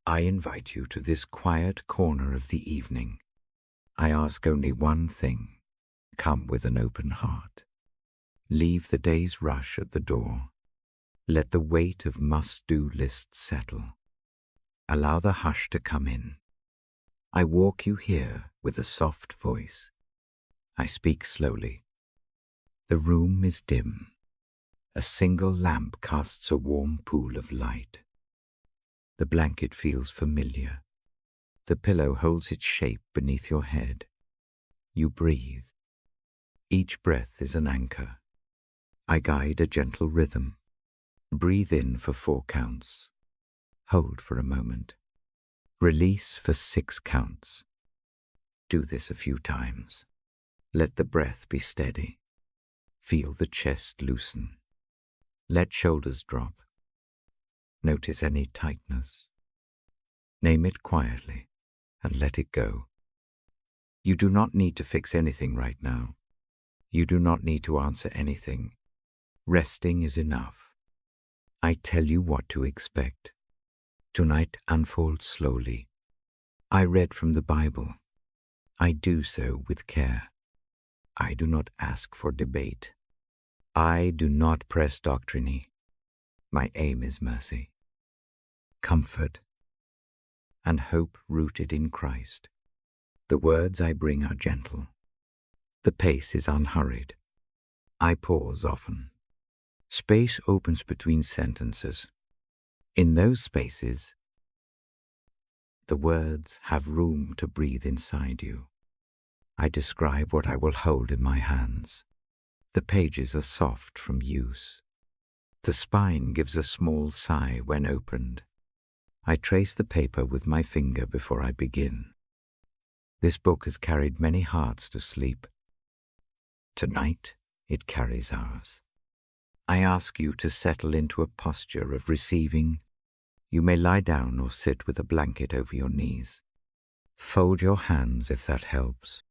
I invite you to this quiet corner of the evening. I ask only one thing. Come with an open heart. Leave the day's rush at the door. Let the weight of must-do lists settle. Allow the hush to come in. I walk you here with a soft voice. I speak slowly. The room is dim. A single lamp casts a warm pool of light. The blanket feels familiar. The pillow holds its shape beneath your head. You breathe. Each breath is an anchor. I guide a gentle rhythm. Breathe in for 4 counts. Hold for a moment. Release for 6 counts. Do this a few times. Let the breath be steady. Feel the chest loosen. Let shoulders drop. Notice any tightness. Name it quietly and let it go. You do not need to fix anything right now. You do not need to answer anything. Resting is enough. I tell you what to expect. Tonight unfolds slowly. I read from the Bible. I do so with care. I do not ask for debate. I do not press doctrine. My aim is mercy, comfort, and hope rooted in Christ. The words I bring are gentle. The pace is unhurried. I pause often. Space opens between sentences. In those spaces, the words have room to breathe inside you. I describe what I will hold in my hands. The pages are soft from use. The spine gives a small sigh when opened. I trace the paper with my finger before I begin. This book has carried many hearts to sleep. Tonight, it carries ours. I ask you to settle into a posture of receiving. You may lie down or sit with a blanket over your knees. Fold your hands if that helps,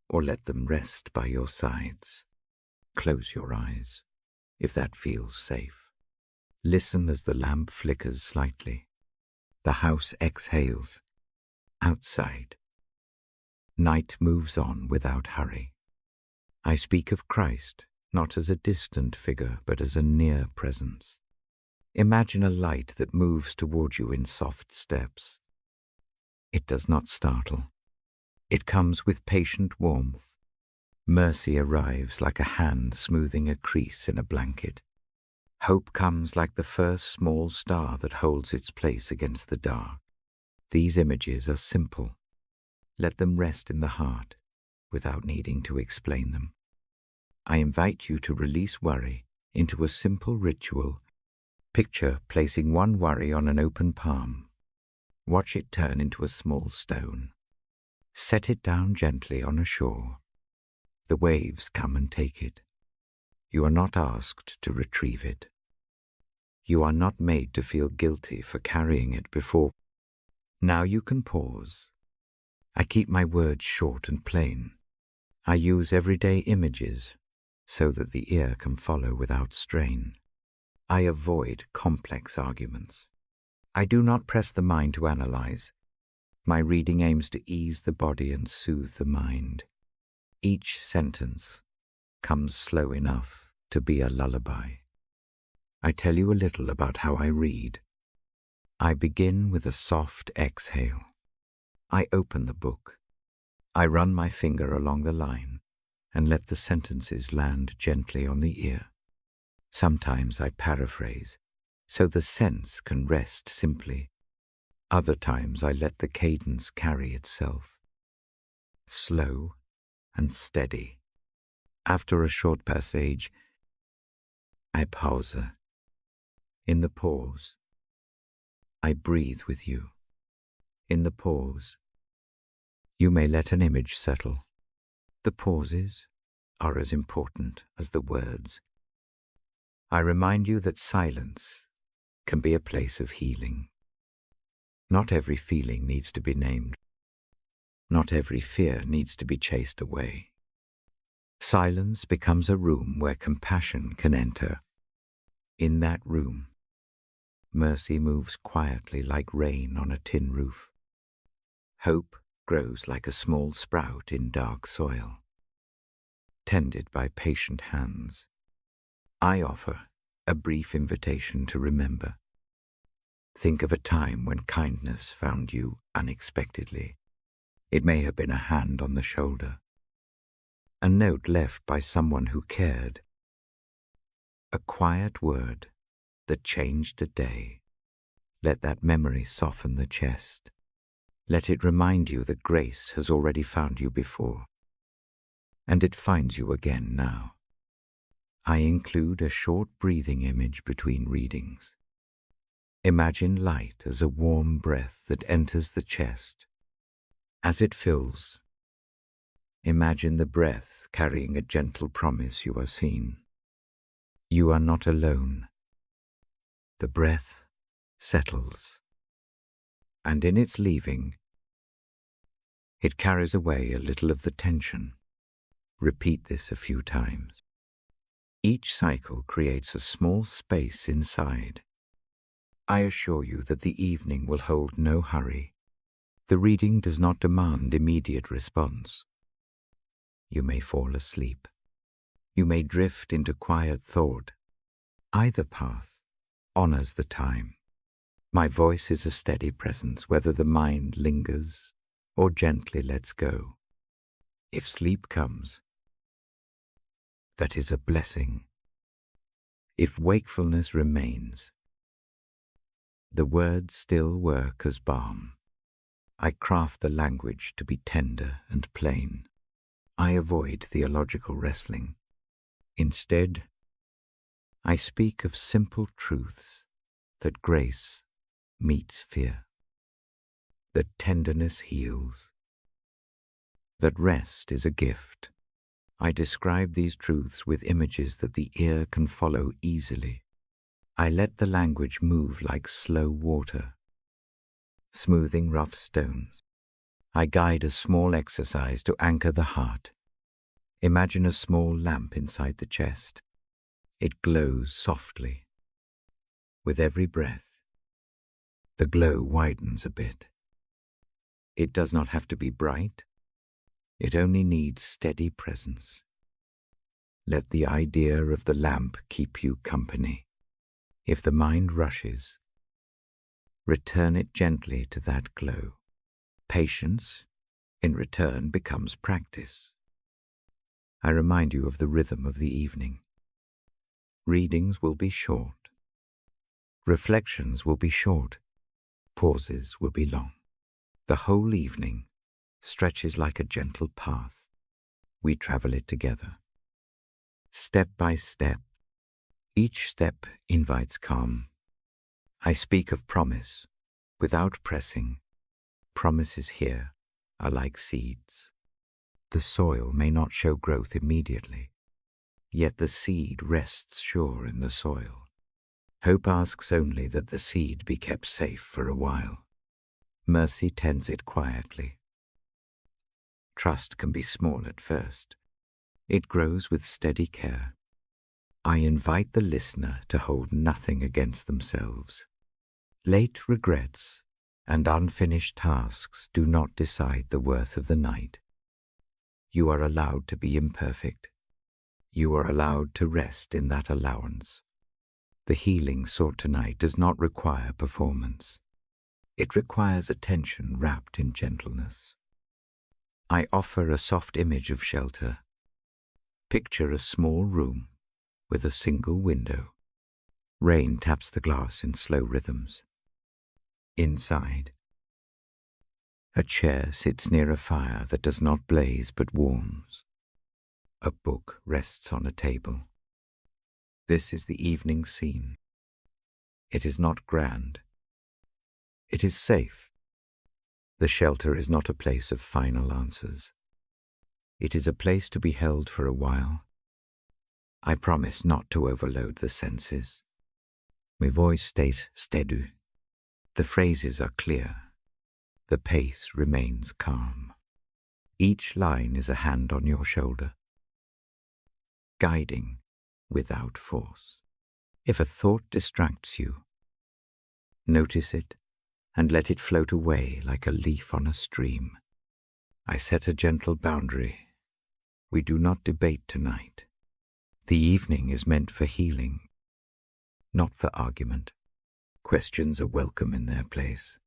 or let them rest by your sides. Close your eyes, if that feels safe. Listen as the lamp flickers slightly. The house exhales. Outside, night moves on without hurry. I speak of Christ, not as a distant figure, but as a near presence. Imagine a light that moves toward you in soft steps. It does not startle. It comes with patient warmth. Mercy arrives like a hand smoothing a crease in a blanket. Hope comes like the first small star that holds its place against the dark. These images are simple. Let them rest in the heart without needing to explain them. I invite you to release worry into a simple ritual. Picture placing one worry on an open palm. Watch it turn into a small stone. Set it down gently on a shore. The waves come and take it. You are not asked to retrieve it. You are not made to feel guilty for carrying it before. Now you can pause. I keep my words short and plain. I use everyday images so that the ear can follow without strain. I avoid complex arguments. I do not press the mind to analyze. My reading aims to ease the body and soothe the mind. Each sentence comes slow enough to be a lullaby. I tell you a little about how I read. I begin with a soft exhale. I open the book. I run my finger along the line and let the sentences land gently on the ear. Sometimes I paraphrase, so the sense can rest simply. Other times I let the cadence carry itself. Slow and steady. After a short passage, I pause. In the pause, I breathe with you. In the pause, you may let an image settle. The pauses are as important as the words. I remind you that silence can be a place of healing. Not every feeling needs to be named. Not every fear needs to be chased away. Silence becomes a room where compassion can enter. In that room, Mercy moves quietly like rain on a tin roof. Hope grows like a small sprout in dark soil, tended by patient hands. I offer a brief invitation to remember. Think of a time when kindness found you unexpectedly. It may have been a hand on the shoulder, a note left by someone who cared, a quiet word that changed a day. Let that memory soften the chest. Let it remind you that grace has already found you before, and it finds you again now. I include a short breathing image between readings. Imagine light as a warm breath that enters the chest. As it fills, imagine the breath carrying a gentle promise you are seen. You are not alone. The breath settles, and in its leaving, it carries away a little of the tension. Repeat this a few times. Each cycle creates a small space inside. I assure you that the evening will hold no hurry. The reading does not demand immediate response. You may fall asleep. You may drift into quiet thought. Either path honors the time. My voice is a steady presence, whether the mind lingers or gently lets go. If sleep comes, that is a blessing. If wakefulness remains, the words still work as balm. I craft the language to be tender and plain. I avoid theological wrestling. Instead, I speak of simple truths, that grace meets fear, that tenderness heals, that rest is a gift. I describe these truths with images that the ear can follow easily. I let the language move like slow water, smoothing rough stones. I guide a small exercise to anchor the heart. Imagine a small lamp inside the chest. It glows softly. With every breath, the glow widens a bit. It does not have to be bright. It only needs steady presence. Let the idea of the lamp keep you company. If the mind rushes, return it gently to that glow. Patience, in return, becomes practice. I remind you of the rhythm of the evening. Readings will be short. Reflections will be short. Pauses will be long. The whole evening stretches like a gentle path. We travel it together. Step by step, each step invites calm. I speak of promise without pressing. Promises here are like seeds. The soil may not show growth immediately, yet the seed rests sure in the soil. Hope asks only that the seed be kept safe for a while. Mercy tends it quietly. Trust can be small at first. It grows with steady care. I invite the listener to hold nothing against themselves. Late regrets and unfinished tasks do not decide the worth of the night. You are allowed to be imperfect. You are allowed to rest in that allowance. The healing sought tonight does not require performance. It requires attention wrapped in gentleness. I offer a soft image of shelter. Picture a small room with a single window. Rain taps the glass in slow rhythms. Inside, a chair sits near a fire that does not blaze but warms. A book rests on a table. This is the evening scene. It is not grand. It is safe. The shelter is not a place of final answers. It is a place to be held for a while. I promise not to overload the senses. My voice stays steady. The phrases are clear. The pace remains calm. Each line is a hand on your shoulder, guiding without force. If a thought distracts you, Notice it and let it float away like a leaf on a stream. I set a gentle boundary. We do not debate tonight. The evening is meant for healing, not for argument. Questions are welcome in their place.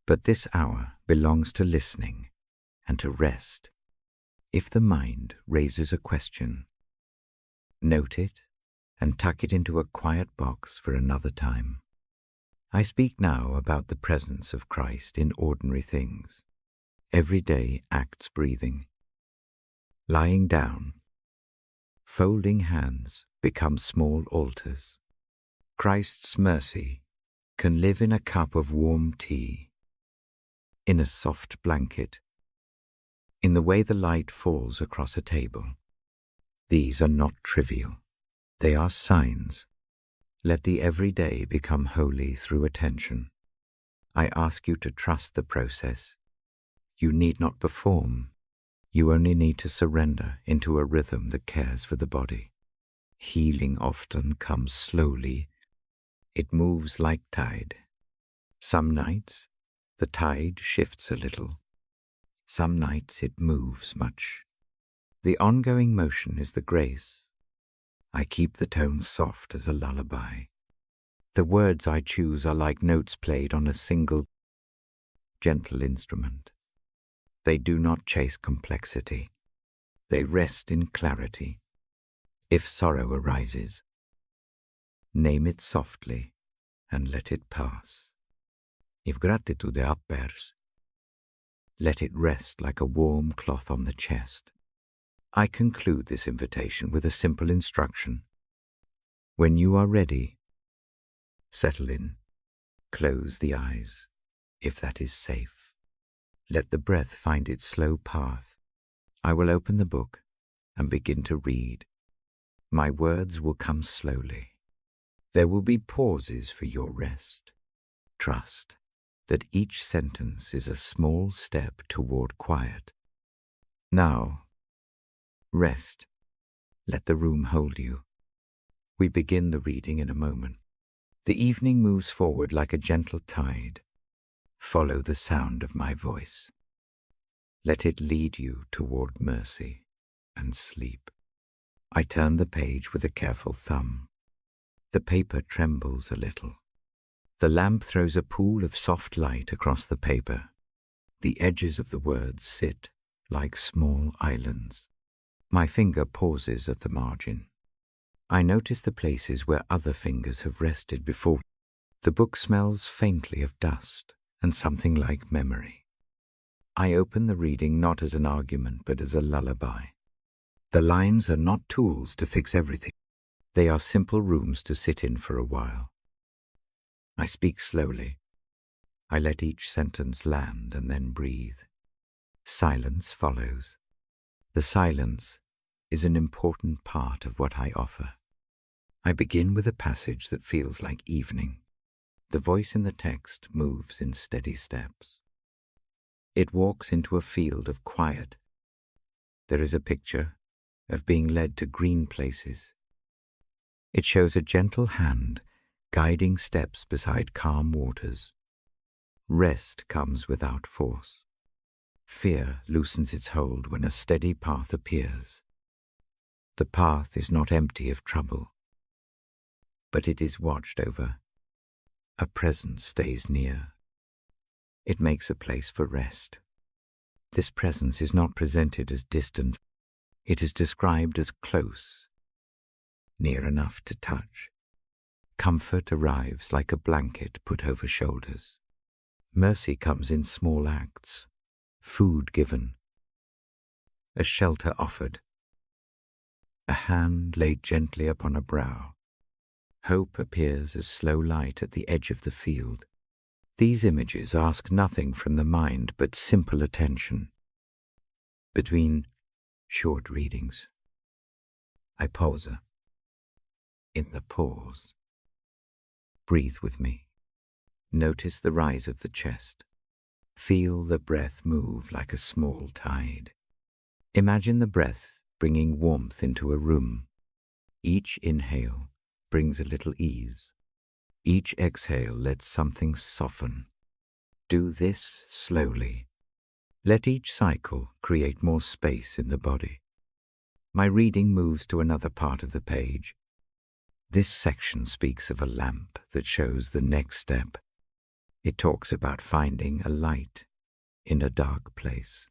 But this hour belongs to listening and to rest. If the mind raises a question, note it and tuck it into a quiet box for another time. I speak now about the presence of Christ in ordinary things, everyday acts breathing. Lying down, folding hands become small altars. Christ's mercy can live in a cup of warm tea, in a soft blanket, in the way the light falls across a table. These are not trivial. They are signs. Let the everyday become holy through attention. I ask you to trust the process. You need not perform. You only need to surrender into a rhythm that cares for the body. Healing often comes slowly. It moves like tide. Some nights, the tide shifts a little. Some nights it moves much. The ongoing motion is the grace. I keep the tone soft as a lullaby. The words I choose are like notes played on a single, gentle instrument. They do not chase complexity. They rest in clarity. If sorrow arises, name it softly and let it pass. If gratitude appears, let it rest like a warm cloth on the chest. I conclude this invitation with a simple instruction. When you are ready, settle in, close the eyes, if that is safe. Let the breath find its slow path. I will open the book and begin to read. My words will come slowly. There will be pauses for your rest. Trust that each sentence is a small step toward quiet. Now, rest. Let the room hold you. We begin the reading in a moment. The evening moves forward like a gentle tide. Follow the sound of my voice. Let it lead you toward mercy and sleep. I turn the page with a careful thumb. The paper trembles a little. The lamp throws a pool of soft light across the paper. The edges of the words sit like small islands. My finger pauses at the margin. I notice the places where other fingers have rested before. The book smells faintly of dust and something like memory. I open the reading not as an argument but as a lullaby. The lines are not tools to fix everything. They are simple rooms to sit in for a while. I speak slowly. I let each sentence land and then breathe. Silence follows. The silence is an important part of what I offer. I begin with a passage that feels like evening. The voice in the text moves in steady steps. It walks into a field of quiet. There is a picture of being led to green places. It shows a gentle hand guiding steps beside calm waters. Rest comes without force. Fear loosens its hold when a steady path appears. The path is not empty of trouble, but it is watched over. A presence stays near. It makes a place for rest. This presence is not presented as distant. It is described as close, near enough to touch. Comfort arrives like a blanket put over shoulders. Mercy comes in small acts. Food given. A shelter offered. A hand laid gently upon a brow. Hope appears as slow light at the edge of the field. These images ask nothing from the mind but simple attention. Between short readings, I pause. In the pause, breathe with me. Notice the rise of the chest. Feel the breath move like a small tide. Imagine the breath bringing warmth into a room. Each inhale brings a little ease. Each exhale lets something soften. Do this slowly. Let each cycle create more space in the body. My reading moves to another part of the page. This section speaks of a lamp that shows the next step. It talks about finding a light in a dark place.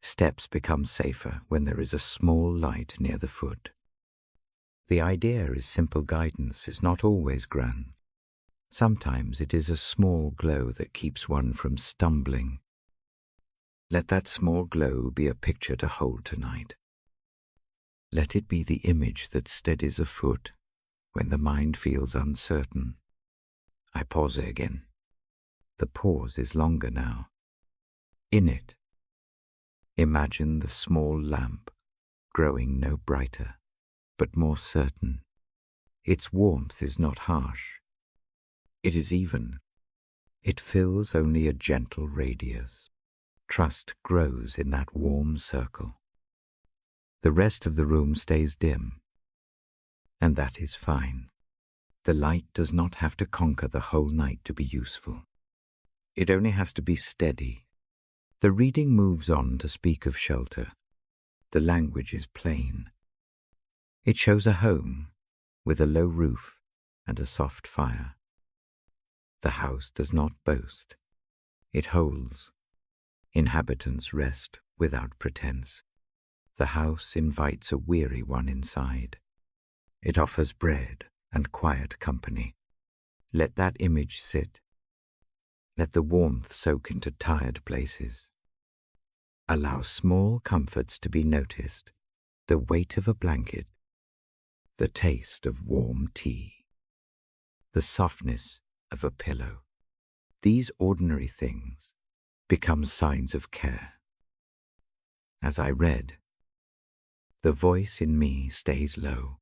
Steps become safer when there is a small light near the foot. The idea is simple guidance is not always grand. Sometimes it is a small glow that keeps one from stumbling. Let that small glow be a picture to hold tonight. Let it be the image that steadies a foot when the mind feels uncertain. I pause again. The pause is longer now. In it, imagine the small lamp growing no brighter, but more certain. Its warmth is not harsh. It is even. It fills only a gentle radius. Trust grows in that warm circle. The rest of the room stays dim, and that is fine. The light does not have to conquer the whole night to be useful. It only has to be steady. The reading moves on to speak of shelter. The language is plain. It shows a home with a low roof and a soft fire. The house does not boast. It holds. Inhabitants rest without pretense. The house invites a weary one inside. It offers bread and quiet company. Let that image sit. Let the warmth soak into tired places. Allow small comforts to be noticed. The weight of a blanket. The taste of warm tea. The softness of a pillow. These ordinary things become signs of care. As I read, the voice in me stays low.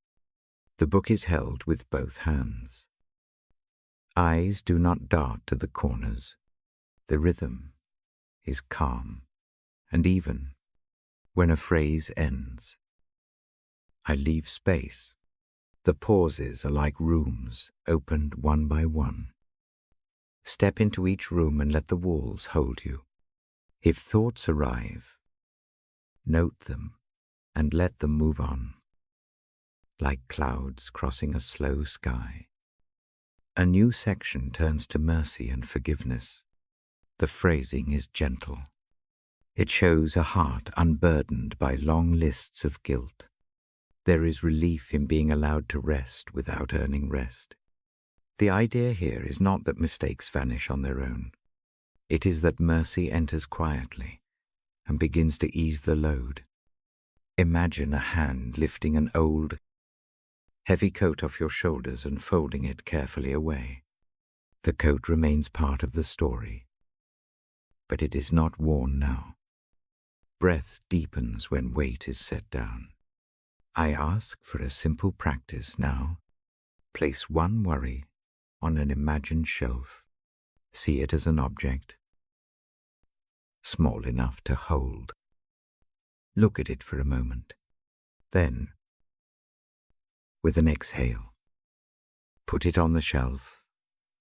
The book is held with both hands. Eyes do not dart to the corners. The rhythm is calm and even when a phrase ends. I leave space. The pauses are like rooms opened one by one. Step into each room and let the walls hold you. If thoughts arrive, note them and let them move on, like clouds crossing a slow sky. A new section turns to mercy and forgiveness. The phrasing is gentle. It shows a heart unburdened by long lists of guilt. There is relief in being allowed to rest without earning rest. The idea here is not that mistakes vanish on their own. It is that mercy enters quietly and begins to ease the load. Imagine a hand lifting an old, heavy coat off your shoulders and folding it carefully away. The coat remains part of the story, but it is not worn now. Breath deepens when weight is set down. I ask for a simple practice now. Place one worry on an imagined shelf. See it as an object, small enough to hold. Look at it for a moment. Then, with an exhale, put it on the shelf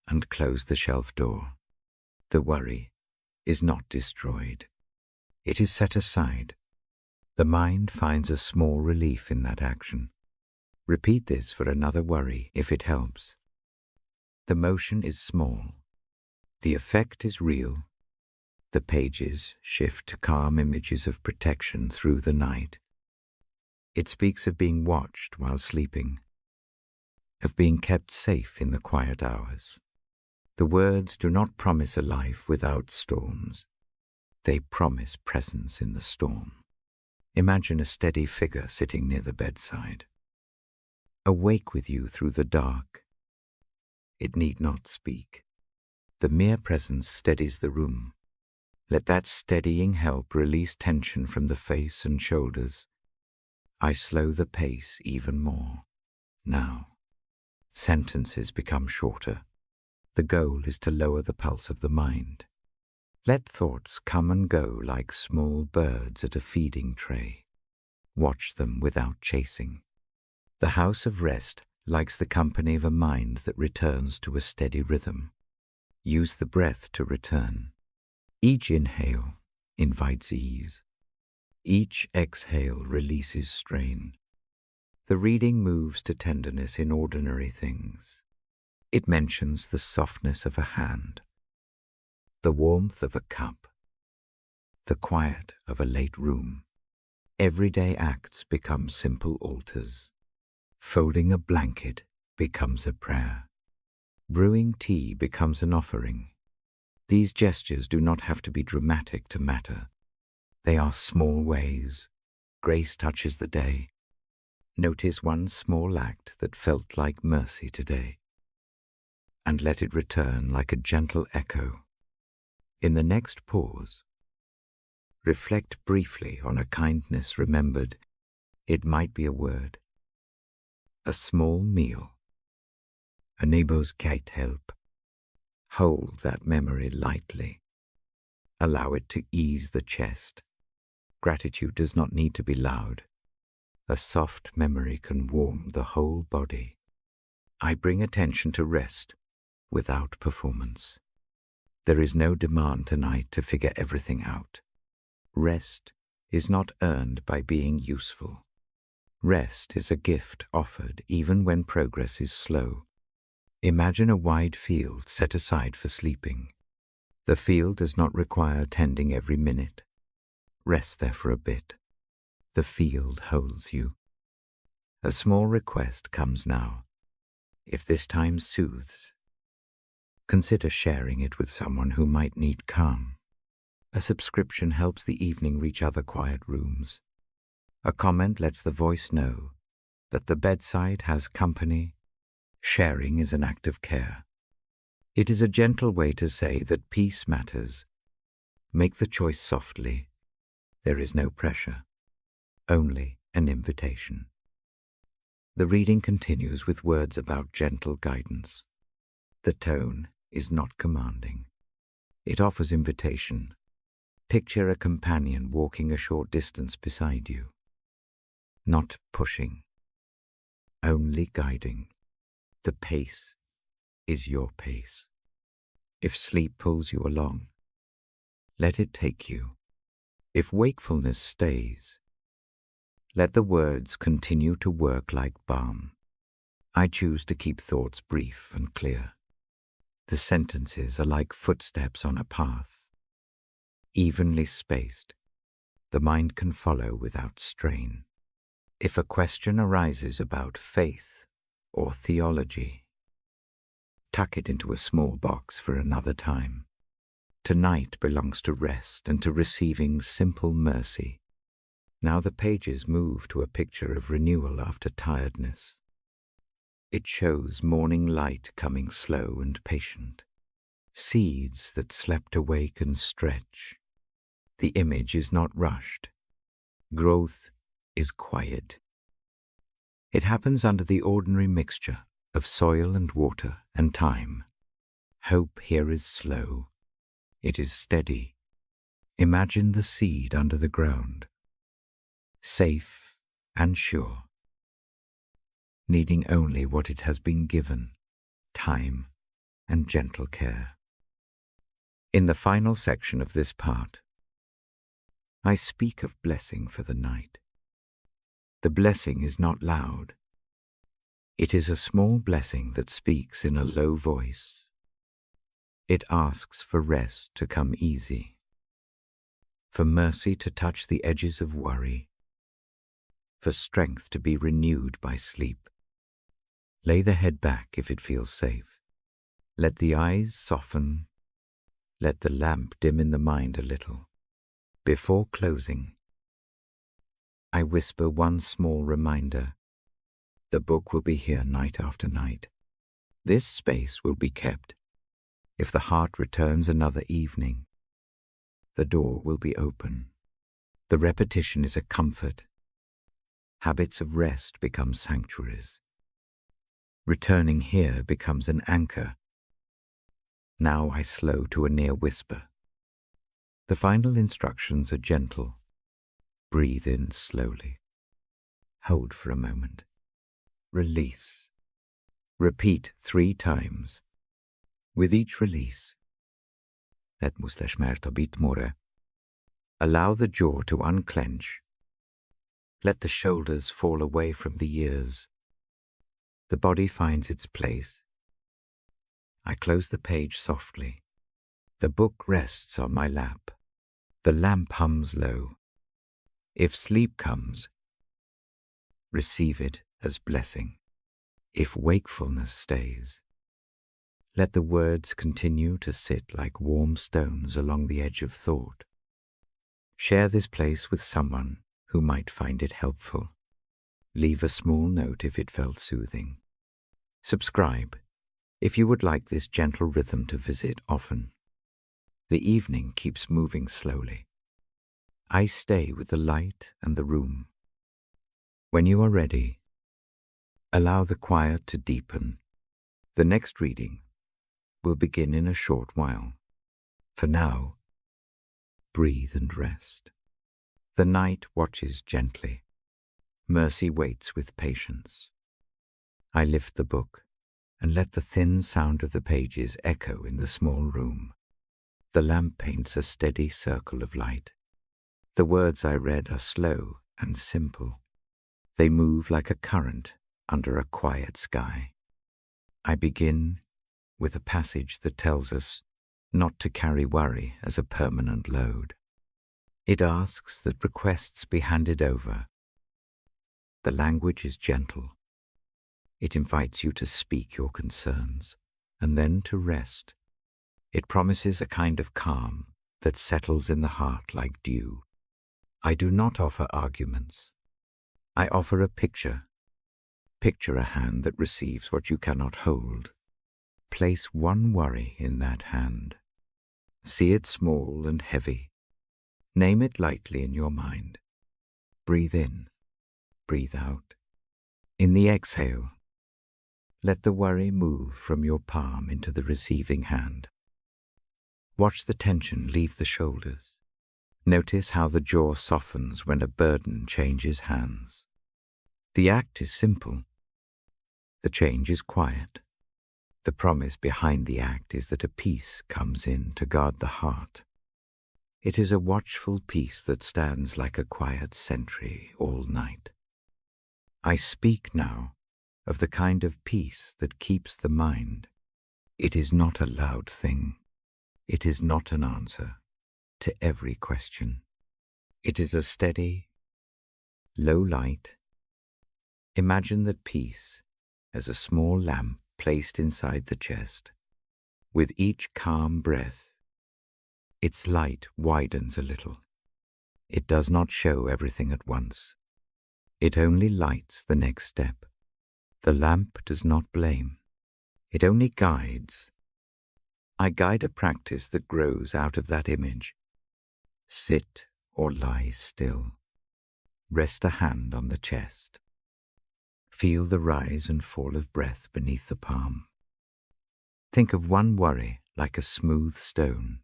and close the shelf door. The worry is not destroyed. It is set aside. The mind finds a small relief in that action. Repeat this for another worry if it helps. The motion is small. The effect is real. The pages shift to calm images of protection through the night. It speaks of being watched while sleeping, of being kept safe in the quiet hours. The words do not promise a life without storms. They promise presence in the storm. Imagine a steady figure sitting near the bedside, awake with you through the dark. It need not speak. The mere presence steadies the room. Let that steadying help release tension from the face and shoulders. I slow the pace even more. Now, sentences become shorter. The goal is to lower the pulse of the mind. Let thoughts come and go like small birds at a feeding tray. Watch them without chasing. The house of rest likes the company of a mind that returns to a steady rhythm. Use the breath to return. Each inhale invites ease. Each exhale releases strain. The reading moves to tenderness in ordinary things. It mentions the softness of a hand, the warmth of a cup, the quiet of a late room. Everyday acts become simple altars. Folding a blanket becomes a prayer. Brewing tea becomes an offering. These gestures do not have to be dramatic to matter. They are small ways. Grace touches the day. Notice one small act that felt like mercy today, and let it return like a gentle echo. In the next pause, reflect briefly on a kindness remembered. It might be a word, a small meal, a neighbor's kite help. Hold that memory lightly. Allow it to ease the chest. Gratitude does not need to be loud. A soft memory can warm the whole body. I bring attention to rest without performance. There is no demand tonight to figure everything out. Rest is not earned by being useful. Rest is a gift offered even when progress is slow. Imagine a wide field set aside for sleeping. The field does not require tending every minute. Rest there for a bit. The field holds you. A small request comes now. If this time soothes, consider sharing it with someone who might need calm. A subscription helps the evening reach other quiet rooms. A comment lets the voice know that the bedside has company. Sharing is an act of care. It is a gentle way to say that peace matters. Make the choice softly. There is no pressure, only an invitation. The reading continues with words about gentle guidance. The tone is not commanding. It offers invitation. Picture a companion walking a short distance beside you. Not pushing, only guiding. The pace is your pace. If sleep pulls you along, let it take you. If wakefulness stays, let the words continue to work like balm. I choose to keep thoughts brief and clear. The sentences are like footsteps on a path. Evenly spaced, the mind can follow without strain. If a question arises about faith or theology, tuck it into a small box for another time. Tonight belongs to rest and to receiving simple mercy. Now the pages move to a picture of renewal after tiredness. It shows morning light coming slow and patient. Seeds that slept awake and stretch. The image is not rushed. Growth is quiet. It happens under the ordinary mixture of soil and water and time. Hope here is slow. It is steady. Imagine the seed under the ground, safe and sure, needing only what it has been given, time and gentle care. In the final section of this part, I speak of blessing for the night. The blessing is not loud. It is a small blessing that speaks in a low voice. It asks for rest to come easy, for mercy to touch the edges of worry, for strength to be renewed by sleep. Lay the head back if it feels safe. Let the eyes soften. Let the lamp dim in the mind a little. Before closing, I whisper one small reminder. The book will be here night after night. This space will be kept. If the heart returns another evening, the door will be open. The repetition is a comfort. Habits of rest become sanctuaries. Returning here becomes an anchor. Now I slow to a near whisper. The final instructions are gentle. Breathe in slowly. Hold for a moment. Release. Repeat 3 times. With each release, let musla smärta bitmore. Allow the jaw to unclench. Let the shoulders fall away from the ears. The body finds its place. I close the page softly. The book rests on my lap. The lamp hums low. If sleep comes, receive it as blessing. If wakefulness stays, let the words continue to sit like warm stones along the edge of thought. Share this place with someone who might find it helpful. Leave a small note if it felt soothing. Subscribe if you would like this gentle rhythm to visit often. The evening keeps moving slowly. I stay with the light and the room. When you are ready, allow the quiet to deepen. The next reading will begin in a short while. For now, breathe and rest. The night watches gently. Mercy waits with patience. I lift the book and let the thin sound of the pages echo in the small room. The lamp paints a steady circle of light. The words I read are slow and simple. They move like a current under a quiet sky. I begin with a passage that tells us not to carry worry as a permanent load. It asks that requests be handed over. The language is gentle. It invites you to speak your concerns and then to rest. It promises a kind of calm that settles in the heart like dew. I do not offer arguments. I offer a picture. Picture a hand that receives what you cannot hold. Place one worry in that hand. See it small and heavy. Name it lightly in your mind. Breathe in, breathe out. In the exhale, let the worry move from your palm into the receiving hand. Watch the tension leave the shoulders. Notice how the jaw softens when a burden changes hands. The act is simple. The change is quiet. The promise behind the act is that a peace comes in to guard the heart. It is a watchful peace that stands like a quiet sentry all night. I speak now of the kind of peace that keeps the mind. It is not a loud thing. It is not an answer to every question. It is a steady, low light. Imagine that peace as a small lamp placed inside the chest. With each calm breath, its light widens a little. It does not show everything at once. It only lights the next step. The lamp does not blame. It only guides. I guide a practice that grows out of that image. Sit or lie still. Rest a hand on the chest. Feel the rise and fall of breath beneath the palm. Think of one worry like a smooth stone.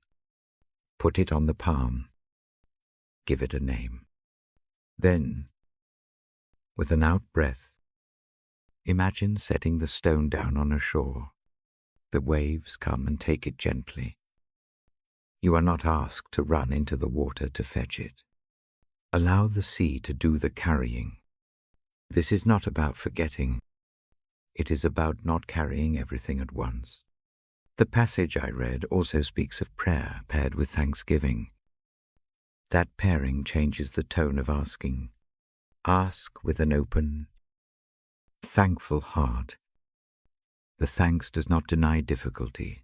Put it on the palm. Give it a name. Then, with an out breath, imagine setting the stone down on a shore. The waves come and take it gently. You are not asked to run into the water to fetch it. Allow the sea to do the carrying. This is not about forgetting. It is about not carrying everything at once. The passage I read also speaks of prayer paired with thanksgiving. That pairing changes the tone of asking. Ask with an open, thankful heart. The thanks does not deny difficulty.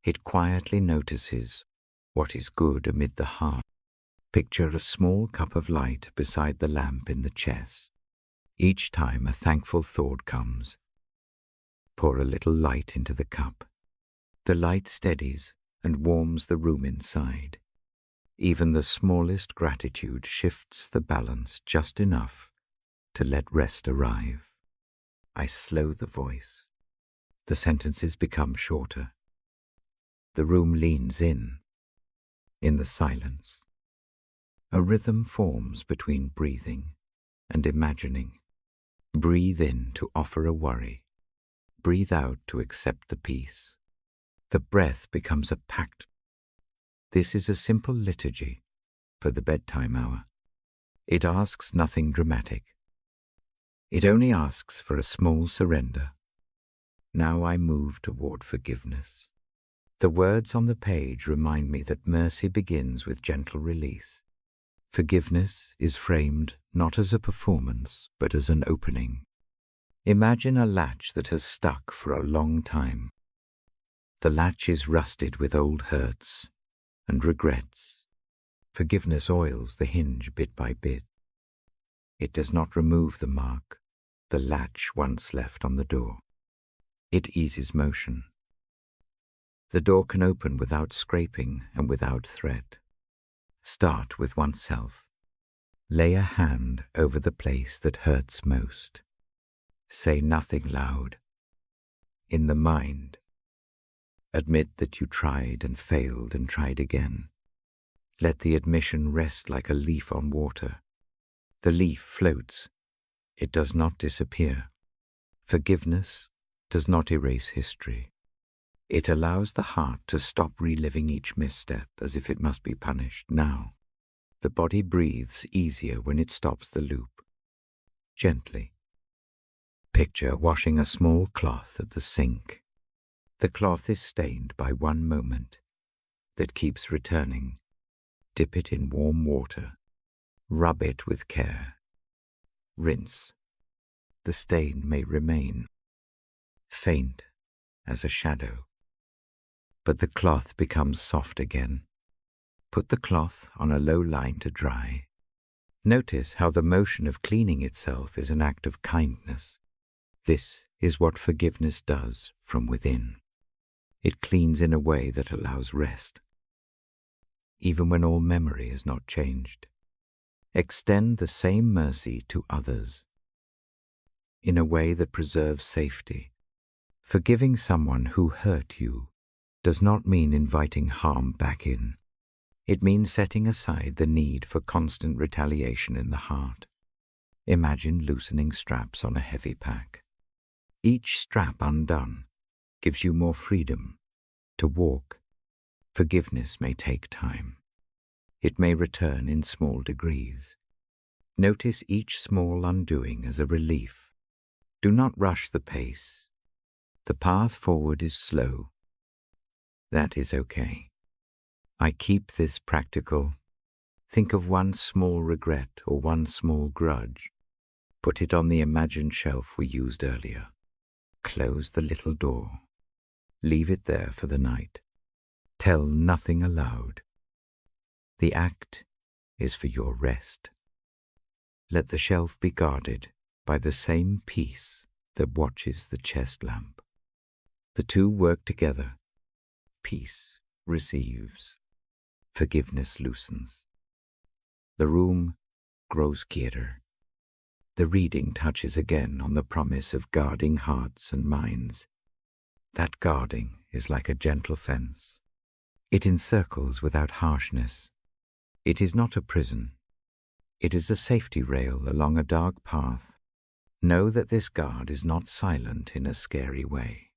It quietly notices what is good amid the heart. Picture a small cup of light beside the lamp in the chest. Each time a thankful thought comes, pour a little light into the cup. The light steadies and warms the room inside. Even the smallest gratitude shifts the balance just enough to let rest arrive. I slow the voice. The sentences become shorter. The room leans in the silence. A rhythm forms between breathing and imagining. Breathe in to offer a worry. Breathe out to accept the peace. The breath becomes a pact. This is a simple liturgy for the bedtime hour. It asks nothing dramatic. It only asks for a small surrender. Now I move toward forgiveness. The words on the page remind me that mercy begins with gentle release. Forgiveness is framed not as a performance, but as an opening. Imagine a latch that has stuck for a long time. The latch is rusted with old hurts and regrets. Forgiveness oils the hinge bit by bit. It does not remove the mark, the latch once left on the door. It eases motion. The door can open without scraping and without threat. Start with oneself. Lay a hand over the place that hurts most. Say nothing loud. In the mind, admit that you tried and failed and tried again. Let the admission rest like a leaf on water. The leaf floats. It does not disappear. Forgiveness does not erase history. It allows the heart to stop reliving each misstep as if it must be punished now. The body breathes easier when it stops the loop. Gently. Picture washing a small cloth at the sink. The cloth is stained by one moment that keeps returning. Dip it in warm water. Rub it with care. Rinse. The stain may remain, faint as a shadow, but the cloth becomes soft again. Put the cloth on a low line to dry. Notice how the motion of cleaning itself is an act of kindness. This is what forgiveness does from within. It cleans in a way that allows rest, even when all memory is not changed. Extend the same mercy to others in a way that preserves safety. Forgiving someone who hurt you does not mean inviting harm back in. It means setting aside the need for constant retaliation in the heart. Imagine loosening straps on a heavy pack. Each strap undone gives you more freedom to walk. Forgiveness may take time. It may return in small degrees. Notice each small undoing as a relief. Do not rush the pace. The path forward is slow. That is okay. I keep this practical. Think of one small regret or one small grudge. Put it on the imagined shelf we used earlier. Close the little door. Leave it there for the night. Tell nothing aloud. The act is for your rest. Let the shelf be guarded by the same peace that watches the chest lamp. The two work together. Peace receives. Forgiveness loosens. The room grows quieter. The reading touches again on the promise of guarding hearts and minds. That guarding is like a gentle fence. It encircles without harshness. It is not a prison. It is a safety rail along a dark path. Know that this guard is not silent in a scary way.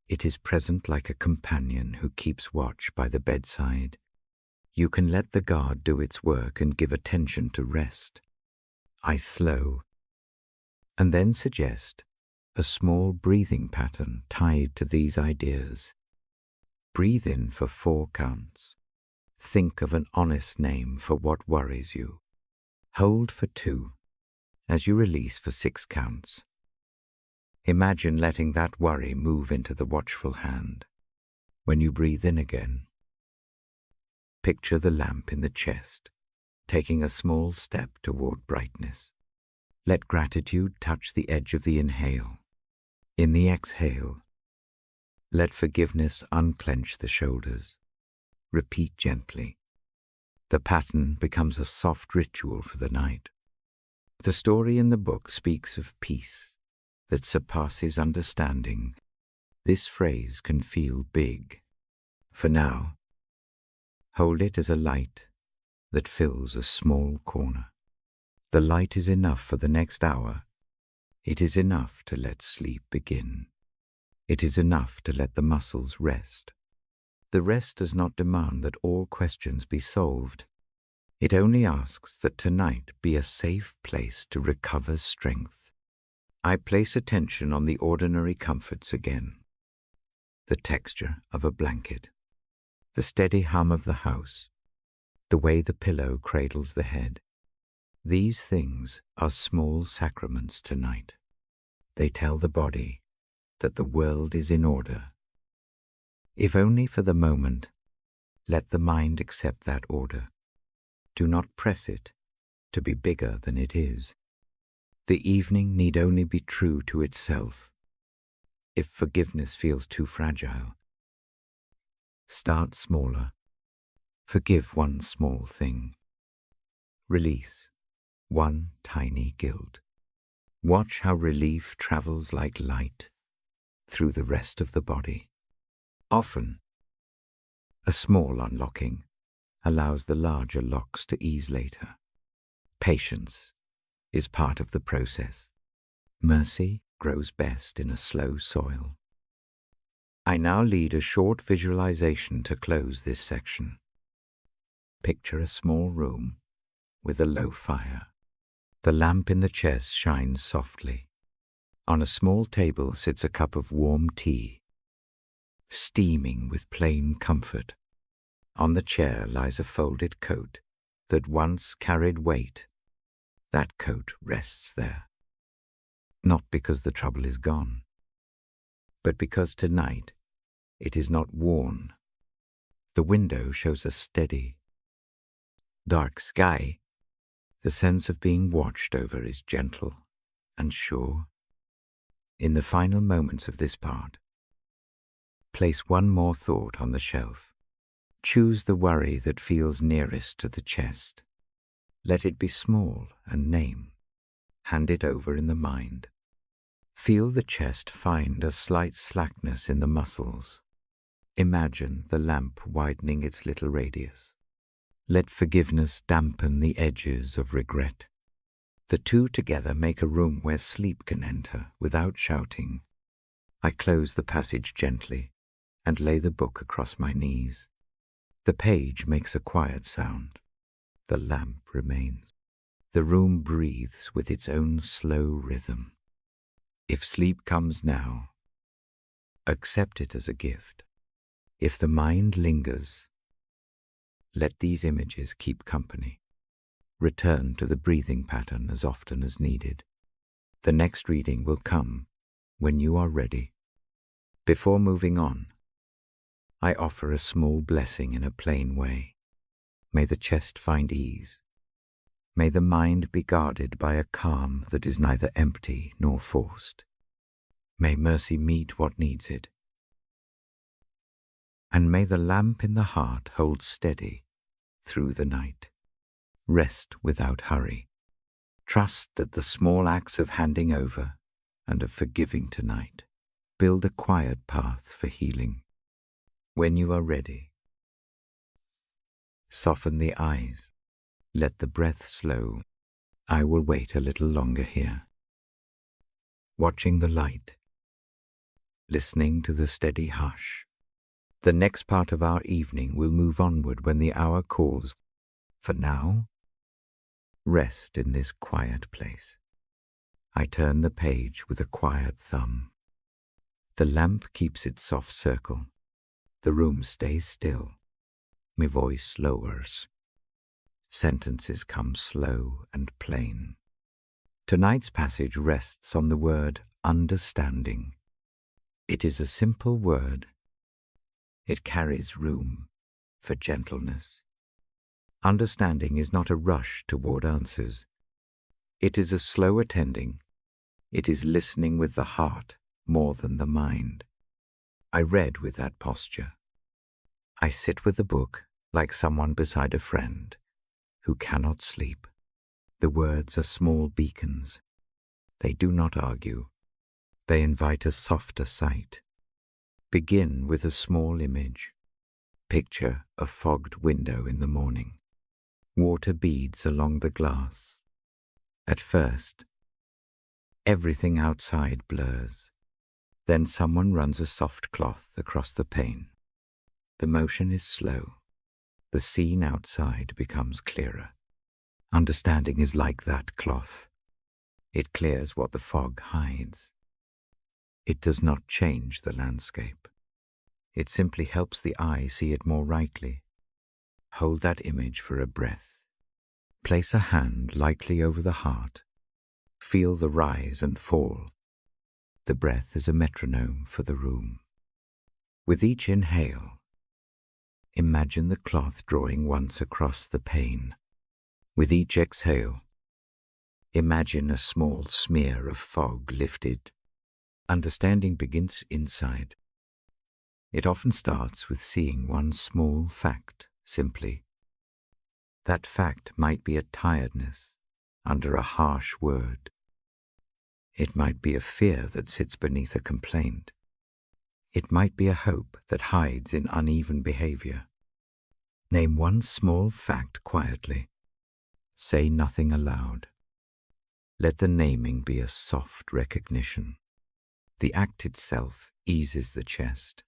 It is present like a companion who keeps watch by the bedside. You can let the guard do its work and give attention to rest. I slow, and then suggest a small breathing pattern tied to these ideas. Breathe in for 4 counts. Think of an honest name for what worries you. Hold for 2 as you release for 6 counts. Imagine letting that worry move into the watchful hand. When you breathe in again, picture the lamp in the chest, taking a small step toward brightness. Let gratitude touch the edge of the inhale. In the exhale, let forgiveness unclench the shoulders. Repeat gently. The pattern becomes a soft ritual for the night. The story in the book speaks of peace that surpasses understanding. This phrase can feel big. For now, hold it as a light that fills a small corner. The light is enough for the next hour. It is enough to let sleep begin. It is enough to let the muscles rest. The rest does not demand that all questions be solved. It only asks that tonight be a safe place to recover strength. I place attention on the ordinary comforts again. The texture of a blanket, the steady hum of the house, the way the pillow cradles the head. These things are small sacraments tonight. They tell the body that the world is in order. If only for the moment, let the mind accept that order. Do not press it to be bigger than it is. The evening need only be true to itself. If forgiveness feels too fragile, start smaller. Forgive one small thing. Release one tiny guilt. Watch how relief travels like light through the rest of the body. Often, a small unlocking allows the larger locks to ease later. Patience is part of the process. Mercy grows best in a slow soil. I now lead a short visualization to close this section. Picture a small room with a low fire. The lamp in the chest shines softly. On a small table sits a cup of warm tea, steaming with plain comfort. On the chair lies a folded coat that once carried weight. That coat rests there, not because the trouble is gone, but because tonight it is not worn. The window shows a steady, dark sky. The sense of being watched over is gentle and sure. In the final moments of this part, place one more thought on the shelf. Choose the worry that feels nearest to the chest. Let it be small and name. Hand it over in the mind. Feel the chest find a slight slackness in the muscles. Imagine the lamp widening its little radius. Let forgiveness dampen the edges of regret. The two together make a room where sleep can enter without shouting. I close the passage gently and lay the book across my knees. The page makes a quiet sound. The lamp remains. The room breathes with its own slow rhythm. If sleep comes now, accept it as a gift. If the mind lingers, let these images keep company. Return to the breathing pattern as often as needed. The next reading will come when you are ready. Before moving on, I offer a small blessing in a plain way. May the chest find ease. May the mind be guarded by a calm that is neither empty nor forced. May mercy meet what needs it. And may the lamp in the heart hold steady through the night. Rest without hurry. Trust that the small acts of handing over and of forgiving tonight build a quiet path for healing. When you are ready, soften the eyes. Let the breath slow. I will wait a little longer here. Watching the light. Listening to the steady hush. The next part of our evening will move onward when the hour calls. For now, rest in this quiet place. I turn the page with a quiet thumb. The lamp keeps its soft circle. The room stays still. My voice lowers. Sentences come slow and plain. Tonight's passage rests on the word understanding. It is a simple word. It carries room for gentleness. Understanding is not a rush toward answers. It is a slow attending. It is listening with the heart more than the mind. I read with that posture. I sit with the book like someone beside a friend who cannot sleep. The words are small beacons. They do not argue. They invite a softer sight. Begin with a small image. Picture a fogged window in the morning. Water beads along the glass. At first, everything outside blurs. Then someone runs a soft cloth across the pane. The motion is slow. The scene outside becomes clearer. Understanding is like that cloth. It clears what the fog hides. It does not change the landscape. It simply helps the eye see it more rightly. Hold that image for a breath. Place a hand lightly over the heart. Feel the rise and fall. The breath is a metronome for the room. With each inhale, imagine the cloth drawing once across the pane. With each exhale, imagine a small smear of fog lifted. Understanding begins inside. It often starts with seeing one small fact simply. That fact might be a tiredness under a harsh word. It might be a fear that sits beneath a complaint. It might be a hope that hides in uneven behavior. Name one small fact quietly. Say nothing aloud. Let the naming be a soft recognition. The act itself eases the chest.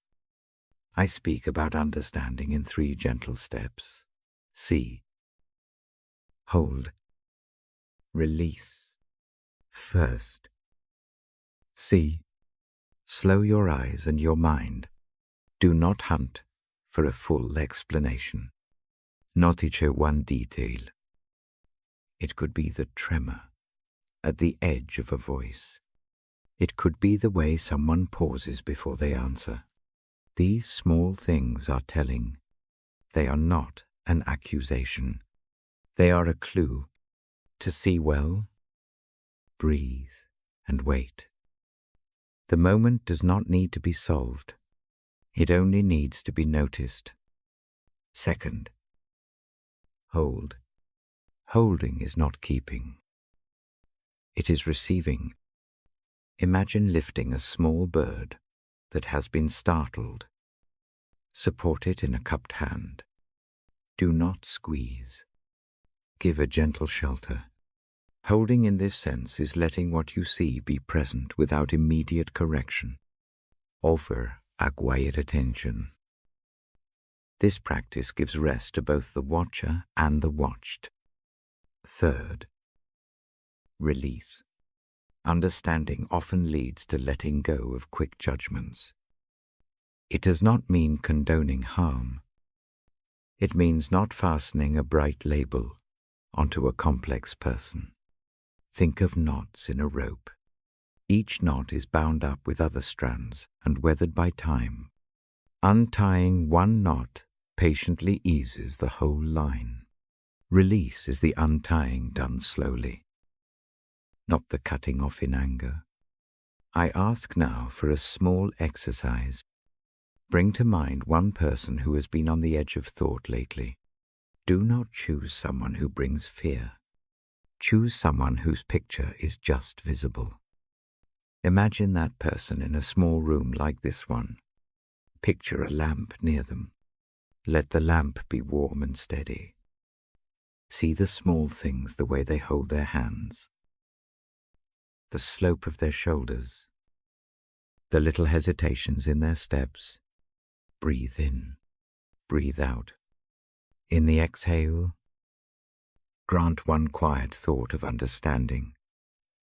I speak about understanding in 3 gentle steps. See. Hold. Release. First. See. Slow your eyes and your mind. Do not hunt for a full explanation. Notice one detail. It could be the tremor at the edge of a voice. It could be the way someone pauses before they answer. These small things are telling. They are not an accusation. They are a clue. To see well, breathe and wait. The moment does not need to be solved. It only needs to be noticed. Second, hold. Holding is not keeping. It is receiving. Imagine lifting a small bird that has been startled. Support it in a cupped hand. Do not squeeze. Give a gentle shelter. Holding in this sense is letting what you see be present without immediate correction. Offer a quiet attention. This practice gives rest to both the watcher and the watched. Third, release. Understanding often leads to letting go of quick judgments. It does not mean condoning harm. It means not fastening a bright label onto a complex person. Think of knots in a rope. Each knot is bound up with other strands and weathered by time. Untying one knot patiently eases the whole line. Release is the untying done slowly, not the cutting off in anger. I ask now for a small exercise. Bring to mind one person who has been on the edge of thought lately. Do not choose someone who brings fear. Choose someone whose picture is just visible. Imagine that person in a small room like this one. Picture a lamp near them. Let the lamp be warm and steady. See the small things, the way they hold their hands, the slope of their shoulders, the little hesitations in their steps. Breathe in, breathe out. In the exhale, grant one quiet thought of understanding.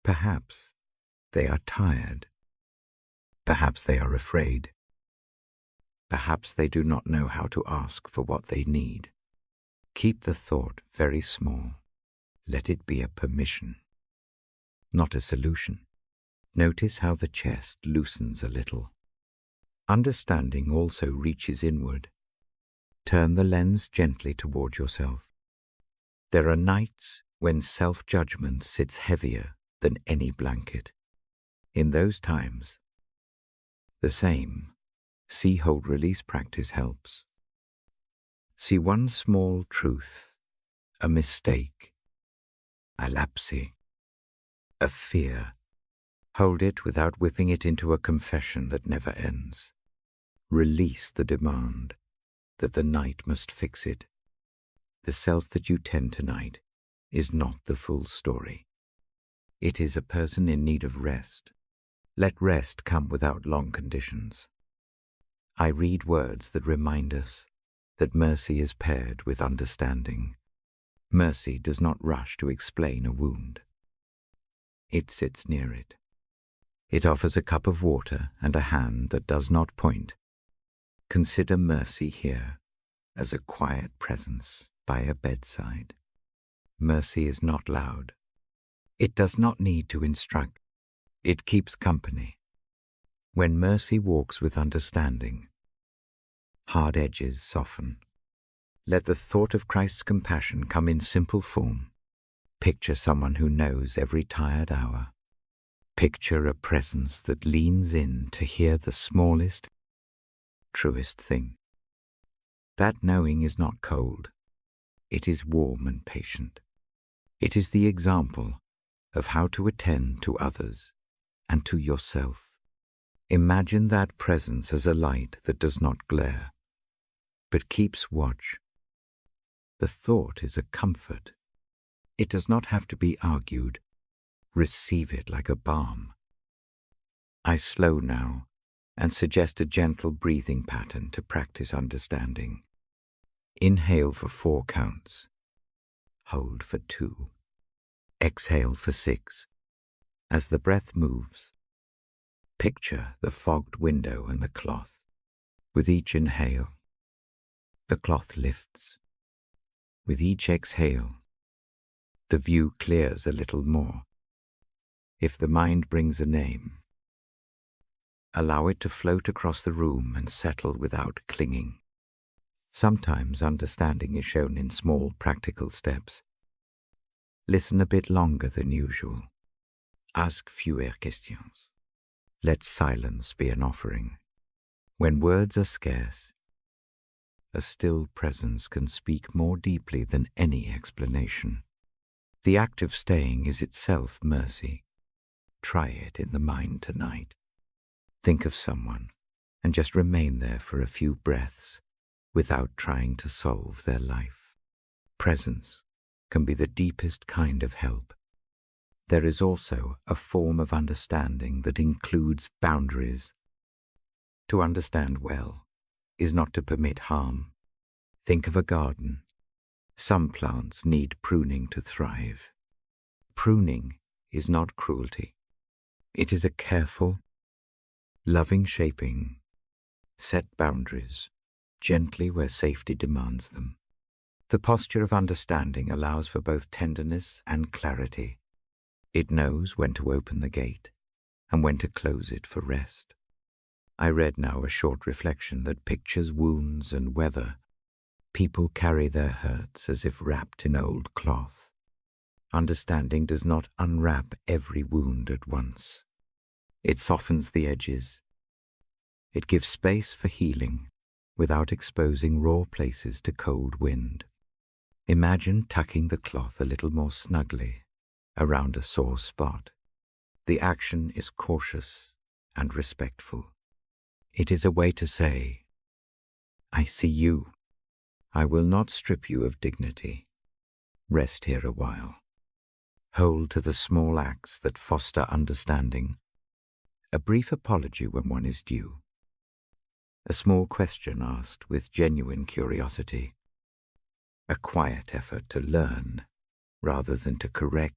Perhaps they are tired. Perhaps they are afraid. Perhaps they do not know how to ask for what they need. Keep the thought very small. Let it be a permission, not a solution. Notice how the chest loosens a little. Understanding also reaches inward. Turn the lens gently toward yourself. There are nights when self-judgment sits heavier than any blanket. In those times, the same see, hold, release practice helps. See one small truth, a mistake, a lapse, a fear. Hold it without whipping it into a confession that never ends. Release the demand that the night must fix it. The self that you tend tonight is not the full story. It is a person in need of rest, Let rest come without long conditions. I read words that remind us that mercy is paired with understanding. Mercy does not rush to explain a wound. It sits near it. It offers a cup of water and a hand that does not point. Consider mercy here as a quiet presence by a bedside. Mercy is not loud. It does not need to instruct. It keeps company. When mercy walks with understanding, hard edges soften. Let the thought of Christ's compassion come in simple form. Picture someone who knows every tired hour. Picture a presence that leans in to hear the smallest, truest thing. That knowing is not cold. It is warm and patient. It is the example of how to attend to others and to yourself. Imagine that presence as a light that does not glare, but keeps watch. The thought is a comfort. It does not have to be argued. Receive it like a balm. I slow now and suggest a gentle breathing pattern to practice understanding. Inhale for 4 counts. Hold for 2. Exhale for 6. As the breath moves, picture the fogged window and the cloth. With each inhale, the cloth lifts. With each exhale, the view clears a little more. If the mind brings a name, allow it to float across the room and settle without clinging. Sometimes understanding is shown in small practical steps. Listen a bit longer than usual. Ask fewer questions. Let silence be an offering. When words are scarce, a still presence can speak more deeply than any explanation. The act of staying is itself mercy. Try it in the mind tonight. Think of someone and just remain there for a few breaths without trying to solve their life. Presence can be the deepest kind of help. There is also a form of understanding that includes boundaries. To understand well is not to permit harm. Think of a garden. Some plants need pruning to thrive. Pruning is not cruelty. It is a careful, loving shaping. Set boundaries gently where safety demands them. The posture of understanding allows for both tenderness and clarity. It knows when to open the gate and when to close it for rest. I read now a short reflection that pictures wounds and weather. People carry their hurts as if wrapped in old cloth. Understanding does not unwrap every wound at once. It softens the edges. It gives space for healing without exposing raw places to cold wind. Imagine tucking the cloth a little more snugly around a sore spot. The action is cautious and respectful. It is a way to say, I see you. I will not strip you of dignity. Rest here a while. Hold to the small acts that foster understanding. A brief apology when one is due. A small question asked with genuine curiosity. A quiet effort to learn rather than to correct.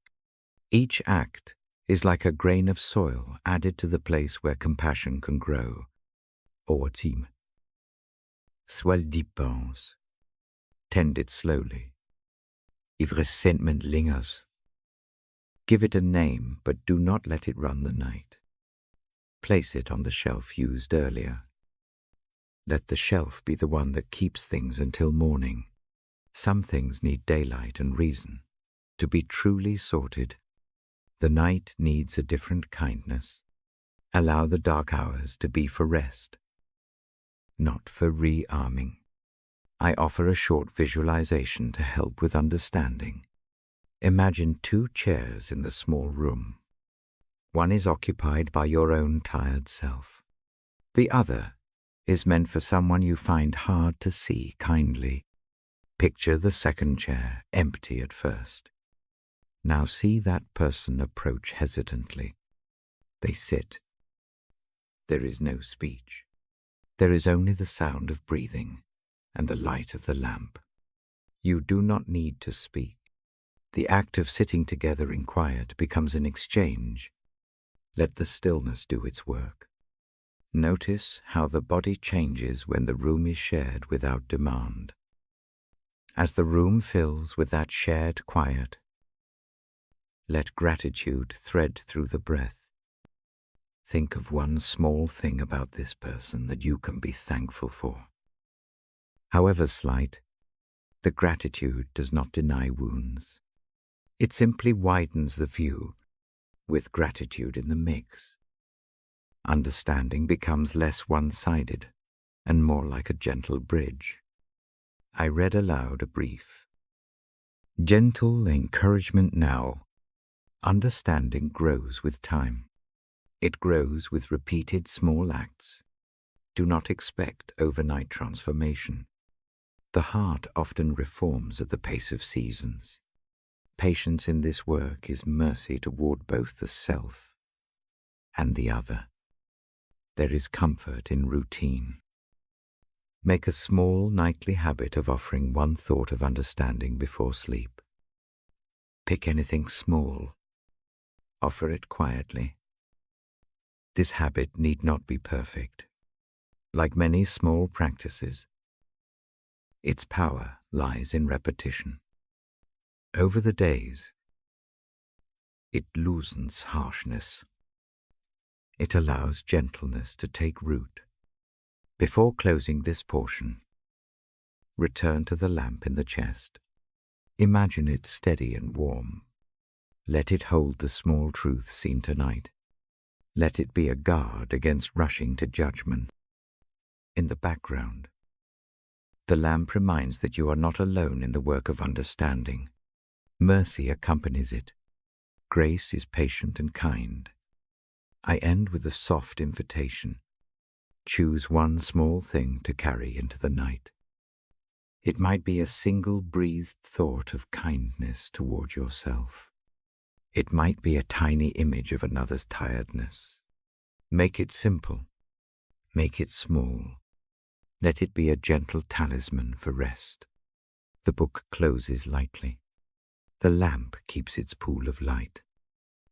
Each act is like a grain of soil added to the place where compassion can grow. Otim. Sois dépense. Tend it slowly. If resentment lingers, give it a name, but do not let it run the night. Place it on the shelf used earlier. Let the shelf be the one that keeps things until morning. Some things need daylight and reason. To be truly sorted, the night needs a different kindness. Allow the dark hours to be for rest, not for rearming. I offer a short visualization to help with understanding. Imagine 2 chairs in the small room. One is occupied by your own tired self. The other is meant for someone you find hard to see kindly. Picture the second chair empty at first. Now see that person approach hesitantly. They sit, There is no speech. There is only the sound of breathing and the light of the lamp. You do not need to speak. The act of sitting together in quiet becomes an exchange. Let the stillness do its work. Notice how the body changes when the room is shared without demand. As the room fills with that shared quiet, let gratitude thread through the breath. Think of one small thing about this person that you can be thankful for. However slight, the gratitude does not deny wounds. It simply widens the view with gratitude in the mix. Understanding becomes less one-sided and more like a gentle bridge. I read aloud a brief, gentle encouragement now. Understanding grows with time. It grows with repeated small acts. Do not expect overnight transformation. The heart often reforms at the pace of seasons. Patience in this work is mercy toward both the self and the other. There is comfort in routine. Make a small nightly habit of offering one thought of understanding before sleep. Pick anything small. Offer it quietly. This habit need not be perfect. Like many small practices, its power lies in repetition. Over the days, it loosens harshness. It allows gentleness to take root. Before closing this portion, return to the lamp in the chest. Imagine it steady and warm. Let it hold the small truth seen tonight. Let it be a guard against rushing to judgment. In the background, the lamp reminds that you are not alone in the work of understanding. Mercy accompanies it. Grace is patient and kind. I end with a soft invitation. Choose one small thing to carry into the night. It might be a single breathed thought of kindness toward yourself. It might be a tiny image of another's tiredness. Make it simple. Make it small. Let it be a gentle talisman for rest. The book closes lightly. The lamp keeps its pool of light.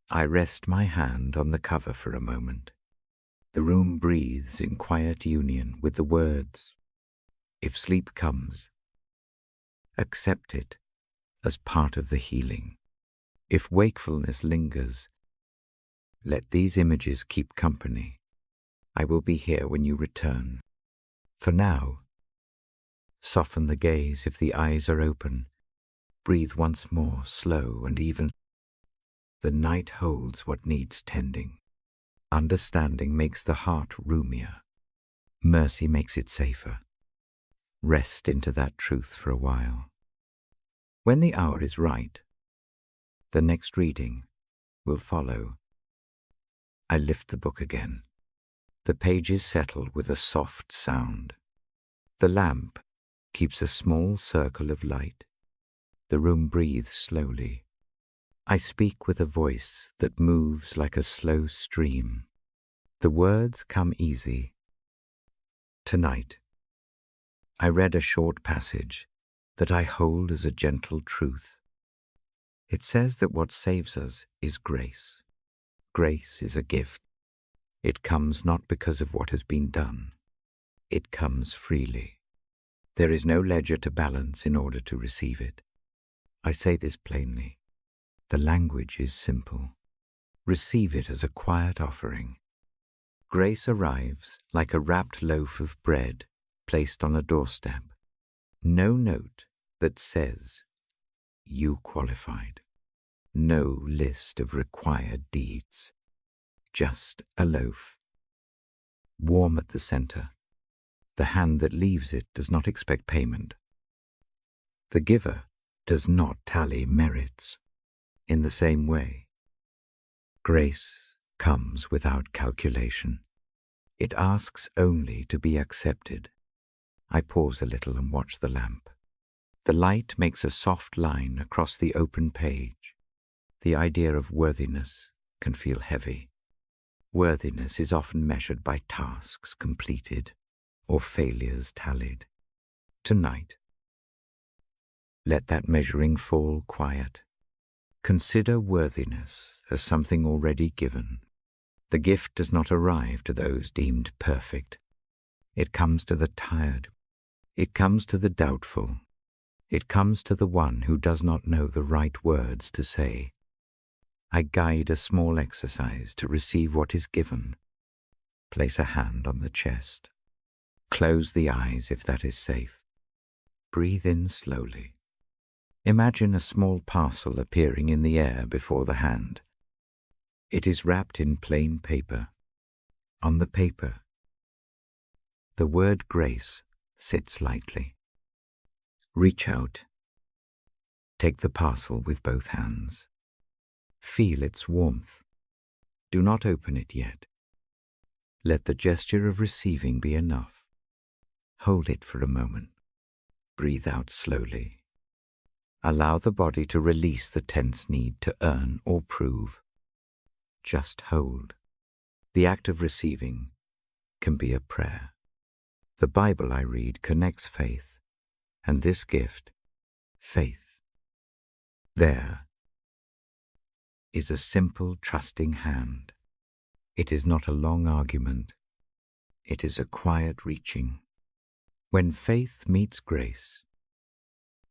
I rest my hand on the cover for a moment. The room breathes in quiet union with the words, "If sleep comes, accept it as part of the healing. If wakefulness lingers, let these images keep company. I will be here when you return. For now, soften the gaze if the eyes are open. Breathe once more, slow and even. The night holds what needs tending. Understanding makes the heart roomier. Mercy makes it safer. Rest into that truth for a while. When the hour is right, the next reading will follow. I lift the book again. The pages settle with a soft sound. The lamp keeps a small circle of light. The room breathes slowly. I speak with a voice that moves like a slow stream. The words come easy. Tonight, I read a short passage that I hold as a gentle truth. It says that what saves us is grace. Grace is a gift. It comes not because of what has been done. It comes freely. There is no ledger to balance in order to receive it. I say this plainly. The language is simple. Receive it as a quiet offering. Grace arrives like a wrapped loaf of bread placed on a doorstep. No note that says, "You qualified." No list of required deeds. Just a loaf. Warm at the center. The hand that leaves it does not expect payment. The giver does not tally merits. In the same way, grace comes without calculation. It asks only to be accepted. I pause a little and watch the lamp. The light makes a soft line across the open page. The idea of worthiness can feel heavy. Worthiness is often measured by tasks completed or failures tallied. Tonight, let that measuring fall quiet. Consider worthiness as something already given. The gift does not arrive to those deemed perfect. It comes to the tired. It comes to the doubtful. It comes to the one who does not know the right words to say. I guide a small exercise to receive what is given. Place a hand on the chest. Close the eyes if that is safe. Breathe in slowly. Imagine a small parcel appearing in the air before the hand. It is wrapped in plain paper. On the paper, the word grace sits lightly. Reach out. Take the parcel with both hands. Feel its warmth. Do not open it yet. Let the gesture of receiving be enough. Hold it for a moment. Breathe out slowly. Allow the body to release the tense need to earn or prove. Just hold. The act of receiving can be a prayer. The Bible I read connects faith, and this gift, faith. There is a simple, trusting hand. It is not a long argument. It is a quiet reaching. When faith meets grace,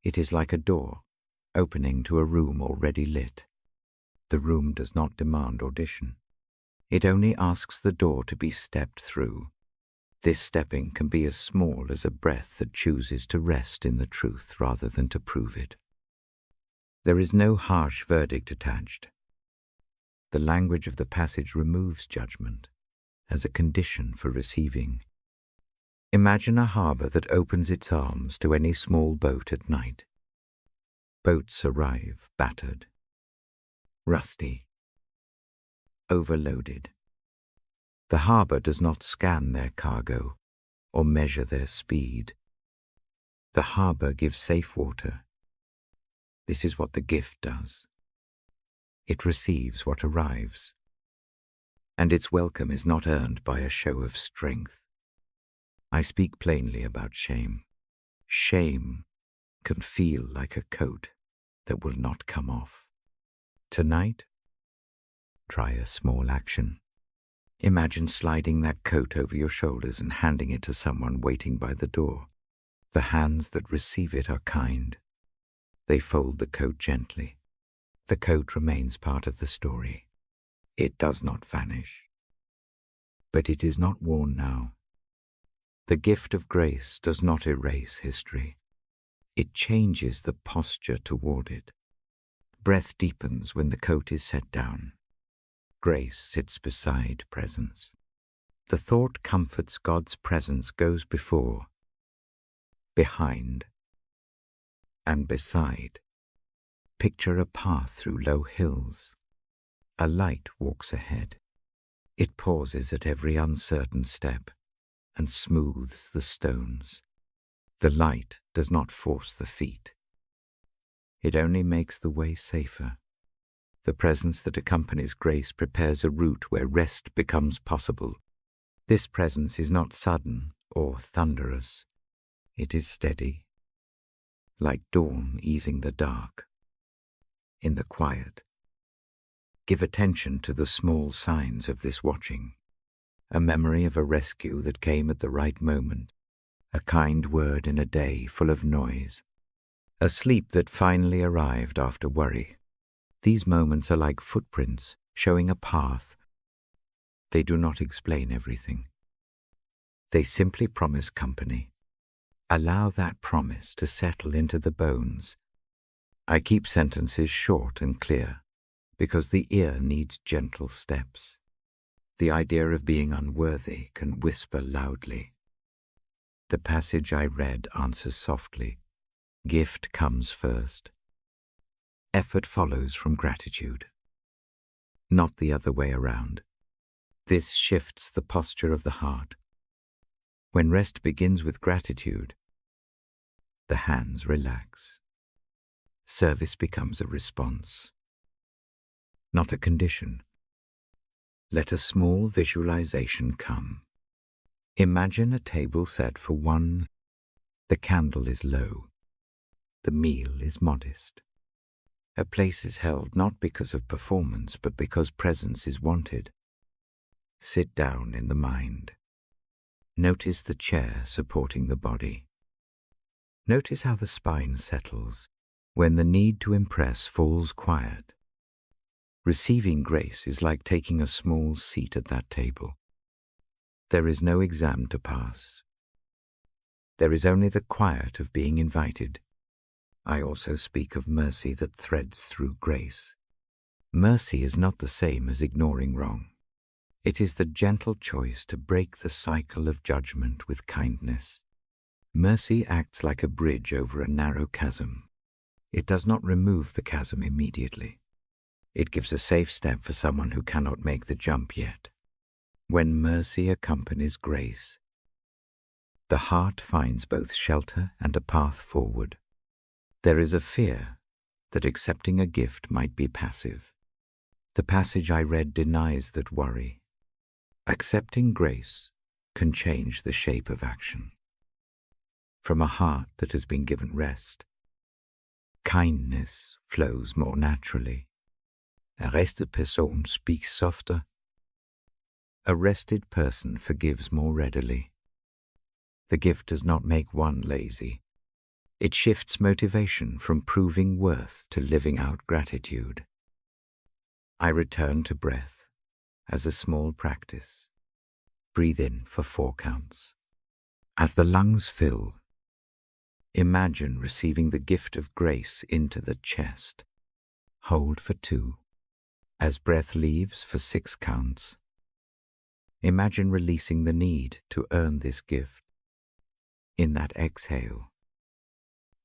it is like a door opening to a room already lit. The room does not demand audition. It only asks the door to be stepped through. This stepping can be as small as a breath that chooses to rest in the truth rather than to prove it. There is no harsh verdict attached. The language of the passage removes judgment as a condition for receiving. Imagine a harbor that opens its arms to any small boat at night. Boats arrive battered, rusty, overloaded. The harbor does not scan their cargo or measure their speed. The harbor gives safe water. This is what the gift does. It receives what arrives, and its welcome is not earned by a show of strength. I speak plainly about shame. Shame can feel like a coat that will not come off. Tonight, try a small action. Imagine sliding that coat over your shoulders and handing it to someone waiting by the door. The hands that receive it are kind. They fold the coat gently. The coat remains part of the story. It does not vanish. But it is not worn now. The gift of grace does not erase history. It changes the posture toward it. Breath deepens when the coat is set down. Grace sits beside presence. The thought comforts God's presence goes before, behind, and beside. Picture a path through low hills. A light walks ahead. It pauses at every uncertain step and smooths the stones. The light does not force the feet. It only makes the way safer. The presence that accompanies grace prepares a route where rest becomes possible. This presence is not sudden or thunderous. It is steady, like dawn easing the dark. In the quiet, give attention to the small signs of this watching. A memory of a rescue that came at the right moment. A kind word in a day full of noise. A sleep that finally arrived after worry. These moments are like footprints showing a path. They do not explain everything. They simply promise company. Allow that promise to settle into the bones. I keep sentences short and clear because the ear needs gentle steps. The idea of being unworthy can whisper loudly. The passage I read answers softly. Gift comes first. Effort follows from gratitude. Not the other way around. This shifts the posture of the heart. When rest begins with gratitude, the hands relax. Service becomes a response, not a condition. let a small visualization come. Imagine a table set for one. The candle is low. The meal is modest. A place is held not because of performance, but because presence is wanted. Sit down in the mind. Notice the chair supporting the body. Notice how the spine settles when the need to impress falls quiet. Receiving grace is like taking a small seat at that table. There is no exam to pass. There is only the quiet of being invited. I also speak of mercy that threads through grace. Mercy is not the same as ignoring wrong. It is the gentle choice to break the cycle of judgment with kindness. Mercy acts like a bridge over a narrow chasm. It does not remove the chasm immediately. It gives a safe step for someone who cannot make the jump yet. When mercy accompanies grace, the heart finds both shelter and a path forward. There is a fear that accepting a gift might be passive. The passage I read denies that worry. Accepting grace can change the shape of action. From a heart that has been given rest, kindness flows more naturally. A rested person speaks softer. A rested person forgives more readily. The gift does not make one lazy. It shifts motivation from proving worth to living out gratitude. I return to breath as a small practice. Breathe in for 4 counts. As the lungs fill, imagine receiving the gift of grace into the chest. Hold for 2. As breath leaves for 6 counts, imagine releasing the need to earn this gift. In that exhale,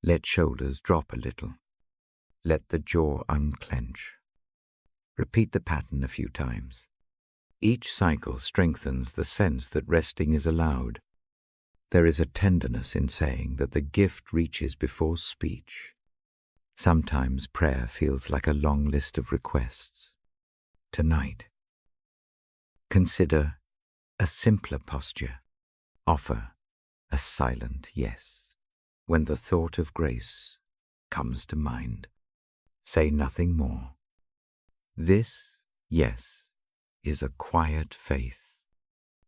let shoulders drop a little. Let the jaw unclench. Repeat the pattern a few times. Each cycle strengthens the sense that resting is allowed. There is a tenderness in saying that the gift reaches before speech. Sometimes prayer feels like a long list of requests. Tonight, consider a simpler posture. Offer a silent yes. When the thought of grace comes to mind, say nothing more. This yes is a quiet faith.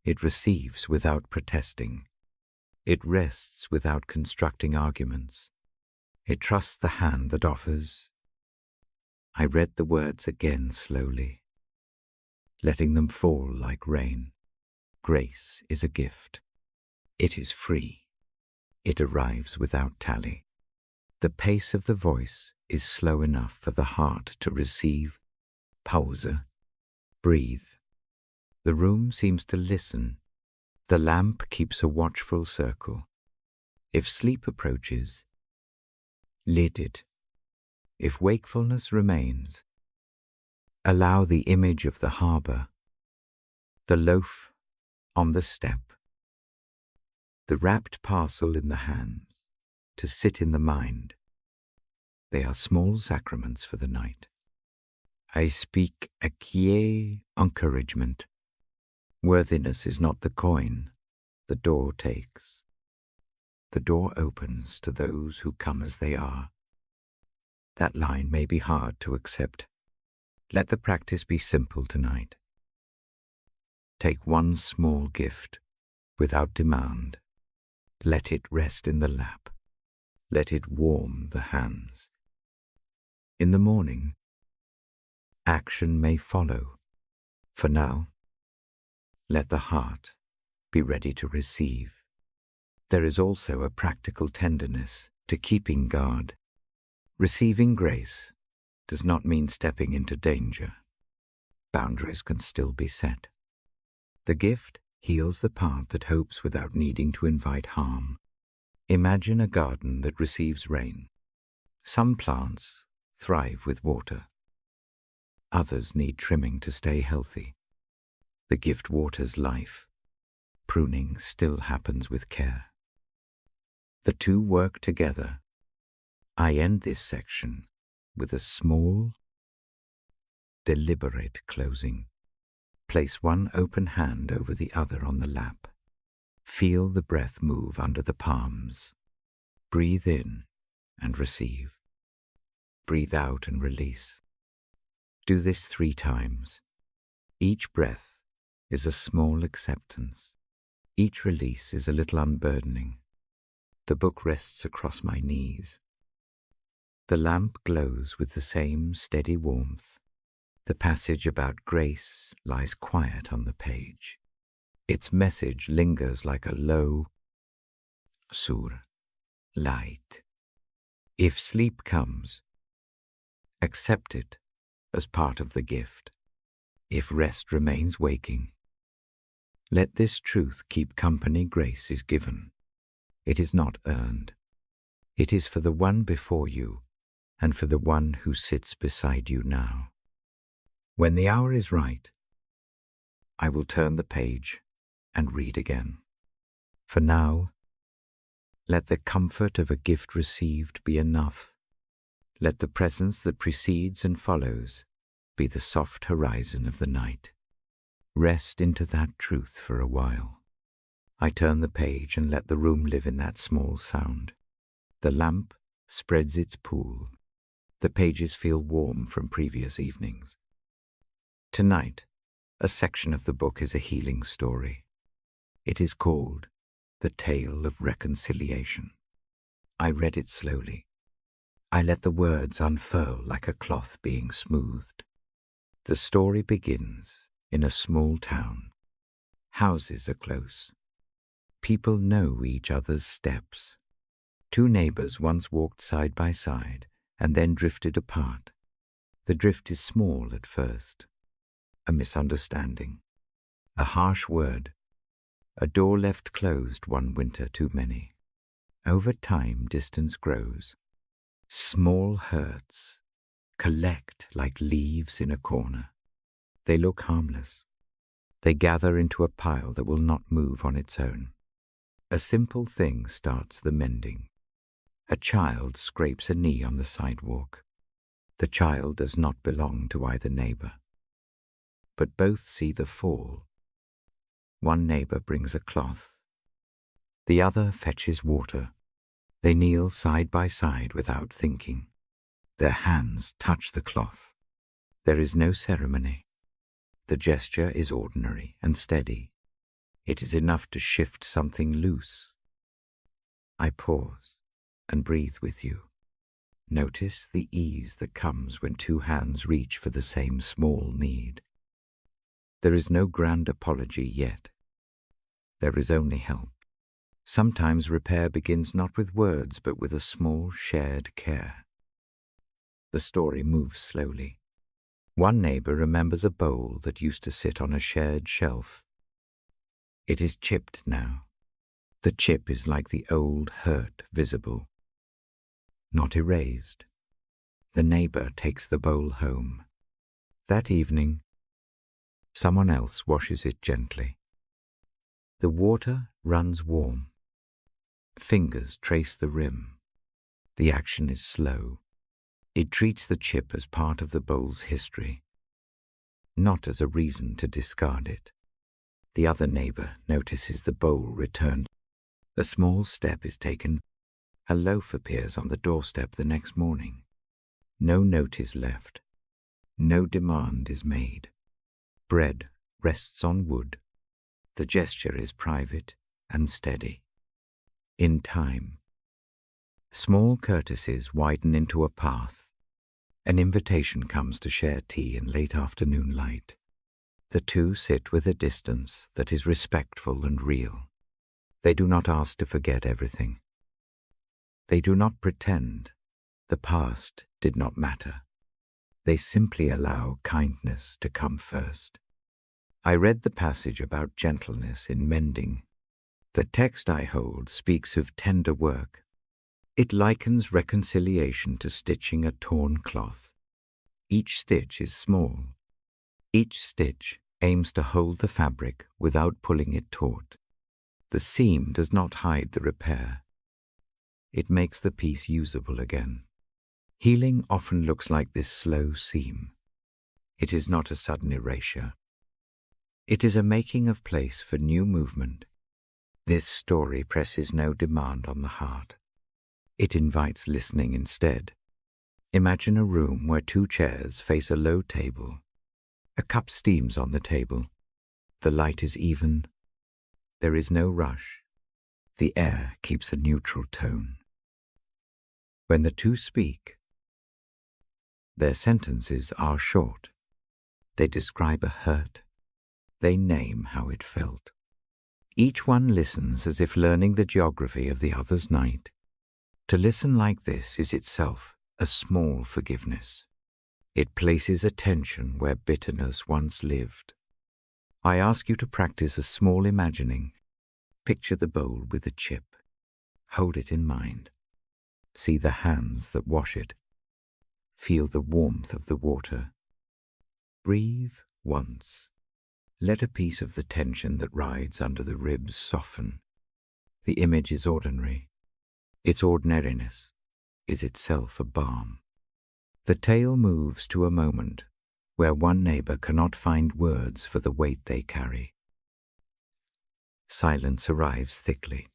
It receives without protesting. It rests without constructing arguments. It trusts the hand that offers. I read the words again slowly, letting them fall like rain. Grace is a gift. It is free. It arrives without tally. The pace of the voice is slow enough for the heart to receive. Pause. Breathe. The room seems to listen. The lamp keeps a watchful circle. If sleep approaches, lead it. If wakefulness remains, allow the image of the harbor, the loaf on the step, the wrapped parcel in the hands, to sit in the mind. They are small sacraments for the night. I speak acquiescence encouragement. Worthiness is not the coin the door takes. The door opens to those who come as they are. That line may be hard to accept. Let the practice be simple tonight. Take one small gift without demand. Let it rest in the lap. Let it warm the hands. In the morning, action may follow. For now, let the heart be ready to receive. There is also a practical tenderness to keeping guard. Receiving grace does not mean stepping into danger. Boundaries can still be set. The gift heals the part that hopes without needing to invite harm. Imagine a garden that receives rain. Some plants thrive with water. Others need trimming to stay healthy. The gift waters life. Pruning still happens with care. The two work together. I end this section with a small, deliberate closing. Place one open hand over the other on the lap. Feel the breath move under the palms. Breathe in and receive. Breathe out and release. Do this 3 times. Each breath is a small acceptance. Each release is a little unburdening. The book rests across my knees. The lamp glows with the same steady warmth. The passage about grace lies quiet on the page. Its message lingers like a low sur, light. If sleep comes, accept it as part of the gift. If rest remains waking, let this truth keep company grace is given. It is not earned. It is for the one before you and for the one who sits beside you now. When the hour is right, I will turn the page and read again. For now, let the comfort of a gift received be enough. Let the presence that precedes and follows be the soft horizon of the night. Rest into that truth for a while. I turn the page and let the room live in that small sound. The lamp spreads its pool. The pages feel warm from previous evenings. Tonight, a section of the book is a healing story. It is called The Tale of Reconciliation. I read it slowly. I let the words unfurl like a cloth being smoothed. The story begins in a small town. Houses are close. People know each other's steps. 2 neighbors once walked side by side and then drifted apart. The drift is small at first. A misunderstanding. A harsh word. A door left closed one winter too many. Over time, distance grows. Small hurts collect like leaves in a corner. They look harmless. They gather into a pile that will not move on its own. A simple thing starts the mending. A child scrapes a knee on the sidewalk. The child does not belong to either neighbor, but both see the fall. One neighbor brings a cloth. The other fetches water. They kneel side by side without thinking. Their hands touch the cloth. There is no ceremony. The gesture is ordinary and steady. It is enough to shift something loose. I pause and breathe with you. Notice the ease that comes when 2 hands reach for the same small need. There is no grand apology yet. There is only help. Sometimes repair begins not with words, but with a small shared care. The story moves slowly. One neighbor remembers a bowl that used to sit on a shared shelf. It is chipped now. The chip is like the old hurt visible, not erased. The neighbor takes the bowl home. That evening, someone else washes it gently. The water runs warm. Fingers trace the rim. The action is slow. It treats the chip as part of the bowl's history, not as a reason to discard it. The other neighbor notices the bowl returned. A small step is taken. A loaf appears on the doorstep the next morning. No note is left. No demand is made. Bread rests on wood. The gesture is private and steady. In time, small courtesies widen into a path. An invitation comes to share tea in late afternoon light. The 2 sit with a distance that is respectful and real. They do not ask to forget everything. They do not pretend the past did not matter. They simply allow kindness to come first. I read the passage about gentleness in mending. The text I hold speaks of tender work. It likens reconciliation to stitching a torn cloth. Each stitch is small. Each stitch aims to hold the fabric without pulling it taut. The seam does not hide the repair. It makes the piece usable again. Healing often looks like this slow seam. It is not a sudden erasure. It is a making of place for new movement. This story presses no demand on the heart. It invites listening instead. Imagine a room where two chairs face a low table. A cup steams on the table. The light is even. There is no rush. The air keeps a neutral tone. When the two speak, their sentences are short. They describe a hurt. They name how it felt. Each one listens as if learning the geography of the other's night. To listen like this is itself a small forgiveness. It places attention where bitterness once lived. I ask you to practice a small imagining. Picture the bowl with the chip. Hold it in mind. See the hands that wash it. Feel the warmth of the water. Breathe once. Let a piece of the tension that rides under the ribs soften. The image is ordinary. Its ordinariness is itself a balm. The tale moves to a moment where one neighbor cannot find words for the weight they carry. Silence arrives thickly.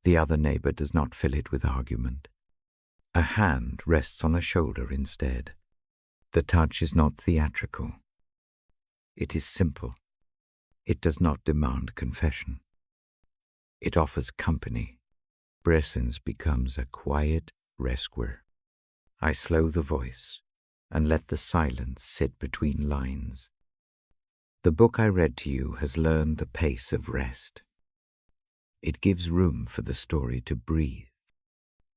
The other neighbor does not fill it with argument. A hand rests on a shoulder instead. The touch is not theatrical. It is simple. It does not demand confession. It offers company. Presence becomes a quiet rescuer. I slow the voice and let the silence sit between lines. The book I read to you has learned the pace of rest. It gives room for the story to breathe.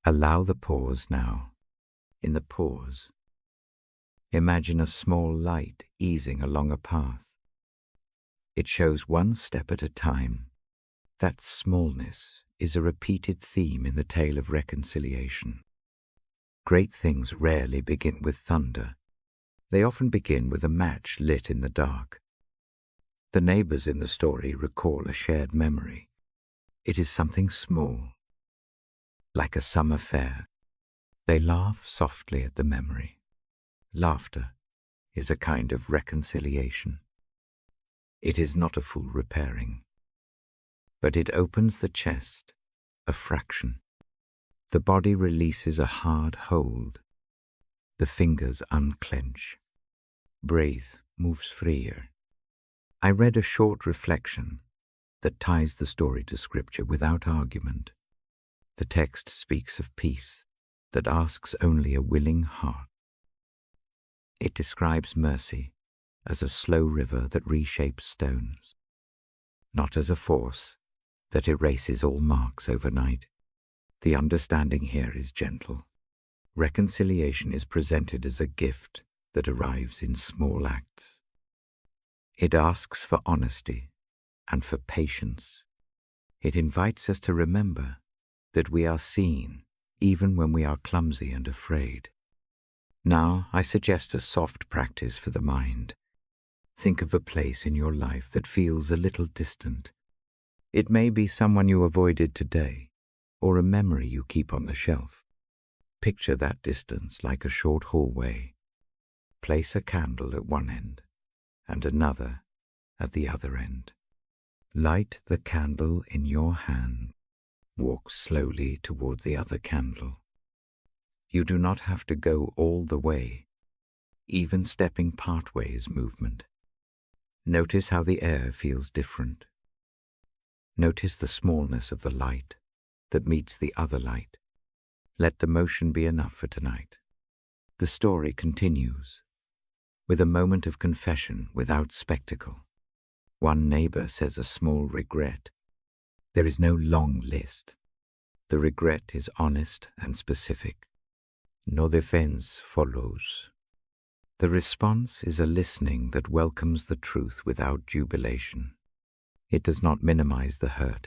Allow the pause now. In the pause, imagine a small light easing along a path. It shows one step at a time. That smallness is a repeated theme in the tale of reconciliation. Great things rarely begin with thunder. They often begin with a match lit in the dark. The neighbors in the story recall a shared memory. It is something small, like a summer fair. They laugh softly at the memory. Laughter is a kind of reconciliation. It is not a full repairing, but it opens the chest, a fraction. The body releases a hard hold. The fingers unclench. Breath moves freer. I read a short reflection that ties the story to scripture without argument. The text speaks of peace that asks only a willing heart. It describes mercy as a slow river that reshapes stones, not as a force that erases all marks overnight. The understanding here is gentle. Reconciliation is presented as a gift that arrives in small acts. It asks for honesty and for patience. It invites us to remember that we are seen even when we are clumsy and afraid. Now I suggest a soft practice for the mind. Think of a place in your life that feels a little distant. It may be someone you avoided today, or a memory you keep on the shelf. Picture that distance like a short hallway. Place a candle at one end and another at the other end. Light the candle in your hand. Walk slowly toward the other candle. You do not have to go all the way. Even stepping partway is movement. Notice how the air feels different. Notice the smallness of the light that meets the other light. Let the motion be enough for tonight. The story continues, with a moment of confession without spectacle. One neighbor says a small regret. There is no long list. The regret is honest and specific. No defense follows. The response is a listening that welcomes the truth without jubilation. It does not minimize the hurt.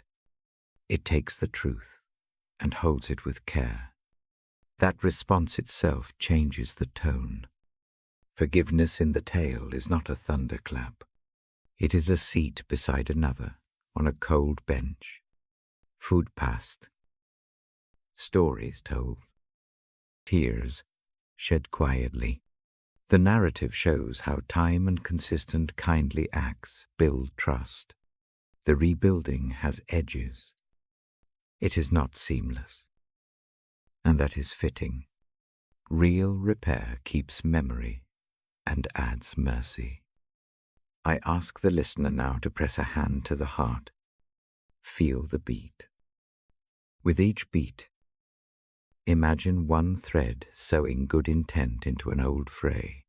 It takes the truth and holds it with care. That response itself changes the tone. Forgiveness in the tale is not a thunderclap. It is a seat beside another on a cold bench. Food passed. Stories told. Tears shed quietly. The narrative shows how time and consistent kindly acts build trust. The rebuilding has edges. It is not seamless. And that is fitting. Real repair keeps memory and adds mercy. I ask the listener now to press a hand to the heart. Feel the beat. With each beat, imagine one thread sewing good intent into an old fray.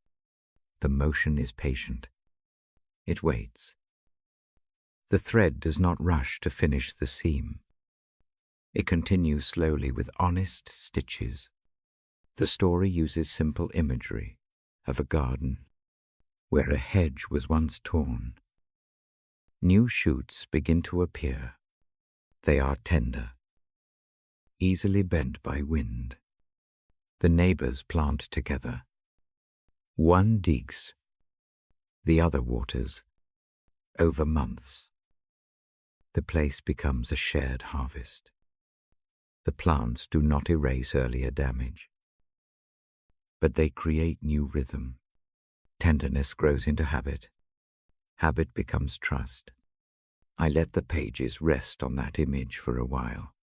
The motion is patient. It waits. The thread does not rush to finish the seam. It continues slowly with honest stitches. The story uses simple imagery of a garden where a hedge was once torn. New shoots begin to appear. They are tender, easily bent by wind. The neighbors plant together. One digs, the other waters. Over months, the place becomes a shared harvest. The plants do not erase earlier damage, but they create new rhythm. Tenderness grows into habit. Habit becomes trust. I let the pages rest on that image for a while.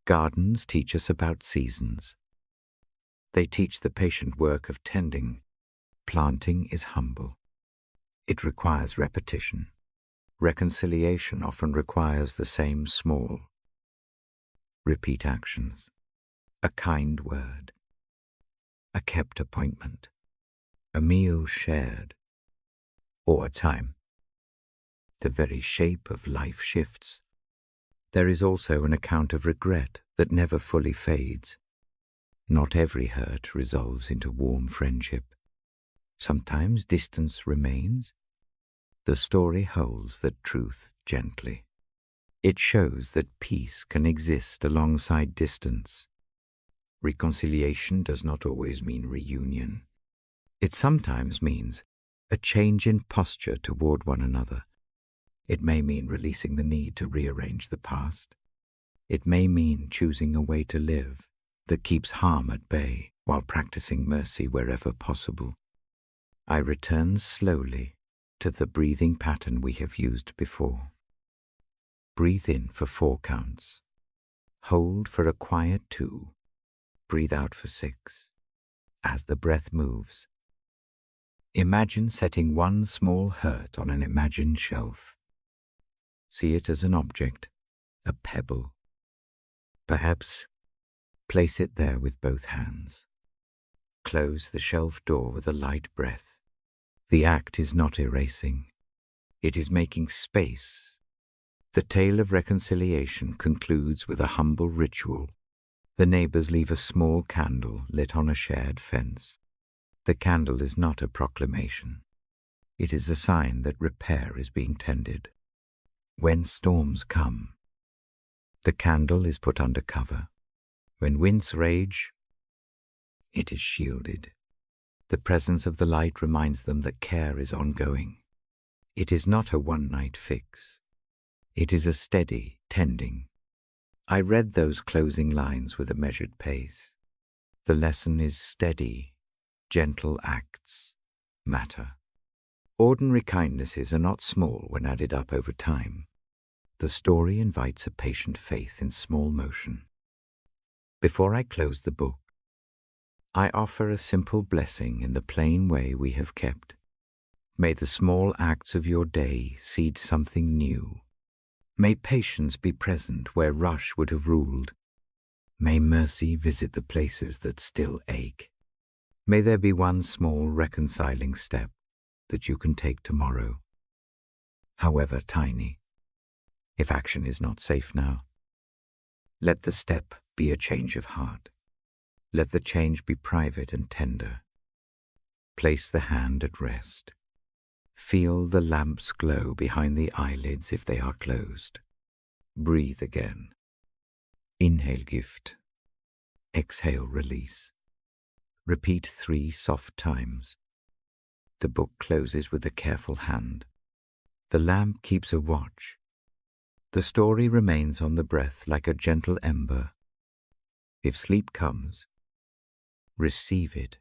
Gardens teach us about seasons. They teach the patient work of tending. Planting is humble. It requires repetition. Reconciliation often requires the same small, repeat actions. A kind word. A kept appointment. A meal shared. Or a time. The very shape of life shifts. There is also an account of regret that never fully fades. Not every hurt resolves into warm friendship. Sometimes distance remains. The story holds that truth gently. It shows that peace can exist alongside distance. Reconciliation does not always mean reunion. It sometimes means a change in posture toward one another. It may mean releasing the need to rearrange the past. It may mean choosing a way to live that keeps harm at bay while practicing mercy wherever possible. I return slowly to the breathing pattern we have used before. Breathe in for 4 counts. Hold for a quiet 2. Breathe out for 6. As the breath moves, imagine setting one small hurt on an imagined shelf. See it as an object, a pebble. Perhaps place it there with both hands. Close the shelf door with a light breath. The act is not erasing. It is making space. The tale of reconciliation concludes with a humble ritual. The neighbors leave a small candle lit on a shared fence. The candle is not a proclamation. It is a sign that repair is being tended. When storms come, the candle is put under cover. When winds rage, it is shielded. The presence of the light reminds them that care is ongoing. It is not a one-night fix. It is a steady tending. I read those closing lines with a measured pace. The lesson is steady, gentle acts matter. Ordinary kindnesses are not small when added up over time. The story invites a patient faith in small motion. Before I close the book, I offer a simple blessing in the plain way we have kept. May the small acts of your day seed something new. May patience be present where rush would have ruled. May mercy visit the places that still ache. May there be one small reconciling step that you can take tomorrow, however tiny. If action is not safe now, let the step be a change of heart. Let the change be private and tender. Place the hand at rest. Feel the lamp's glow behind the eyelids if they are closed. Breathe again. Inhale gift. Exhale release. Repeat 3 soft times. The book closes with a careful hand. The lamp keeps a watch. The story remains on the breath like a gentle ember. If sleep comes, receive it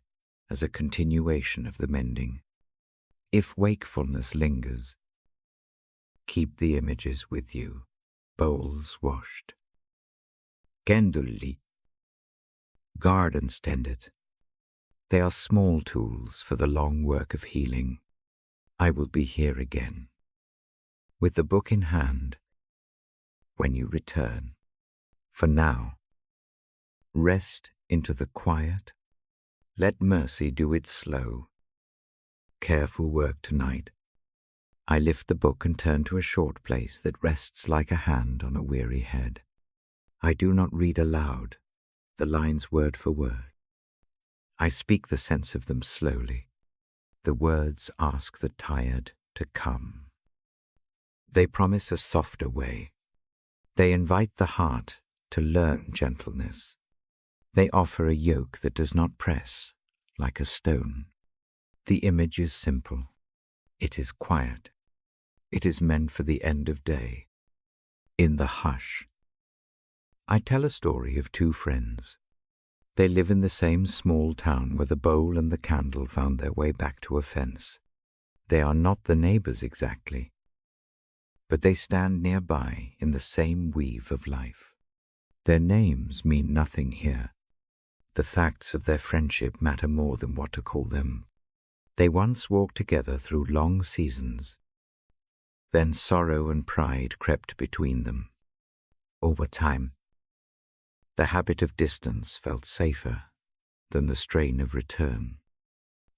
as a continuation of the mending. If wakefulness lingers, keep the images with you, bowls washed. Kendulli, gardens tended. They are small tools for the long work of healing. I will be here again, with the book in hand, when you return. For now, rest into the quiet. Let mercy do its slow, careful work tonight. I lift the book and turn to a short place that rests like a hand on a weary head. I do not read aloud, the lines word for word. I speak the sense of them slowly. The words ask the tired to come. They promise a softer way. They invite the heart to learn gentleness. They offer a yoke that does not press like a stone. The image is simple. It is quiet. It is meant for the end of day. In the hush, I tell a story of two friends. They live in the same small town where the bowl and the candle found their way back to a fence. They are not the neighbors exactly, but they stand nearby in the same weave of life. Their names mean nothing here. The facts of their friendship matter more than what to call them. They once walked together through long seasons. Then sorrow and pride crept between them. Over time, the habit of distance felt safer than the strain of return.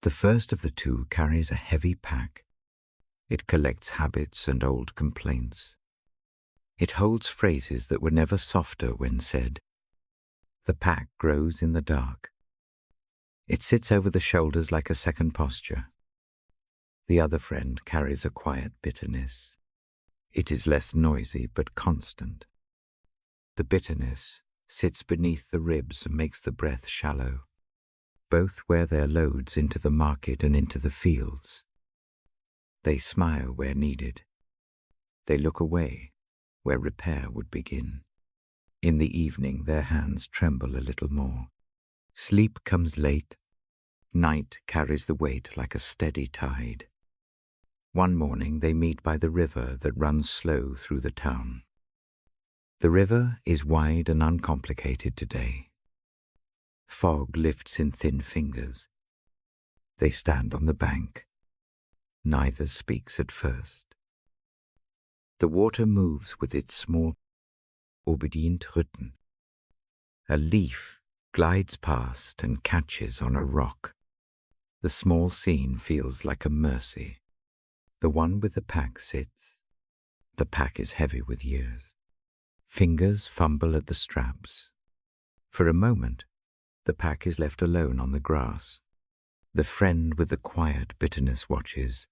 The first of the two carries a heavy pack. It collects habits and old complaints. It holds phrases that were never softer when said. The pack grows in the dark. It sits over the shoulders like a second posture. The other friend carries a quiet bitterness. It is less noisy but constant. The bitterness sits beneath the ribs and makes the breath shallow. Both wear their loads into the market and into the fields. They smile where needed. They look away where repair would begin. In the evening their hands tremble a little more. Sleep comes late. Night carries the weight like a steady tide. One morning they meet by the river that runs slow through the town. The river is wide and uncomplicated today. Fog lifts in thin fingers. They stand on the bank. Neither speaks at first. The water moves with its small obedient Rhythm. A leaf glides past and catches on a rock. The small scene feels like a mercy. The one with the pack sits. The pack is heavy with years. Fingers fumble at the straps. For a moment, the pack is left alone on the grass. The friend with the quiet bitterness watches.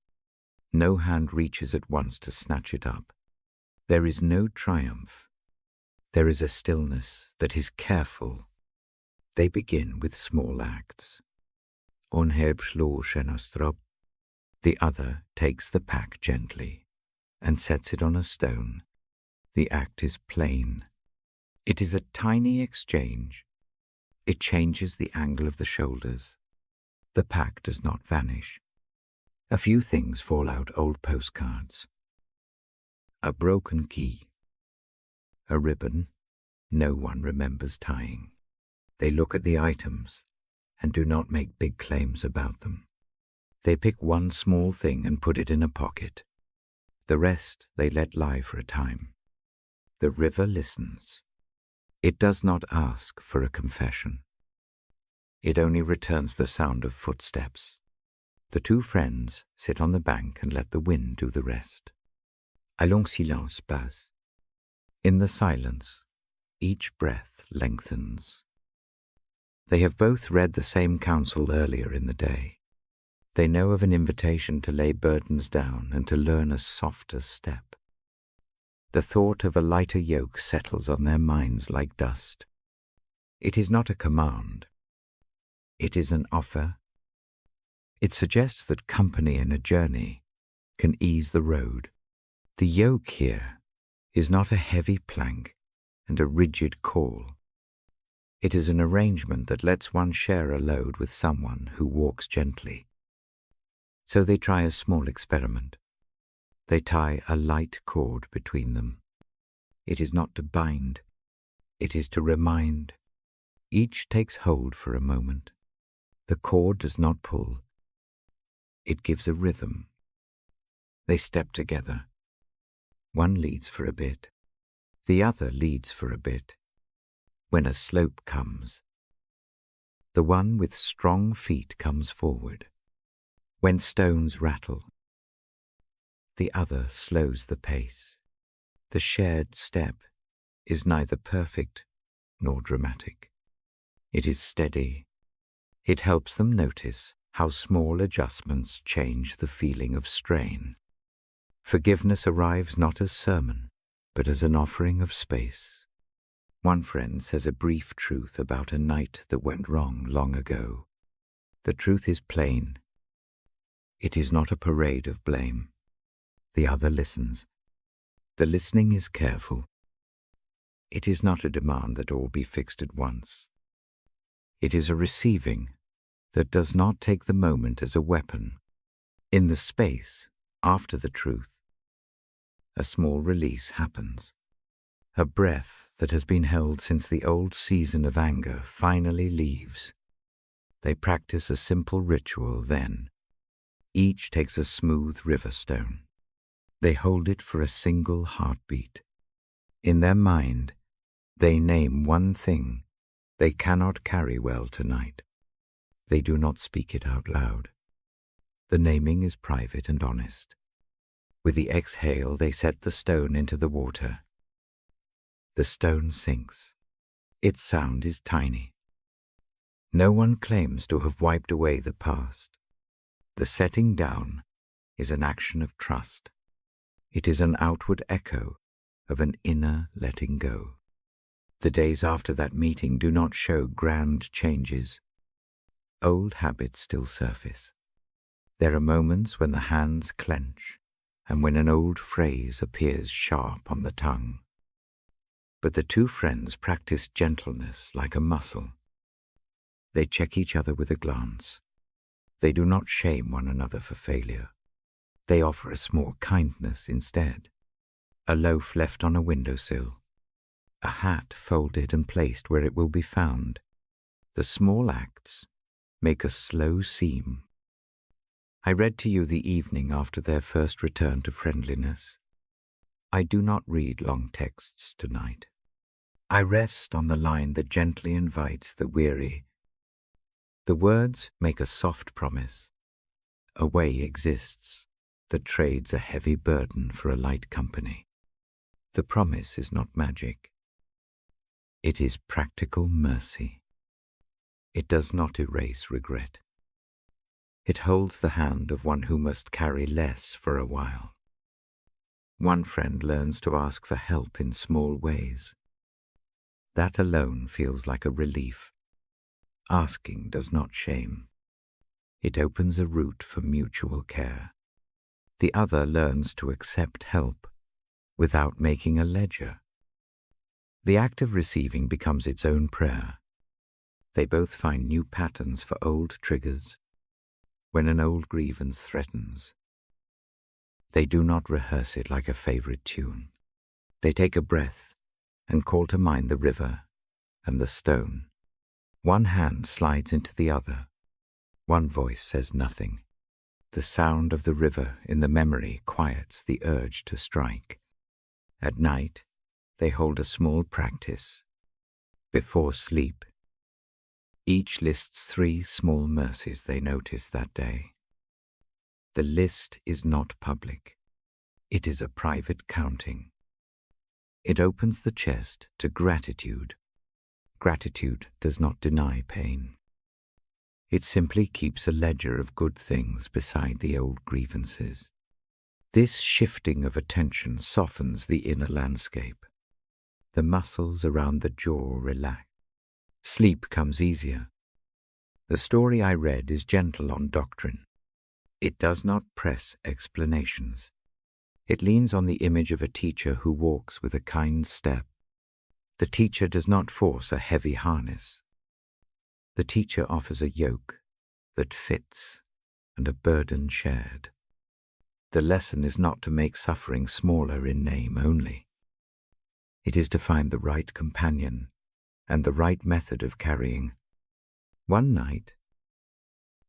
No hand reaches at once to snatch it up. There is no triumph. There is a stillness that is careful. They begin with small acts. The other takes the pack gently and sets it on a stone. The act is plain. It is a tiny exchange. It changes the angle of the shoulders. The pack does not vanish. A few things fall out, old postcards. A broken key. A ribbon no one remembers tying. They look at the items and do not make big claims about them. They pick one small thing and put it in a pocket. The rest they let lie for a time. The river listens. It does not ask for a confession. It only returns the sound of footsteps. The two friends sit on the bank and let the wind do the rest. A long silence passe. In the silence, each breath lengthens. They have both read the same counsel earlier in the day. They know of an invitation to lay burdens down and to learn a softer step. The thought of a lighter yoke settles on their minds like dust. It is not a command. It is an offer. It suggests that company in a journey can ease the road. The yoke here is not a heavy plank and a rigid call. It is an arrangement that lets one share a load with someone who walks gently. So they try a small experiment. They tie a light cord between them. It is not to bind, it is to remind. Each takes hold for a moment. The cord does not pull. It gives a rhythm. They step together. One leads for a bit. The other leads for a bit. When a slope comes, the one with strong feet comes forward. When stones rattle, the other slows the pace. The shared step is neither perfect nor dramatic. It is steady. It helps them notice how small adjustments change the feeling of strain. Forgiveness arrives not as sermon, but as an offering of space. One friend says a brief truth about a night that went wrong long ago. The truth is plain. It is not a parade of blame. The other listens. The listening is careful. It is not a demand that all be fixed at once. It is a receiving that does not take the moment as a weapon. In the space, after the truth, a small release happens. A breath that has been held since the old season of anger finally leaves. They practice a simple ritual then. Each takes a smooth river stone. They hold it for a single heartbeat. In their mind, they name one thing they cannot carry well tonight. They do not speak it out loud. The naming is private and honest. With the exhale, they set the stone into the water. The stone sinks. Its sound is tiny. No one claims to have wiped away the past. The setting down is an action of trust. It is an outward echo of an inner letting go. The days after that meeting do not show grand changes. Old habits still surface. There are moments when the hands clench and when an old phrase appears sharp on the tongue. But the two friends practice gentleness like a muscle. They check each other with a glance. They do not shame one another for failure. They offer a small kindness instead. A loaf left on a windowsill. A hat folded and placed where it will be found. The small acts make a slow seam. I read to you the evening after their first return to friendliness. I do not read long texts tonight. I rest on the line that gently invites the weary. The words make a soft promise. A way exists that trades a heavy burden for a light company. The promise is not magic. It is practical mercy. It does not erase regret. It holds the hand of one who must carry less for a while. One friend learns to ask for help in small ways. That alone feels like a relief. Asking does not shame. It opens a route for mutual care. The other learns to accept help without making a ledger. The act of receiving becomes its own prayer. They both find new patterns for old triggers. When an old grievance threatens, they do not rehearse it like a favorite tune. They take a breath and call to mind the river and the stone. One hand slides into the other. One voice says nothing. The sound of the river in the memory quiets the urge to strike. At night, they hold a small practice. Before sleep, each lists 3 small mercies they noticed that day. The list is not public. It is a private counting. It opens the chest to gratitude. Gratitude does not deny pain. It simply keeps a ledger of good things beside the old grievances. This shifting of attention softens the inner landscape. The muscles around the jaw relax. Sleep comes easier. The story I read is gentle on doctrine. It does not press explanations. It leans on the image of a teacher who walks with a kind step. The teacher does not force a heavy harness. The teacher offers a yoke that fits and a burden shared. The lesson is not to make suffering smaller in name only. It is to find the right companion and the right method of carrying. One night,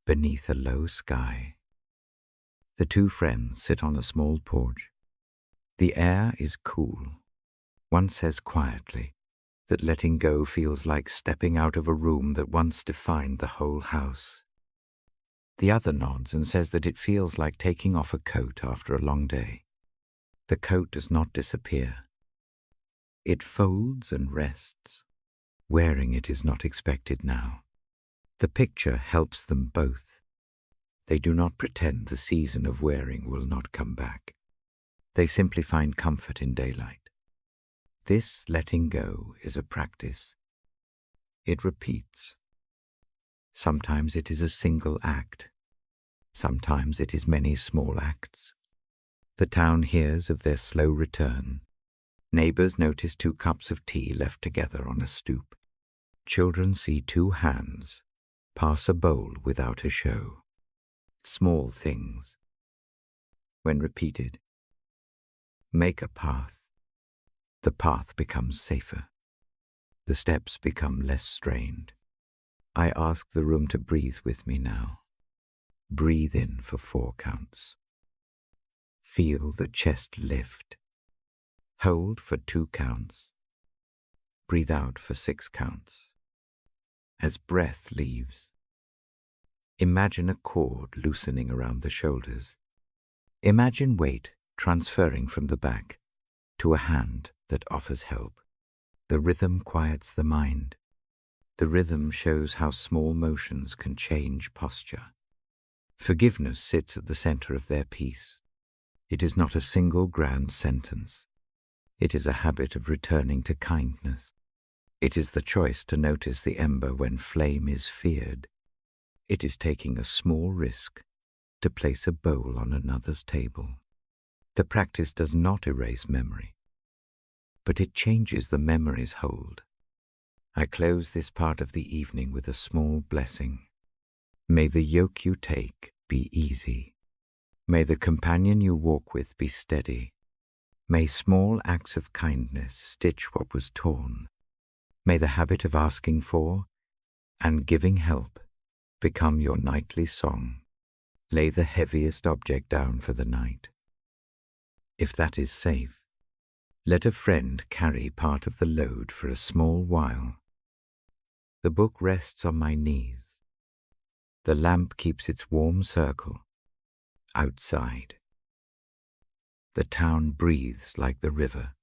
beneath a low sky, the two friends sit on a small porch. The air is cool. One says quietly that letting go feels like stepping out of a room that once defined the whole house. The other nods and says that it feels like taking off a coat after a long day. The coat does not disappear. It folds and rests. Wearing it is not expected now. The picture helps them both. They do not pretend the season of wearing will not come back. They simply find comfort in daylight. This letting go is a practice. It repeats. Sometimes it is a single act. Sometimes it is many small acts. The town hears of their slow return. Neighbors notice 2 cups of tea left together on a stoop. Children see 2 hands pass a bowl without a show. Small things, when repeated, make a path. The path becomes safer. The steps become less strained. I ask the room to breathe with me now. Breathe in for 4 counts. Feel the chest lift. Hold for 2 counts. Breathe out for 6 counts. As breath leaves, imagine a cord loosening around the shoulders. Imagine weight transferring from the back to a hand that offers help. The rhythm quiets the mind. The rhythm shows how small motions can change posture. Forgiveness sits at the center of their peace. It is not a single grand sentence. It is a habit of returning to kindness. It is the choice to notice the ember when flame is feared. It is taking a small risk to place a bowl on another's table. The practice does not erase memory, but it changes the memory's hold. I close this part of the evening with a small blessing. May the yoke you take be easy. May the companion you walk with be steady. May small acts of kindness stitch what was torn. May the habit of asking for and giving help become your nightly song. Lay the heaviest object down for the night. If that is safe, let a friend carry part of the load for a small while. The book rests on my knees. The lamp keeps its warm circle. Outside, the town breathes like the river.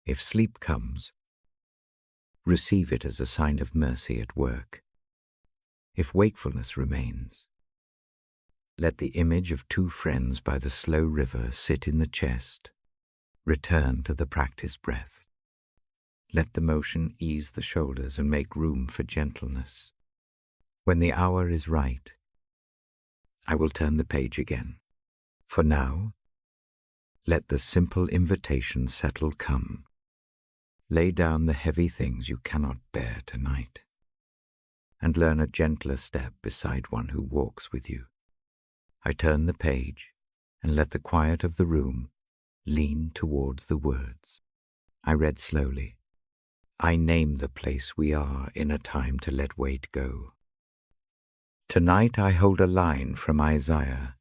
If sleep comes, receive it as a sign of mercy at work. If wakefulness remains, let the image of 2 friends by the slow river sit in the chest. Return to the practiced breath. Let the motion ease the shoulders and make room for gentleness. When the hour is right, I will turn the page again. For now, let the simple invitation settle come. Lay down the heavy things you cannot bear tonight, and learn a gentler step beside one who walks with you. I turn the page and let the quiet of the room lean towards the words. I read slowly. I name the place we are in a time to let weight go. Tonight I hold a line from Isaiah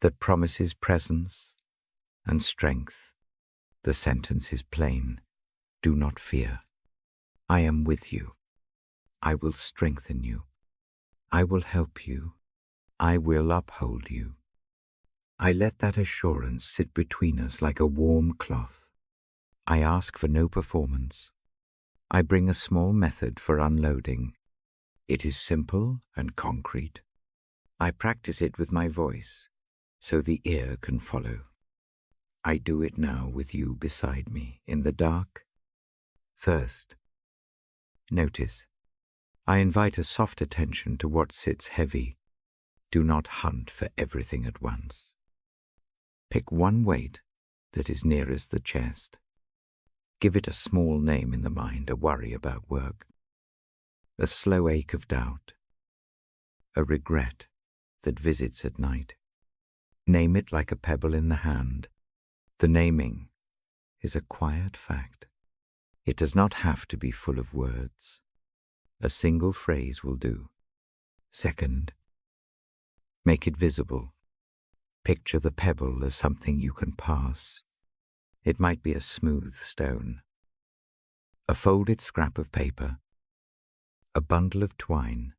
that promises presence and strength. The sentence is plain. Do not fear. I am with you. I will strengthen you. I will help you. I will uphold you. I let that assurance sit between us like a warm cloth. I ask for no performance. I bring a small method for unloading. It is simple and concrete. I practice it with my voice so the ear can follow. I do it now with you beside me in the dark. First, notice, I invite a soft attention to what sits heavy. Do not hunt for everything at once. Pick one weight that is nearest the chest. Give it a small name in the mind, a worry about work, a slow ache of doubt, a regret that visits at night. Name it like a pebble in the hand. The naming is a quiet fact. It does not have to be full of words. A single phrase will do. Second, make it visible. Picture the pebble as something you can pass. It might be a smooth stone, a folded scrap of paper, a bundle of twine.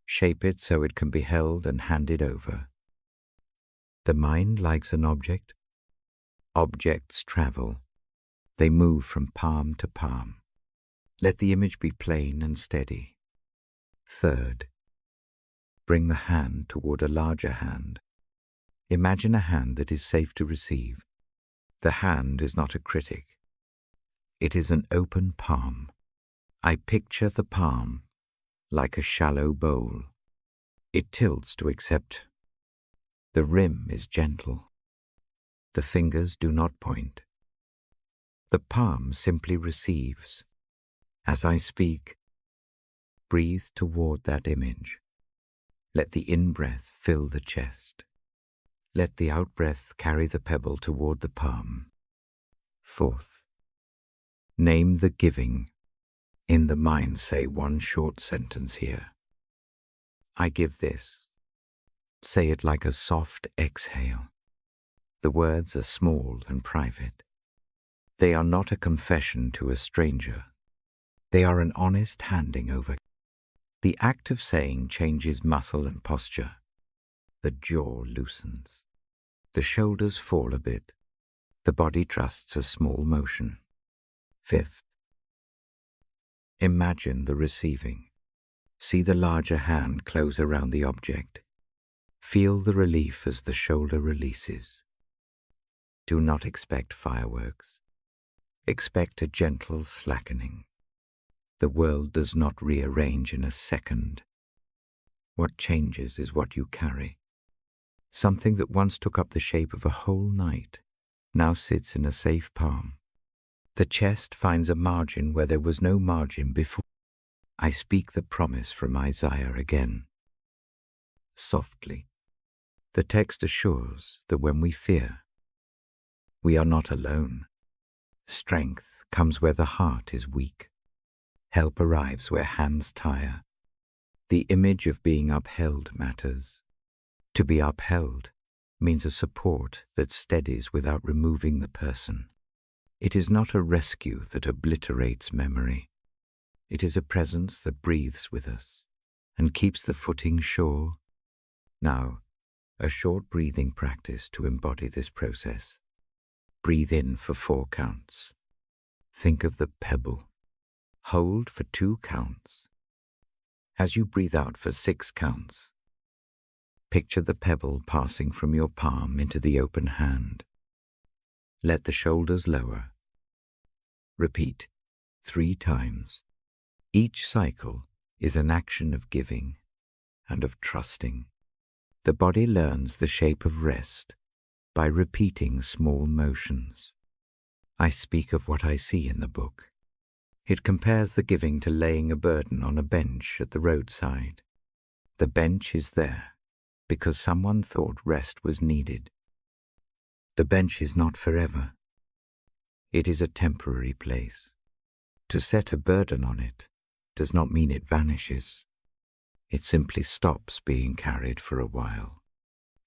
Shape it so it can be held and handed over. The mind likes an object. Objects travel. They move from palm to palm. Let the image be plain and steady. Third, bring the hand toward a larger hand. Imagine a hand that is safe to receive. The hand is not a critic. It is an open palm. I picture the palm like a shallow bowl. It tilts to accept. The rim is gentle. The fingers do not point. The palm simply receives. As I speak, breathe toward that image. Let the in-breath fill the chest. Let the out-breath carry the pebble toward the palm. Fourth, name the giving. In the mind, say one short sentence here. I give this. Say it like a soft exhale. The words are small and private. They are not a confession to a stranger. They are an honest handing over. The act of saying changes muscle and posture. The jaw loosens. The shoulders fall a bit. The body trusts a small motion. Fifth, imagine the receiving. See the larger hand close around the object. Feel the relief as the shoulder releases. Do not expect fireworks. Expect a gentle slackening. The world does not rearrange in a second. What changes is what you carry. Something that once took up the shape of a whole night now sits in a safe palm. The chest finds a margin where there was no margin before. I speak the promise from Isaiah again. Softly, the text assures that when we fear, we are not alone. Strength comes where the heart is weak. Help arrives where hands tire. The image of being upheld matters. To be upheld means a support that steadies without removing the person. It is not a rescue that obliterates memory. It is a presence that breathes with us and keeps the footing sure. Now, a short breathing practice to embody this process. Breathe in for 4 counts. Think of the pebble. Hold for 2 counts. As you breathe out for 6 counts, picture the pebble passing from your palm into the open hand. Let the shoulders lower. Repeat 3 times. Each cycle is an action of giving and of trusting. The body learns the shape of rest by repeating small motions. I speak of what I see in the book. It compares the giving to laying a burden on a bench at the roadside. The bench is there because someone thought rest was needed. The bench is not forever. It is a temporary place. To set a burden on it does not mean it vanishes. It simply stops being carried for a while.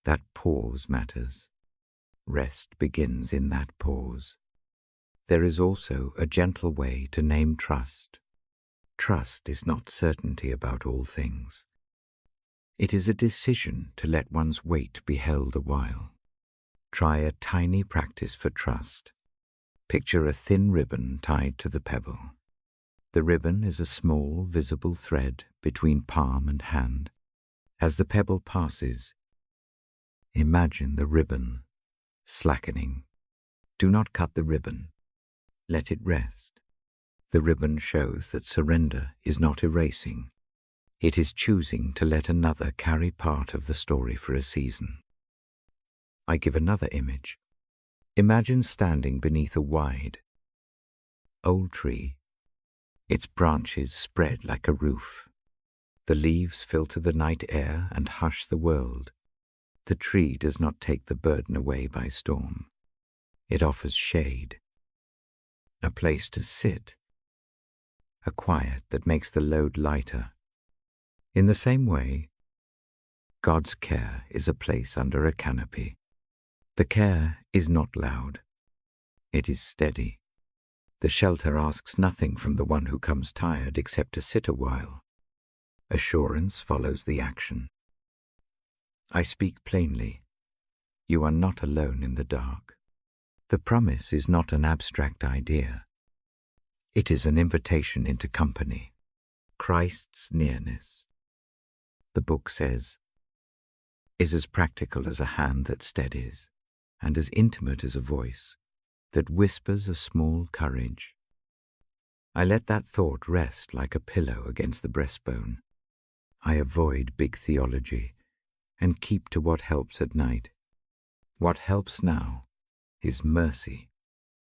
That pause matters. Rest begins in that pause. There is also a gentle way to name trust. Trust is not certainty about all things. It is a decision to let one's weight be held a while. Try a tiny practice for trust. Picture a thin ribbon tied to the pebble. The ribbon is a small, visible thread between palm and hand. As the pebble passes, imagine the ribbon slackening. Do not cut the ribbon. Let it rest. The ribbon shows that surrender is not erasing. It is choosing to let another carry part of the story for a season. I give another image. Imagine standing beneath a wide, old tree. Its branches spread like a roof. The leaves filter the night air and hush the world. The tree does not take the burden away by storm. It offers shade, a place to sit, a quiet that makes the load lighter. In the same way, God's care is a place under a canopy. The care is not loud. It is steady. The shelter asks nothing from the one who comes tired except to sit a while. Assurance follows the action. I speak plainly. You are not alone in the dark. The promise is not an abstract idea. It is an invitation into company. Christ's nearness, the book says, is as practical as a hand that steadies, and as intimate as a voice that whispers a small courage. I let that thought rest like a pillow against the breastbone. I avoid big theology and keep to what helps at night. What helps now is mercy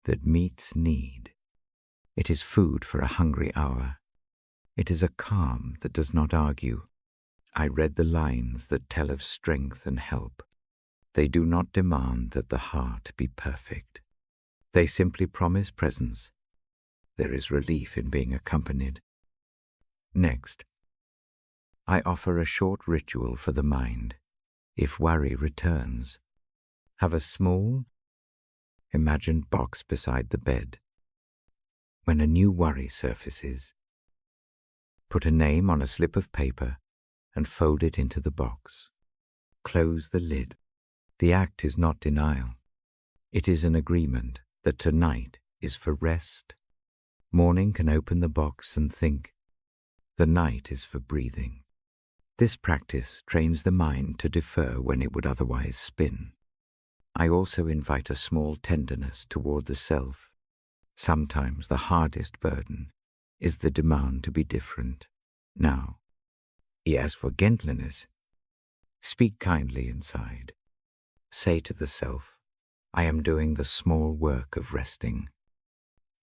that meets need. It is food for a hungry hour. It is a calm that does not argue. I read the lines that tell of strength and help. They do not demand that the heart be perfect. They simply promise presence. There is relief in being accompanied. Next, I offer a short ritual for the mind. If worry returns, have a small, imagined box beside the bed. When a new worry surfaces, put a name on a slip of paper and fold it into the box. Close the lid. The act is not denial. It is an agreement that tonight is for rest. Morning can open the box and think. The night is for breathing. This practice trains the mind to defer when it would otherwise spin. I also invite a small tenderness toward the self. Sometimes the hardest burden is the demand to be different. Now, as for gentleness, speak kindly inside. Say to the self, I am doing the small work of resting.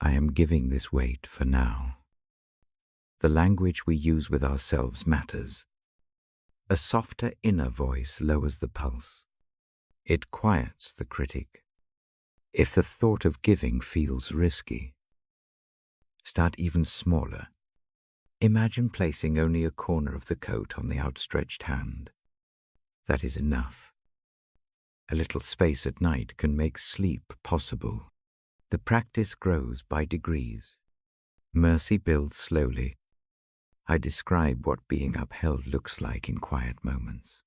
I am giving this weight for now. The language we use with ourselves matters. A softer inner voice lowers the pulse. It quiets the critic. If the thought of giving feels risky, start even smaller. Imagine placing only a corner of the coat on the outstretched hand. That is enough. A little space at night can make sleep possible. The practice grows by degrees. Mercy builds slowly. I describe what being upheld looks like in quiet moments.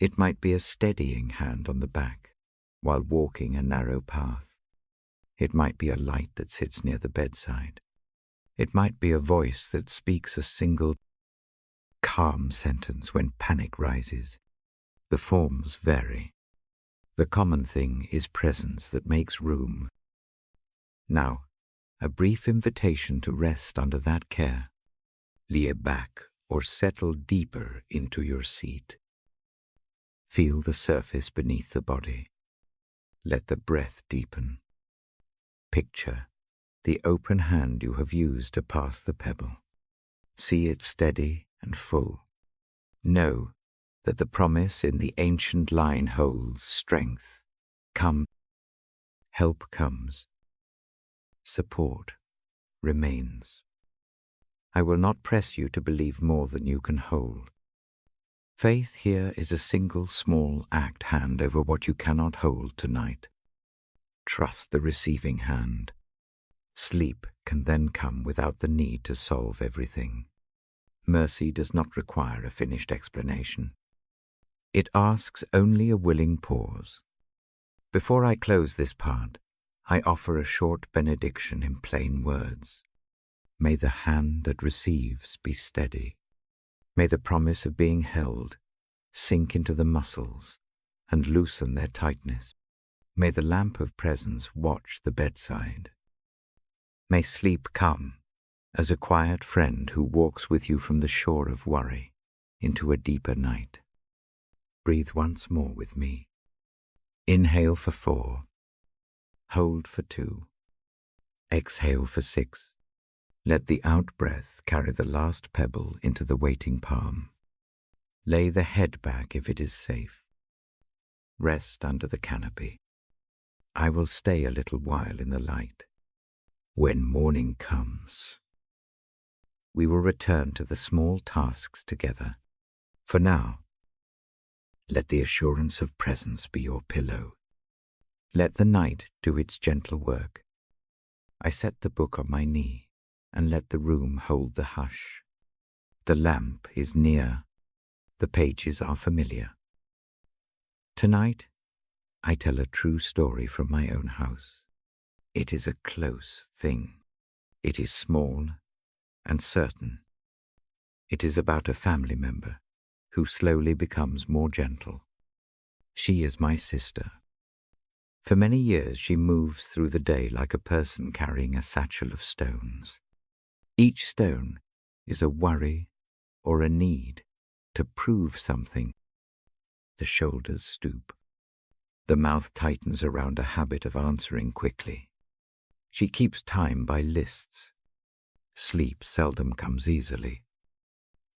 It might be a steadying hand on the back while walking a narrow path. It might be a light that sits near the bedside. It might be a voice that speaks a single, calm sentence when panic rises. The forms vary. The common thing is presence that makes room. Now, a brief invitation to rest under that care. Lie back or settle deeper into your seat. Feel the surface beneath the body. Let the breath deepen. Picture the open hand you have used to pass the pebble. See it steady and full. Know that the promise in the ancient line holds strength. Come, help comes. Support remains. I will not press you to believe more than you can hold. Faith here is a single small act hand over what you cannot hold tonight. Trust the receiving hand. Sleep can then come without the need to solve everything. Mercy does not require a finished explanation. It asks only a willing pause. Before I close this part, I offer a short benediction in plain words. May the hand that receives be steady. May the promise of being held sink into the muscles and loosen their tightness. May the lamp of presence watch the bedside. May sleep come as a quiet friend who walks with you from the shore of worry into a deeper night. Breathe once more with me. Inhale for 4. Hold for 2. Exhale for 6. Let the out-breath carry the last pebble into the waiting palm. Lay the head back if it is safe. Rest under the canopy. I will stay a little while in the light. When morning comes, we will return to the small tasks together. For now, let the assurance of presence be your pillow. Let the night do its gentle work. I set the book on my knee and let the room hold the hush. The lamp is near. The pages are familiar. Tonight, I tell a true story from my own house. It is a close thing. It is small and certain. It is about a family member who slowly becomes more gentle. She is my sister. For many years she moves through the day like a person carrying a satchel of stones. Each stone is a worry or a need to prove something. The shoulders stoop. The mouth tightens around a habit of answering quickly. She keeps time by lists. Sleep seldom comes easily.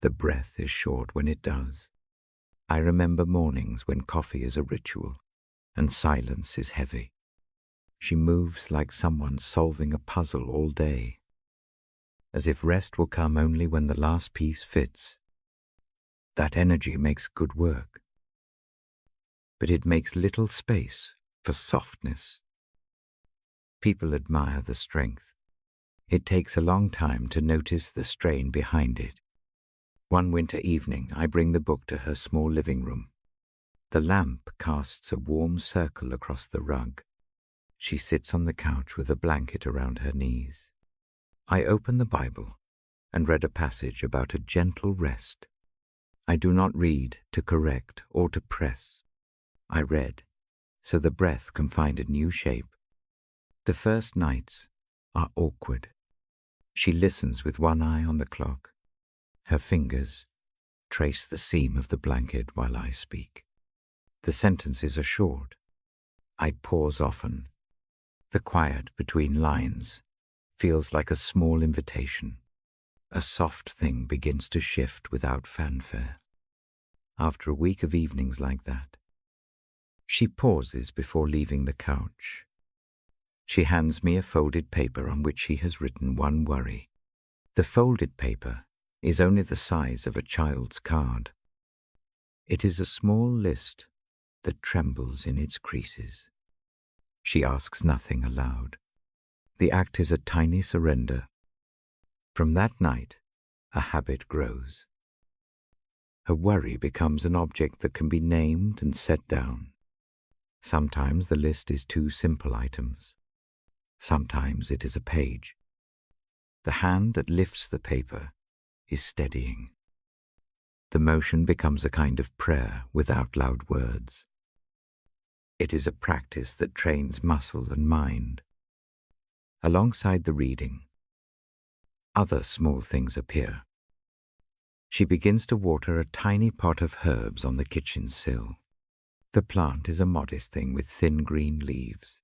The breath is short when it does. I remember mornings when coffee is a ritual and silence is heavy. She moves like someone solving a puzzle all day, as if rest will come only when the last piece fits. That energy makes good work, but it makes little space for softness. People admire the strength. It takes a long time to notice the strain behind it. One winter evening, I bring the book to her small living room. The lamp casts a warm circle across the rug. She sits on the couch with a blanket around her knees. I open the Bible and read a passage about a gentle rest. I do not read to correct or to press. I read so the breath can find a new shape. The first nights are awkward. She listens with one eye on the clock. Her fingers trace the seam of the blanket while I speak. The sentences are short. I pause often. The quiet between lines feels like a small invitation. A soft thing begins to shift without fanfare. After a week of evenings like that, she pauses before leaving the couch. She hands me a folded paper on which she has written one worry. The folded paper is only the size of a child's card. It is a small list that trembles in its creases. She asks nothing aloud. The act is a tiny surrender. From that night, a habit grows. Her worry becomes an object that can be named and set down. Sometimes the list is 2 simple items. Sometimes it is a page. The hand that lifts the paper is steadying. The motion becomes a kind of prayer without loud words. It is a practice that trains muscle and mind. Alongside the reading, other small things appear. She begins to water a tiny pot of herbs on the kitchen sill. The plant is a modest thing with thin green leaves.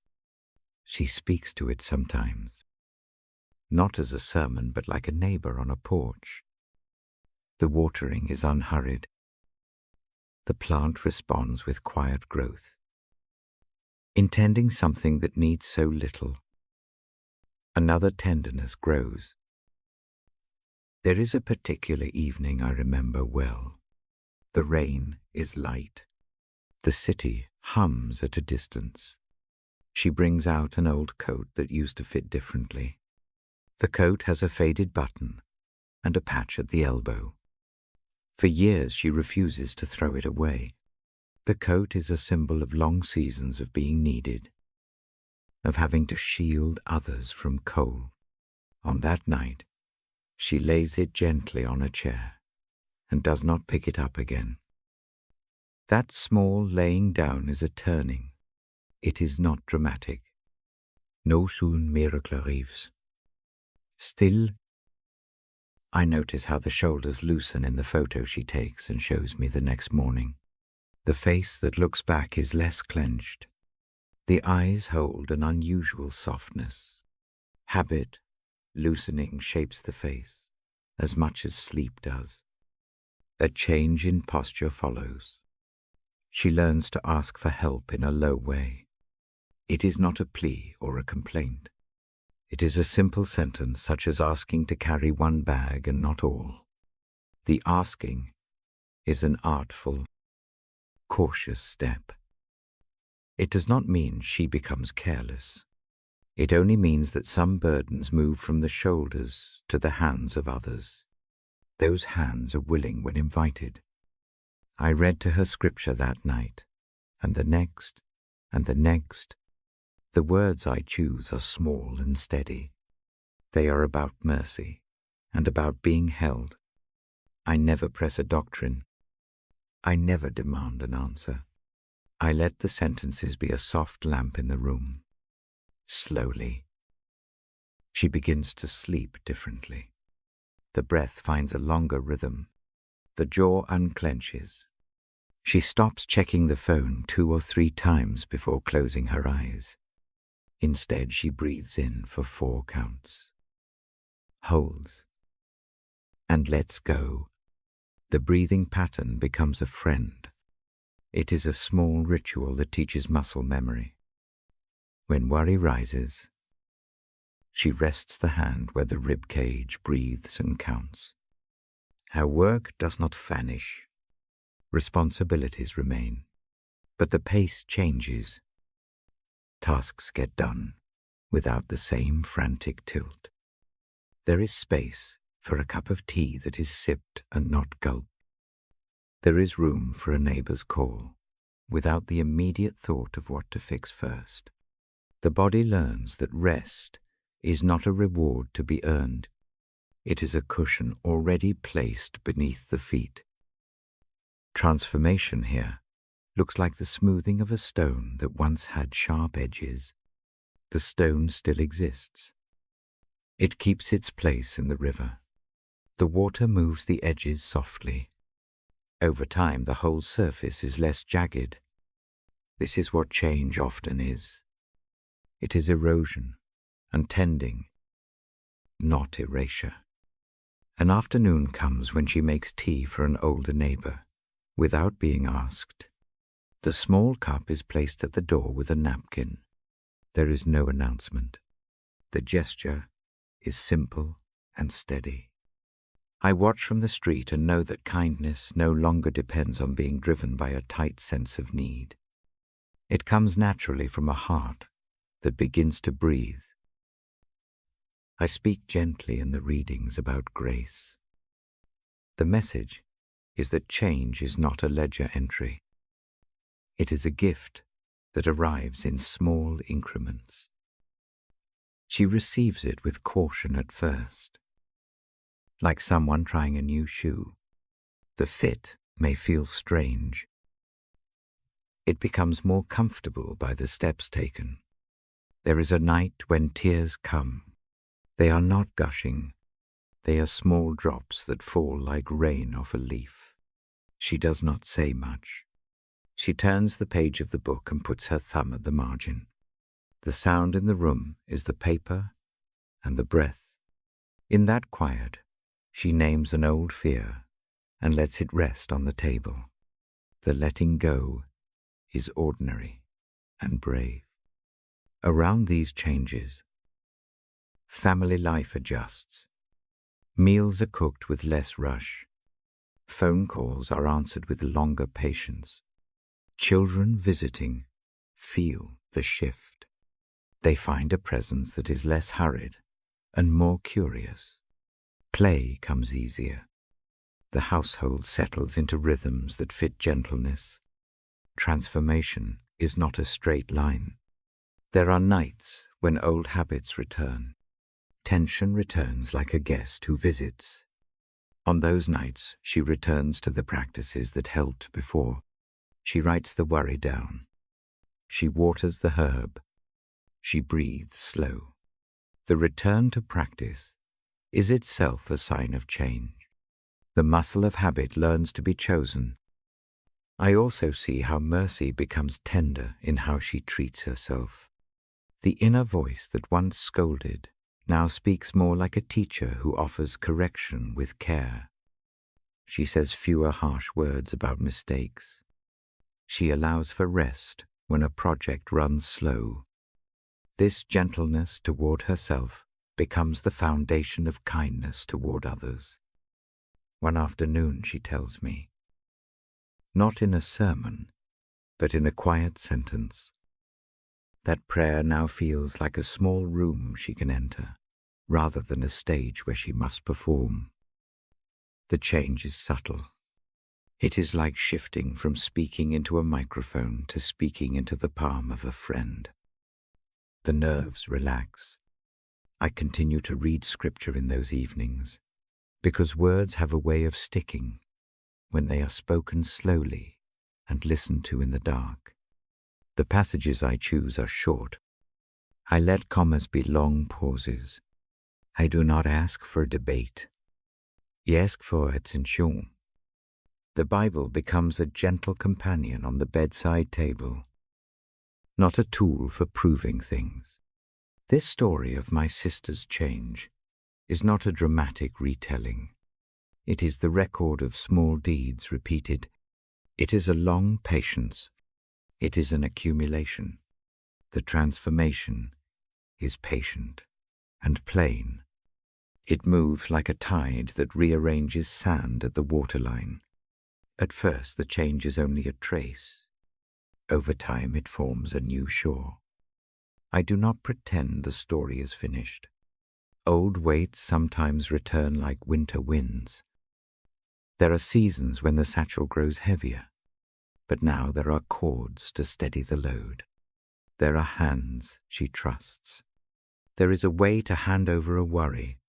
She speaks to it sometimes, not as a sermon but like a neighbor on a porch. The watering is unhurried. The plant responds with quiet growth, intending something that needs so little. Another tenderness grows. There is a particular evening I remember well. The rain is light. The city hums at a distance. She brings out an old coat that used to fit differently. The coat has a faded button and a patch at the elbow. For years she refuses to throw it away. The coat is a symbol of long seasons of being needed, of having to shield others from cold. On that night, she lays it gently on a chair and does not pick it up again. That small laying down is a turning. It is not dramatic. No soon miracle arrives. Still, I notice how the shoulders loosen in the photo she takes and shows me the next morning. The face that looks back is less clenched. The eyes hold an unusual softness. Habit, loosening, shapes the face as much as sleep does. A change in posture follows. She learns to ask for help in a low way. It is not a plea or a complaint. It is a simple sentence such as asking to carry one bag and not all. The asking is an artful, cautious step. It does not mean she becomes careless. It only means that some burdens move from the shoulders to the hands of others. Those hands are willing when invited. I read to her scripture that night, and the next, and the next. The words I choose are small and steady. They are about mercy and about being held. I never press a doctrine. I never demand an answer. I let the sentences be a soft lamp in the room. Slowly, she begins to sleep differently. The breath finds a longer rhythm. The jaw unclenches. She stops checking the phone 2 or 3 times before closing her eyes. Instead, she breathes in for 4 counts, holds, and lets go. The breathing pattern becomes a friend. It is a small ritual that teaches muscle memory. When worry rises, she rests the hand where the rib cage breathes and counts. Her work does not vanish. Responsibilities remain, but the pace changes. Tasks get done without the same frantic tilt. There is space for a cup of tea that is sipped and not gulped. There is room for a neighbor's call without the immediate thought of what to fix first. The body learns that rest is not a reward to be earned. It is a cushion already placed beneath the feet. Transformation here looks like the smoothing of a stone that once had sharp edges. The stone still exists. It keeps its place in the river. The water moves the edges softly. Over time, the whole surface is less jagged. This is what change often is. It is erosion and tending, not erasure. An afternoon comes when she makes tea for an older neighbor, without being asked. The small cup is placed at the door with a napkin. There is no announcement. The gesture is simple and steady. I watch from the street and know that kindness no longer depends on being driven by a tight sense of need. It comes naturally from a heart that begins to breathe. I speak gently in the readings about grace. The message is that change is not a ledger entry. It is a gift that arrives in small increments. She receives it with caution at first. Like someone trying a new shoe, the fit may feel strange. It becomes more comfortable by the steps taken. There is a night when tears come. They are not gushing. They are small drops that fall like rain off a leaf. She does not say much. She turns the page of the book and puts her thumb at the margin. The sound in the room is the paper and the breath. In that quiet, she names an old fear and lets it rest on the table. The letting go is ordinary and brave. Around these changes, family life adjusts. Meals are cooked with less rush. Phone calls are answered with longer patience. Children visiting feel the shift. They find a presence that is less hurried and more curious. Play comes easier. The household settles into rhythms that fit gentleness. Transformation is not a straight line. There are nights when old habits return. Tension returns like a guest who visits. On those nights, she returns to the practices that helped before. She writes the worry down. She waters the herb. She breathes slow. The return to practice is itself a sign of change. The muscle of habit learns to be chosen. I also see how mercy becomes tender in how she treats herself. The inner voice that once scolded now speaks more like a teacher who offers correction with care. She says fewer harsh words about mistakes. She allows for rest when a project runs slow. This gentleness toward herself becomes the foundation of kindness toward others. One afternoon she tells me, not in a sermon, but in a quiet sentence, that prayer now feels like a small room she can enter, rather than a stage where she must perform. The change is subtle. It is like shifting from speaking into a microphone to speaking into the palm of a friend. The nerves relax. I continue to read scripture in those evenings, because words have a way of sticking when they are spoken slowly and listened to in the dark. The passages I choose are short. I let commas be long pauses. I do not ask for debate. I ask for attention. The Bible becomes a gentle companion on the bedside table, not a tool for proving things. This story of my sister's change is not a dramatic retelling. It is the record of small deeds repeated. It is a long patience. It is an accumulation. The transformation is patient and plain. It moves like a tide that rearranges sand at the waterline. At first, the change is only a trace. Over time, it forms a new shore. I do not pretend the story is finished. Old weights sometimes return like winter winds. There are seasons when the satchel grows heavier, but now there are cords to steady the load. There are hands she trusts. There is a way to hand over a worry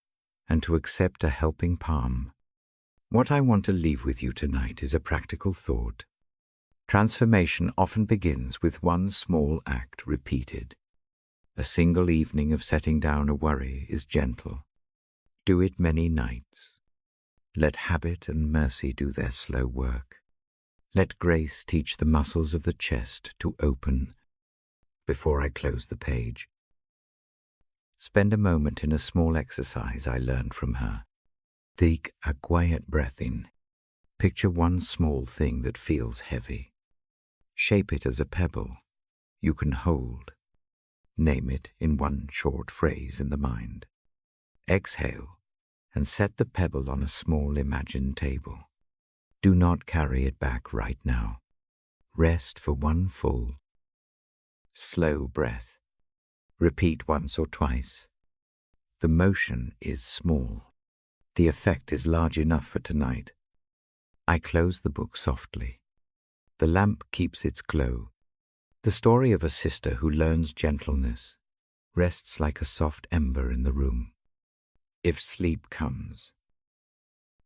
and to accept a helping palm. What I want to leave with you tonight is a practical thought. Transformation often begins with one small act repeated. A single evening of setting down a worry is gentle. Do it many nights. Let habit and mercy do their slow work. Let grace teach the muscles of the chest to open before I close the page. Spend a moment in a small exercise I learned from her. Take a quiet breath in. Picture one small thing that feels heavy. Shape it as a pebble you can hold. Name it in one short phrase in the mind. Exhale and set the pebble on a small imagined table. Do not carry it back right now. Rest for one full, slow breath. Repeat once or twice. The motion is small. The effect is large enough for tonight. I close the book softly. The lamp keeps its glow. The story of a sister who learns gentleness rests like a soft ember in the room. If sleep comes,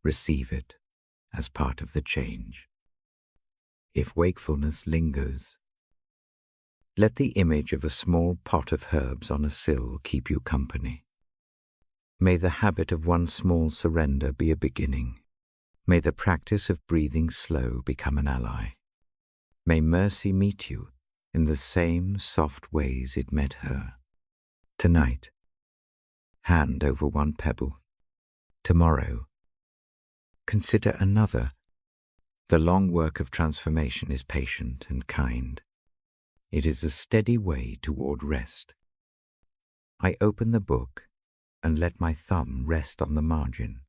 receive it as part of the change. If wakefulness lingers, let the image of a small pot of herbs on a sill keep you company. May the habit of one small surrender be a beginning. May the practice of breathing slow become an ally. May mercy meet you in the same soft ways it met her. Tonight, hand over one pebble. Tomorrow, consider another. The long work of transformation is patient and kind. It is a steady way toward rest. I open the book and let my thumb rest on the margin.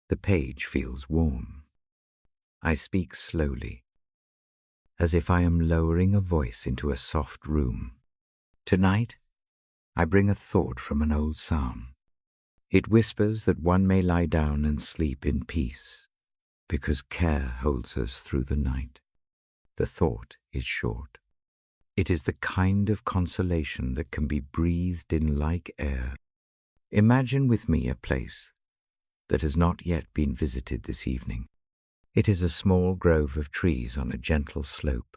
The page feels warm. I speak slowly, as if I am lowering a voice into a soft room. Tonight, I bring a thought from an old psalm. It whispers that one may lie down and sleep in peace, because care holds us through the night. The thought is short. It is the kind of consolation that can be breathed in like air. Imagine with me a place that has not yet been visited this evening. It is a small grove of trees on a gentle slope.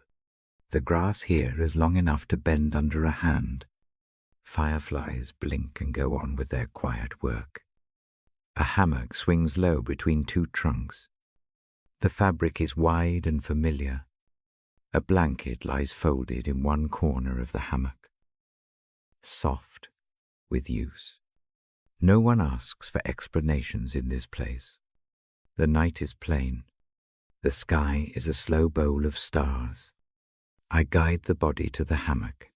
The grass here is long enough to bend under a hand. Fireflies blink and go on with their quiet work. A hammock swings low between two trunks. The fabric is wide and familiar. A blanket lies folded in one corner of the hammock, soft with use. No one asks for explanations in this place. The night is plain. The sky is a slow bowl of stars. I guide the body to the hammock.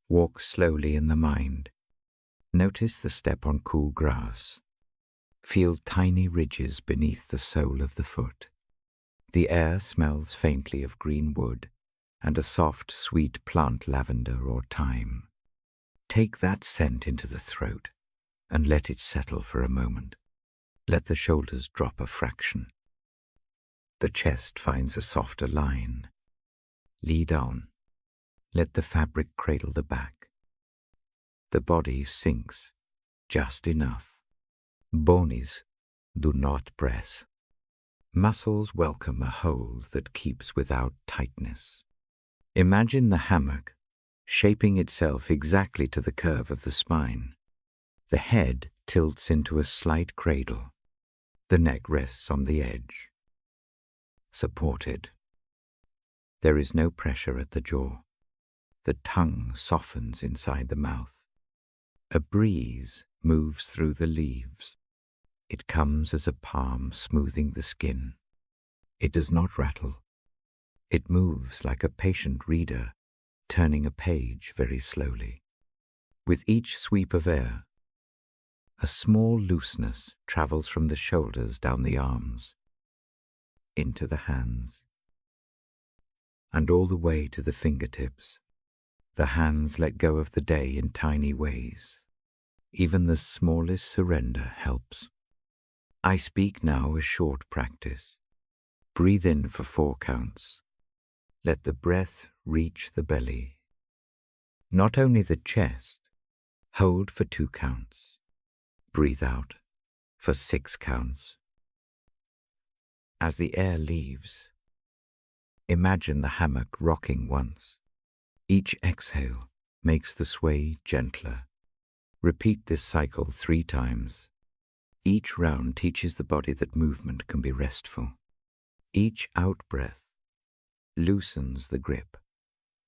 Walk slowly in the mind. Notice the step on cool grass. Feel tiny ridges beneath the sole of the foot. The air smells faintly of green wood and a soft, sweet plant lavender or thyme. Take that scent into the throat and let it settle for a moment. Let the shoulders drop a fraction. The chest finds a softer line. Lead on. Let the fabric cradle the back. The body sinks just enough. Bones do not press. Muscles welcome a hold that keeps without tightness. Imagine the hammock shaping itself exactly to the curve of the spine. The head tilts into a slight cradle. The neck rests on the edge. Supported. There is no pressure at the jaw. The tongue softens inside the mouth. A breeze moves through the leaves. It comes as a palm smoothing the skin. It does not rattle. It moves like a patient reader, turning a page very slowly. With each sweep of air, a small looseness travels from the shoulders down the arms, into the hands, and all the way to the fingertips. The hands let go of the day in tiny ways. Even the smallest surrender helps. I speak now a short practice. Breathe in for 4 counts. Let the breath reach the belly. Not only the chest. Hold for 2 counts. Breathe out for 6 counts. As the air leaves, imagine the hammock rocking once. Each exhale makes the sway gentler. Repeat this cycle 3 times. Each round teaches the body that movement can be restful. Each out-breath loosens the grip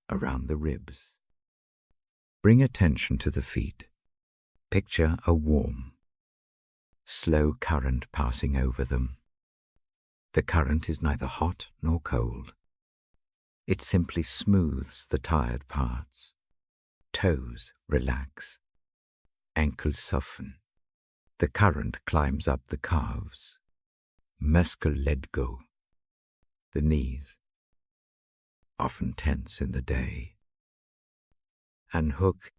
around the ribs. Bring attention to the feet. Picture a warm, slow current passing over them. The current is neither hot nor cold. It simply smooths the tired parts. Toes relax. Ankles soften. The current climbs up the calves. Muscle let go. The knees, often tense in the day. Unhook.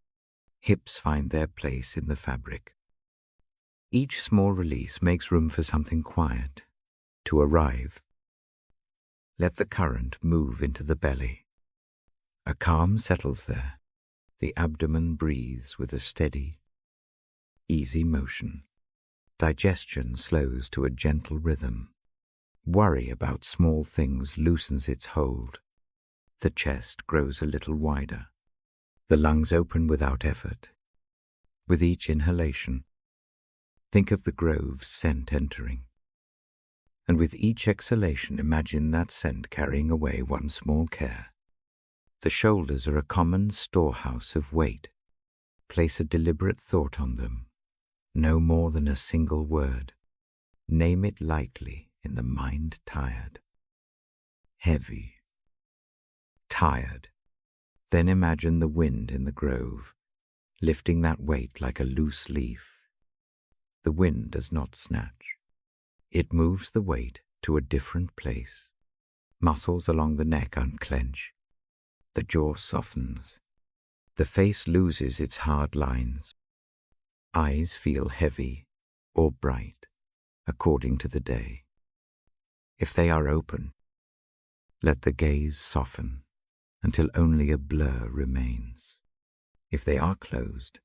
Hips find their place in the fabric. Each small release makes room for something quiet to arrive. Let the current move into the belly. A calm settles there. The abdomen breathes with a steady, easy motion. Digestion slows to a gentle rhythm. Worry about small things loosens its hold. The chest grows a little wider. The lungs open without effort. With each inhalation, think of the grove's scent entering. And with each exhalation, imagine that scent carrying away one small care. The shoulders are a common storehouse of weight. Place a deliberate thought on them. No more than a single word. Name it lightly in the mind tired. Heavy. Tired. Then imagine the wind in the grove, lifting that weight like a loose leaf. The wind does not snatch. It moves the weight to a different place. Muscles along the neck unclench. The jaw softens. The face loses its hard lines. Eyes feel heavy or bright, according to the day. If they are open, let the gaze soften until only a blur remains. If they are closed,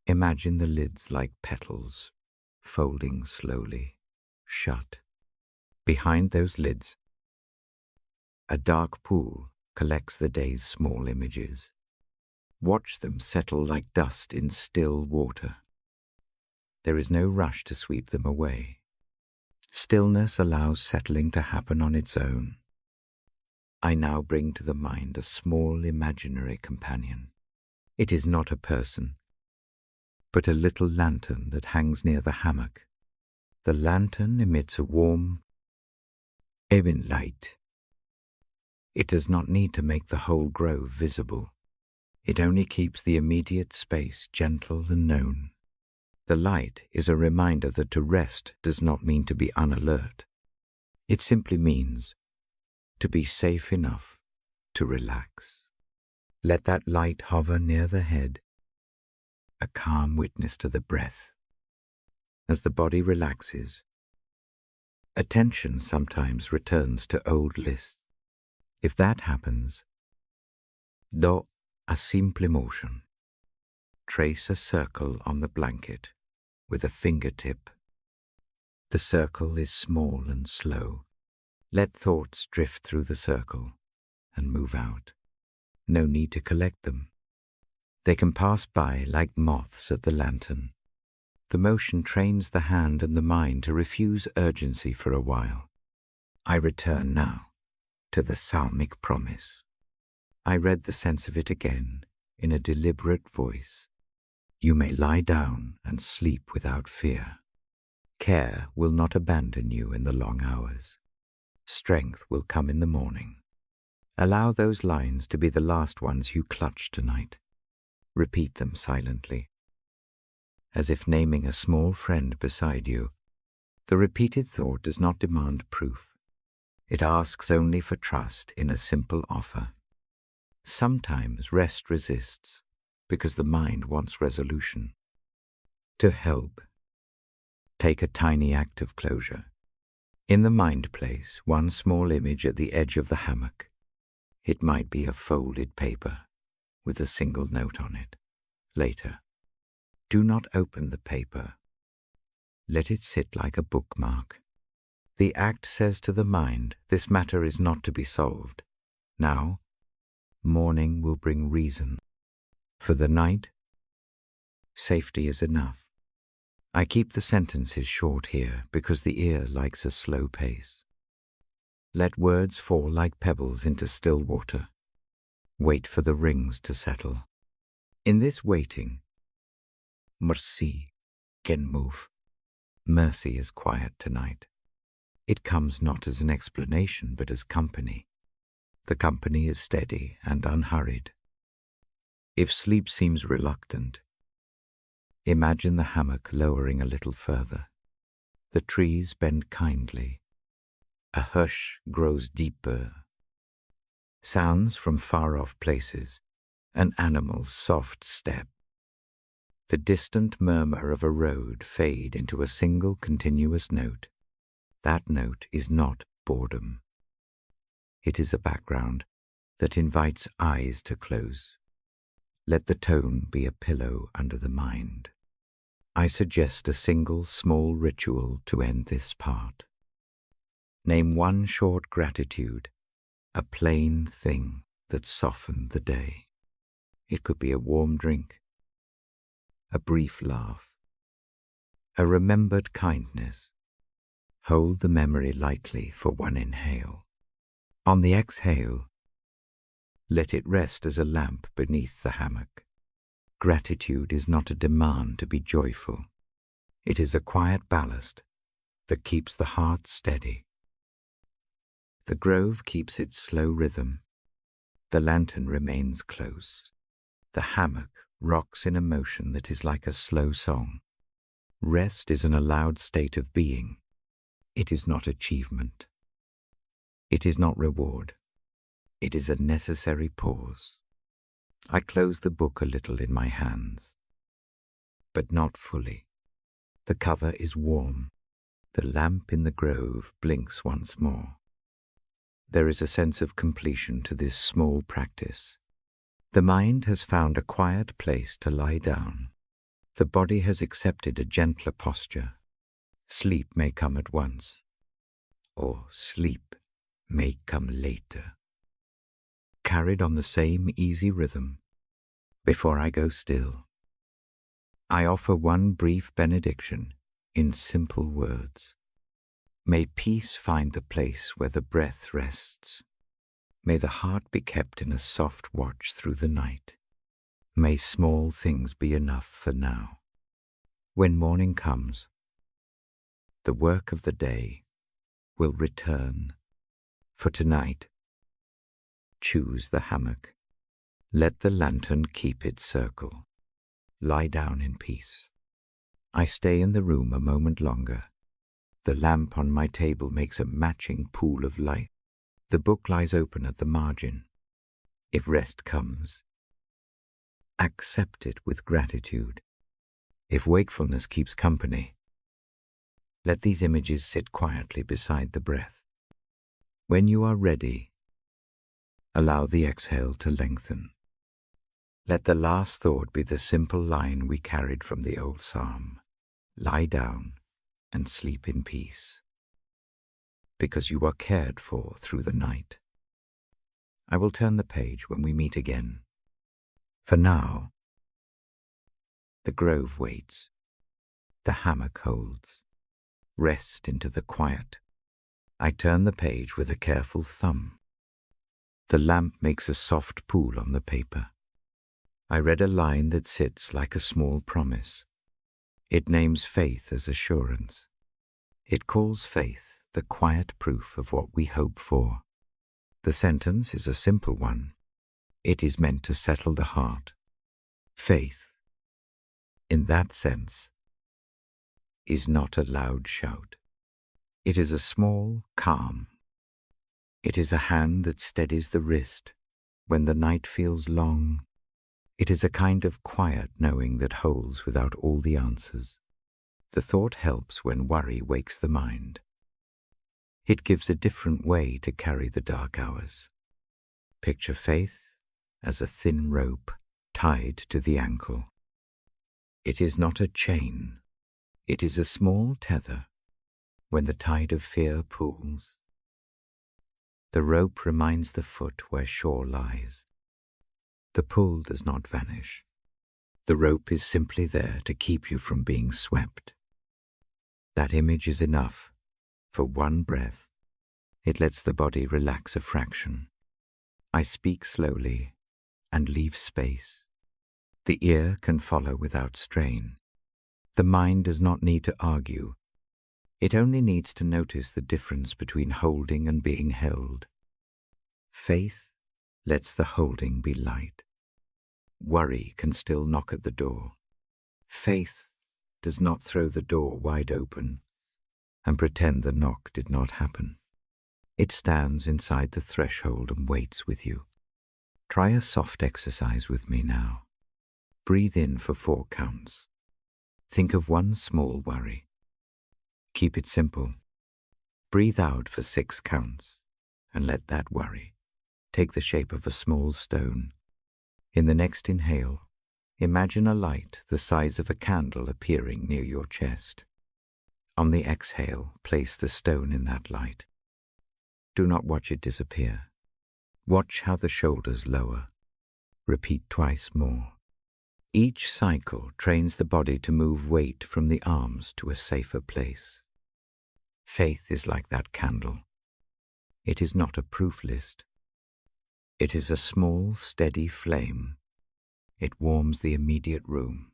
imagine the lids like petals, folding slowly, shut. Behind those lids, a dark pool collects the day's small images. Watch them settle like dust in still water. There is no rush to sweep them away. Stillness allows settling to happen on its own. I now bring to the mind a small imaginary companion. It is not a person, but a little lantern that hangs near the hammock. The lantern emits a warm, even light. It does not need to make the whole grove visible. It only keeps the immediate space gentle and known. The light is a reminder that to rest does not mean to be unalert. It simply means to be safe enough to relax. Let that light hover near the head, a calm witness to the breath. As the body relaxes, attention sometimes returns to old lists. If that happens, do a simple motion. Trace a circle on the blanket with a fingertip. The circle is small and slow. Let thoughts drift through the circle and move out. No need to collect them. They can pass by like moths at the lantern. The motion trains the hand and the mind to refuse urgency for a while. I return now to the psalmic promise. I read the sense of it again in a deliberate voice. You may lie down and sleep without fear. Care will not abandon you in the long hours. Strength will come in the morning. Allow those lines to be the last ones you clutch tonight. Repeat them silently, as if naming a small friend beside you. The repeated thought does not demand proof. It asks only for trust in a simple offer. Sometimes rest resists because the mind wants resolution. To help, take a tiny act of closure. In the mind place, one small image at the edge of the hammock. It might be a folded paper with a single note on it. Later, do not open the paper. Let it sit like a bookmark. The act says to the mind, this matter is not to be solved. Now, morning will bring reason. For the night, safety is enough. I keep the sentences short here because the ear likes a slow pace. Let words fall like pebbles into still water. Wait for the rings to settle. In this waiting, mercy can move. Mercy is quiet tonight. It comes not as an explanation but as company. The company is steady and unhurried. If sleep seems reluctant, imagine the hammock lowering a little further. The trees bend kindly. A hush grows deeper. Sounds from far-off places, an animal's soft step. The distant murmur of a road fade into a single continuous note. That note is not boredom. It is a background that invites eyes to close. Let the tone be a pillow under the mind. I suggest a single small ritual to end this part. Name one short gratitude, a plain thing that softened the day. It could be a warm drink, a brief laugh, a remembered kindness. Hold the memory lightly for one inhale. On the exhale, let it rest as a lamp beneath the hammock. Gratitude is not a demand to be joyful. It is a quiet ballast that keeps the heart steady. The grove keeps its slow rhythm. The lantern remains close. The hammock rocks in a motion that is like a slow song. Rest is an allowed state of being. It is not achievement. It is not reward. It is a necessary pause. I close the book a little in my hands, but not fully. The cover is warm. The lamp in the grove blinks once more. There is a sense of completion to this small practice. The mind has found a quiet place to lie down. The body has accepted a gentler posture. Sleep may come at once, or sleep may come later. Carried on the same easy rhythm, before I go still, I offer one brief benediction in simple words. May peace find the place where the breath rests. May the heart be kept in a soft watch through the night. May small things be enough for now. When morning comes, the work of the day will return. For tonight, choose the hammock. Let the lantern keep its circle. Lie down in peace. I stay in the room a moment longer. The lamp on my table makes a matching pool of light. The book lies open at the margin. If rest comes, accept it with gratitude. If wakefulness keeps company, let these images sit quietly beside the breath. When you are ready, allow the exhale to lengthen. Let the last thought be the simple line we carried from the old psalm. Lie down and sleep in peace, because you are cared for through the night. I will turn the page when we meet again. For now, the grove waits, the hammock holds. Rest into the quiet. I turn the page with a careful thumb. The lamp makes a soft pool on the paper. I read a line that sits like a small promise. It names faith as assurance. It calls faith the quiet proof of what we hope for. The sentence is a simple one. It is meant to settle the heart. Faith, in that sense, is not a loud shout. It is a small calm. It is a hand that steadies the wrist when the night feels long. It is a kind of quiet knowing that holds without all the answers. The thought helps when worry wakes the mind. It gives a different way to carry the dark hours. Picture faith as a thin rope tied to the ankle. It is not a chain. It is a small tether when the tide of fear pulls. The rope reminds the foot where shore lies. The pull does not vanish. The rope is simply there to keep you from being swept. That image is enough. For one breath, it lets the body relax a fraction. I speak slowly and leave space. The ear can follow without strain. The mind does not need to argue. It only needs to notice the difference between holding and being held. Faith lets the holding be light. Worry can still knock at the door. Faith does not throw the door wide open and pretend the knock did not happen. It stands inside the threshold and waits with you. Try a soft exercise with me now. Breathe in for 4 counts. Think of one small worry. Keep it simple. Breathe out for 6 counts and let that worry take the shape of a small stone. In the next inhale, imagine a light the size of a candle appearing near your chest. On the exhale, place the stone in that light. Do not watch it disappear. Watch how the shoulders lower. Repeat twice more. Each cycle trains the body to move weight from the arms to a safer place. Faith is like that candle. It is not a proof list. It is a small, steady flame. It warms the immediate room.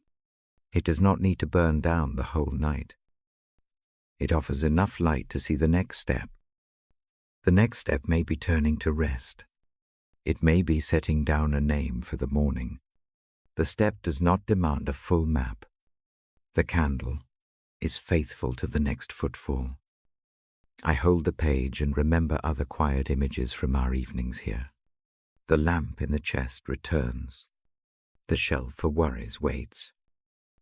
It does not need to burn down the whole night. It offers enough light to see the next step. The next step may be turning to rest. It may be setting down a name for the morning. The step does not demand a full map. The candle is faithful to the next footfall. I hold the page and remember other quiet images from our evenings here. The lamp in the chest returns. The shelf for worries waits.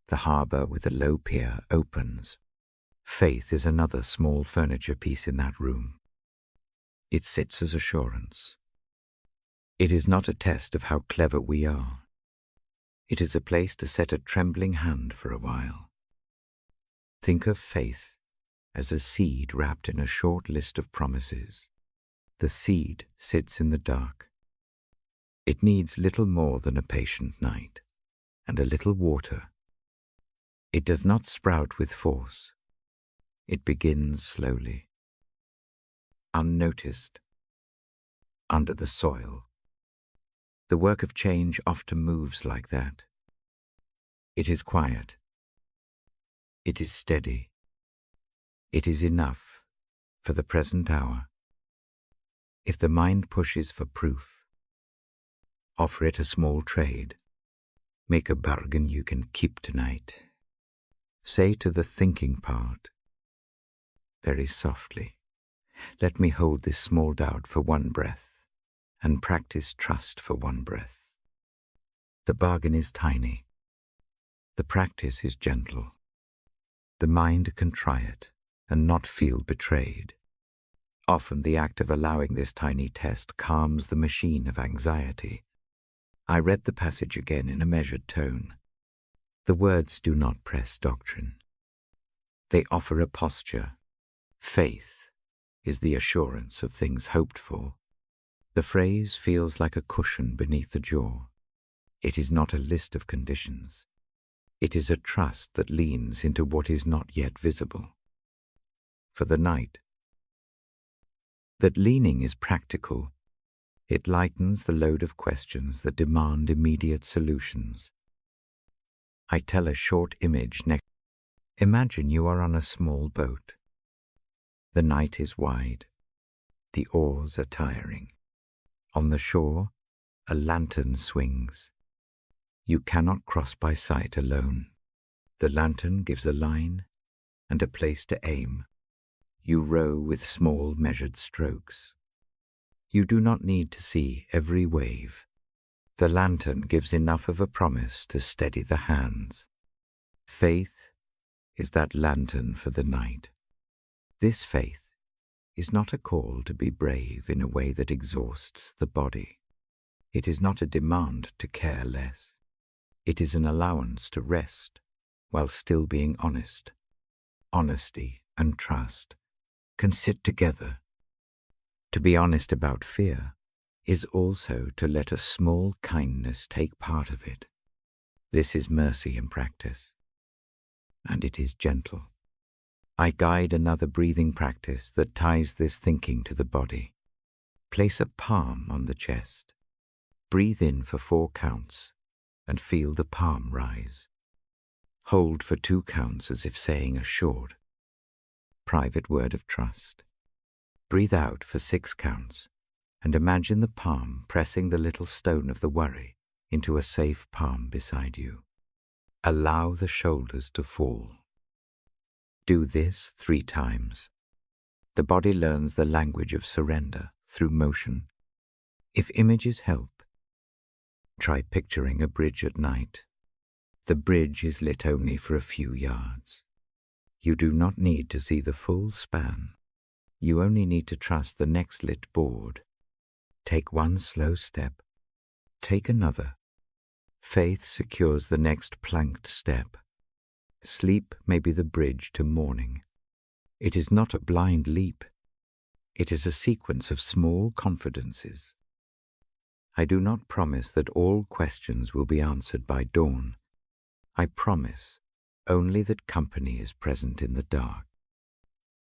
The harbour with a low pier opens. Faith is another small furniture piece in that room. It sits as assurance. It is not a test of how clever we are. It is a place to set a trembling hand for a while. Think of faith as a seed wrapped in a short list of promises. The seed sits in the dark. It needs little more than a patient night and a little water. It does not sprout with force. It begins slowly, unnoticed, under the soil. The work of change often moves like that. It is quiet. It is steady. It is enough for the present hour. If the mind pushes for proof, offer it a small trade. Make a bargain you can keep tonight. Say to the thinking part, very softly, let me hold this small doubt for one breath, and practice trust for one breath. The bargain is tiny. The practice is gentle. The mind can try it and not feel betrayed. Often the act of allowing this tiny test calms the machine of anxiety. I read the passage again in a measured tone. The words do not press doctrine. They offer a posture. Faith is the assurance of things hoped for. The phrase feels like a cushion beneath the jaw. It is not a list of conditions. It is a trust that leans into what is not yet visible. For the night, that leaning is practical. It lightens the load of questions that demand immediate solutions. I tell a short image next. Imagine you are on a small boat. The night is wide. The oars are tiring. On the shore, a lantern swings. You cannot cross by sight alone. The lantern gives a line and a place to aim. You row with small measured strokes. You do not need to see every wave. The lantern gives enough of a promise to steady the hands. Faith is that lantern for the night. This faith is not a call to be brave in a way that exhausts the body. It is not a demand to care less. It is an allowance to rest while still being honest. Honesty and trust can sit together. To be honest about fear is also to let a small kindness take part of it. This is mercy in practice, and it is gentle. I guide another breathing practice that ties this thinking to the body. Place a palm on the chest. Breathe in for 4 counts and feel the palm rise. Hold for 2 counts as if saying a short, private word of trust. Breathe out for 6 counts and imagine the palm pressing the little stone of the worry into a safe palm beside you. Allow the shoulders to fall. Do this 3 times. The body learns the language of surrender through motion. If images help, try picturing a bridge at night. The bridge is lit only for a few yards. You do not need to see the full span. You only need to trust the next lit board. Take 1 slow step. Take another. Faith secures the next planked step. Sleep may be the bridge to morning. It is not a blind leap. It is a sequence of small confidences. I do not promise that all questions will be answered by dawn. I promise only that company is present in the dark.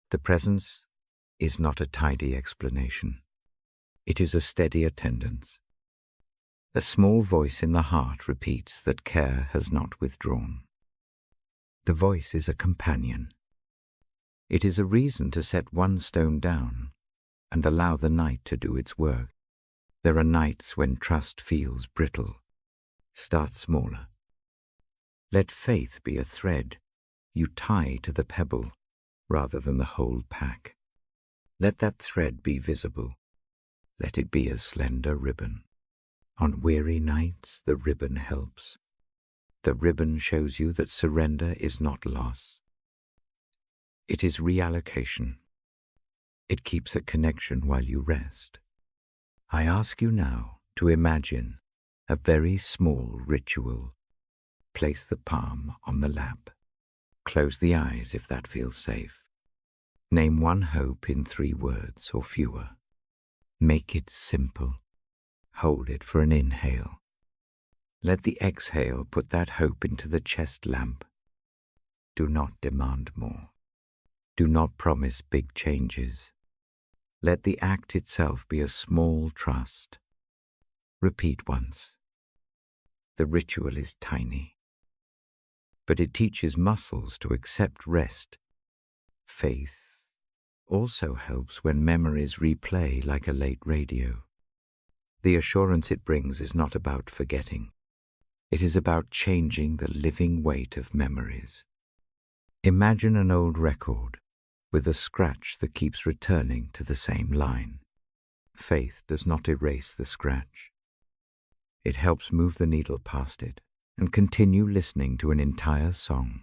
The presence is not a tidy explanation. It is a steady attendance. A small voice in the heart repeats that care has not withdrawn. The voice is a companion. It is a reason to set 1 stone down and allow the night to do its work. There are nights when trust feels brittle. Start smaller. Let faith be a thread you tie to the pebble rather than the whole pack. Let that thread be visible. Let it be a slender ribbon. On weary nights, the ribbon helps. The ribbon shows you that surrender is not loss. It is reallocation. It keeps a connection while you rest. I ask you now to imagine a very small ritual. Place the palm on the lap. Close the eyes if that feels safe. Name 1 hope in 3 words or fewer. Make it simple. Hold it for an inhale. Let the exhale put that hope into the chest lamp. Do not demand more. Do not promise big changes. Let the act itself be a small trust. Repeat once. The ritual is tiny. but it teaches muscles to accept rest. Faith also helps when memories replay like a late radio. The assurance it brings is not about forgetting. It is about changing the living weight of memories. Imagine an old record with a scratch that keeps returning to the same line. Faith does not erase the scratch. It helps move the needle past it and continue listening to an entire song.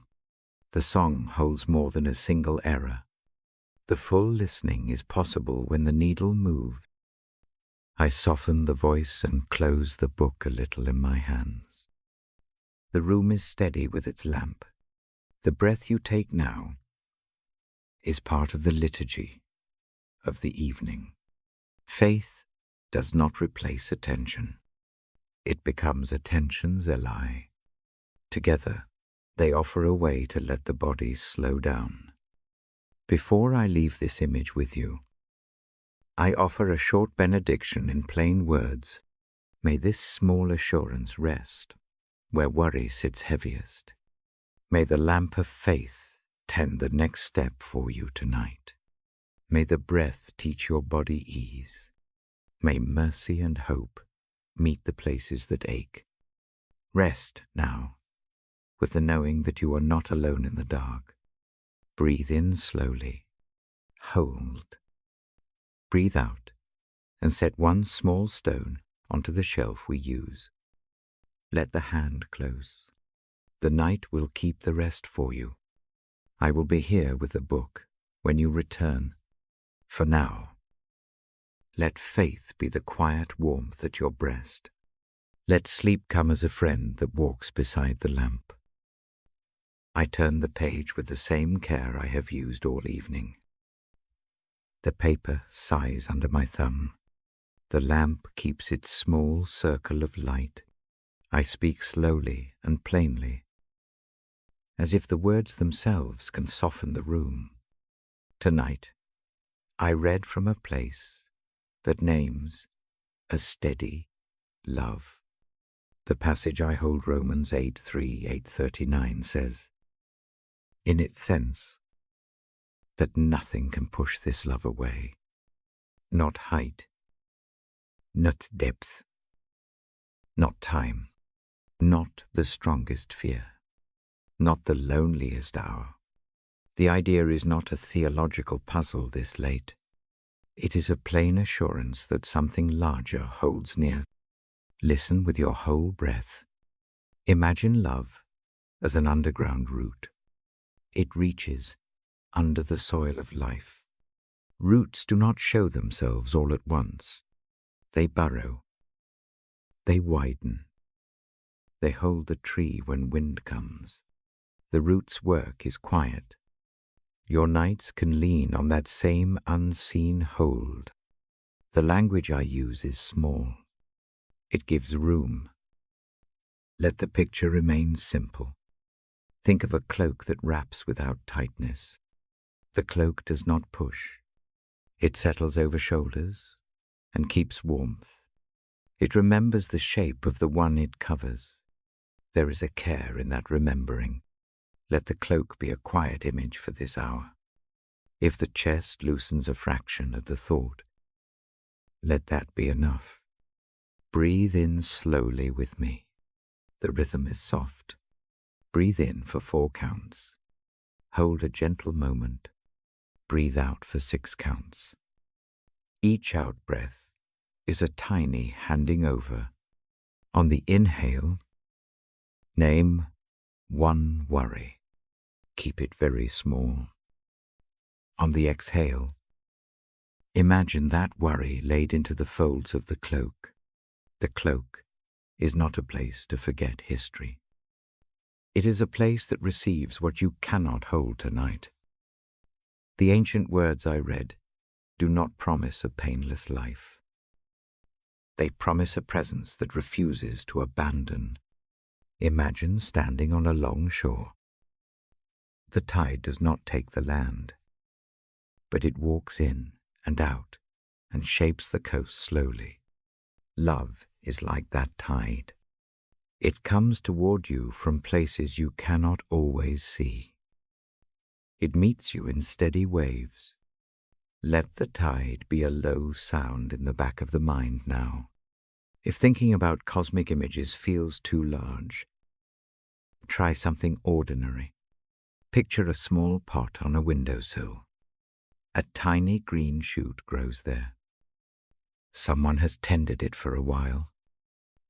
The song holds more than a single error. The full listening is possible when the needle moves. I soften the voice and close the book a little in my hands. The room is steady with its lamp. The breath you take now is part of the liturgy of the evening. Faith does not replace attention. It becomes attention's ally. Together, they offer a way to let the body slow down. Before I leave this image with you, I offer a short benediction in plain words. May this small assurance rest where worry sits heaviest. May the lamp of faith tend the next step for you tonight. May the breath teach your body ease. May mercy and hope meet the places that ache. Rest now, with the knowing that you are not alone in the dark. Breathe in slowly. Hold. Breathe out and set one small stone onto the shelf we use. Let the hand close. The night will keep the rest for you. I will be here with the book when you return. For now, let faith be the quiet warmth at your breast. Let sleep come as a friend that walks beside the lamp. I turn the page with the same care I have used all evening. The paper sighs under my thumb. The lamp keeps its small circle of light. I speak slowly and plainly, as if the words themselves can soften the room. Tonight, I read from a place that names a steady love. The passage I hold, Romans 8:3, 8:39, says, in its sense, that nothing can push this love away. Not height, not depth, not time, not the strongest fear, not the loneliest hour. The idea is not a theological puzzle this late. It is a plain assurance that something larger holds near. Listen with your whole breath. Imagine love as an underground root. It reaches under the soil of life. Roots do not show themselves all at once. They burrow. They widen. They hold the tree when wind comes. The root's work is quiet. Your nights can lean on that same unseen hold. The language I use is small. It gives room. Let the picture remain simple. Think of a cloak that wraps without tightness. The cloak does not push. It settles over shoulders and keeps warmth. It remembers the shape of the one it covers. There is a care in that remembering. Let the cloak be a quiet image for this hour. If the chest loosens a fraction at the thought, let that be enough. Breathe in slowly with me. The rhythm is soft. Breathe in for 4 counts. Hold a gentle moment. Breathe out for 6 counts. Each out-breath is a tiny handing over. On the inhale, name one worry. Keep it very small. On the exhale, imagine that worry laid into the folds of the cloak. The cloak is not a place to forget history. It is a place that receives what you cannot hold tonight. The ancient words I read do not promise a painless life. They promise a presence that refuses to abandon. Imagine standing on a long shore. The tide does not take the land, but it walks in and out and shapes the coast slowly. Love is like that tide. It comes toward you from places you cannot always see. It meets you in steady waves. Let the tide be a low sound in the back of the mind now. If thinking about cosmic images feels too large, try something ordinary. Picture a small pot on a windowsill. A tiny green shoot grows there. Someone has tended it for a while.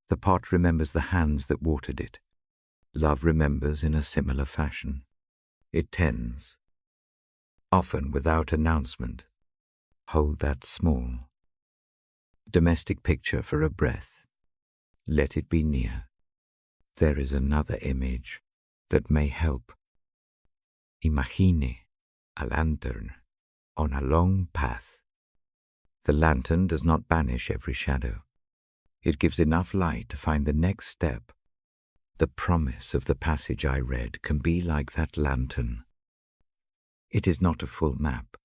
The pot remembers the hands that watered it. Love remembers in a similar fashion. It tends, often without announcement. Hold that small, domestic picture for a breath. Let it be near. There is another image that may help. Imagine a lantern on a long path. The lantern does not banish every shadow. It gives enough light to find the next step. The promise of the passage I read can be like that lantern. It is not a full map.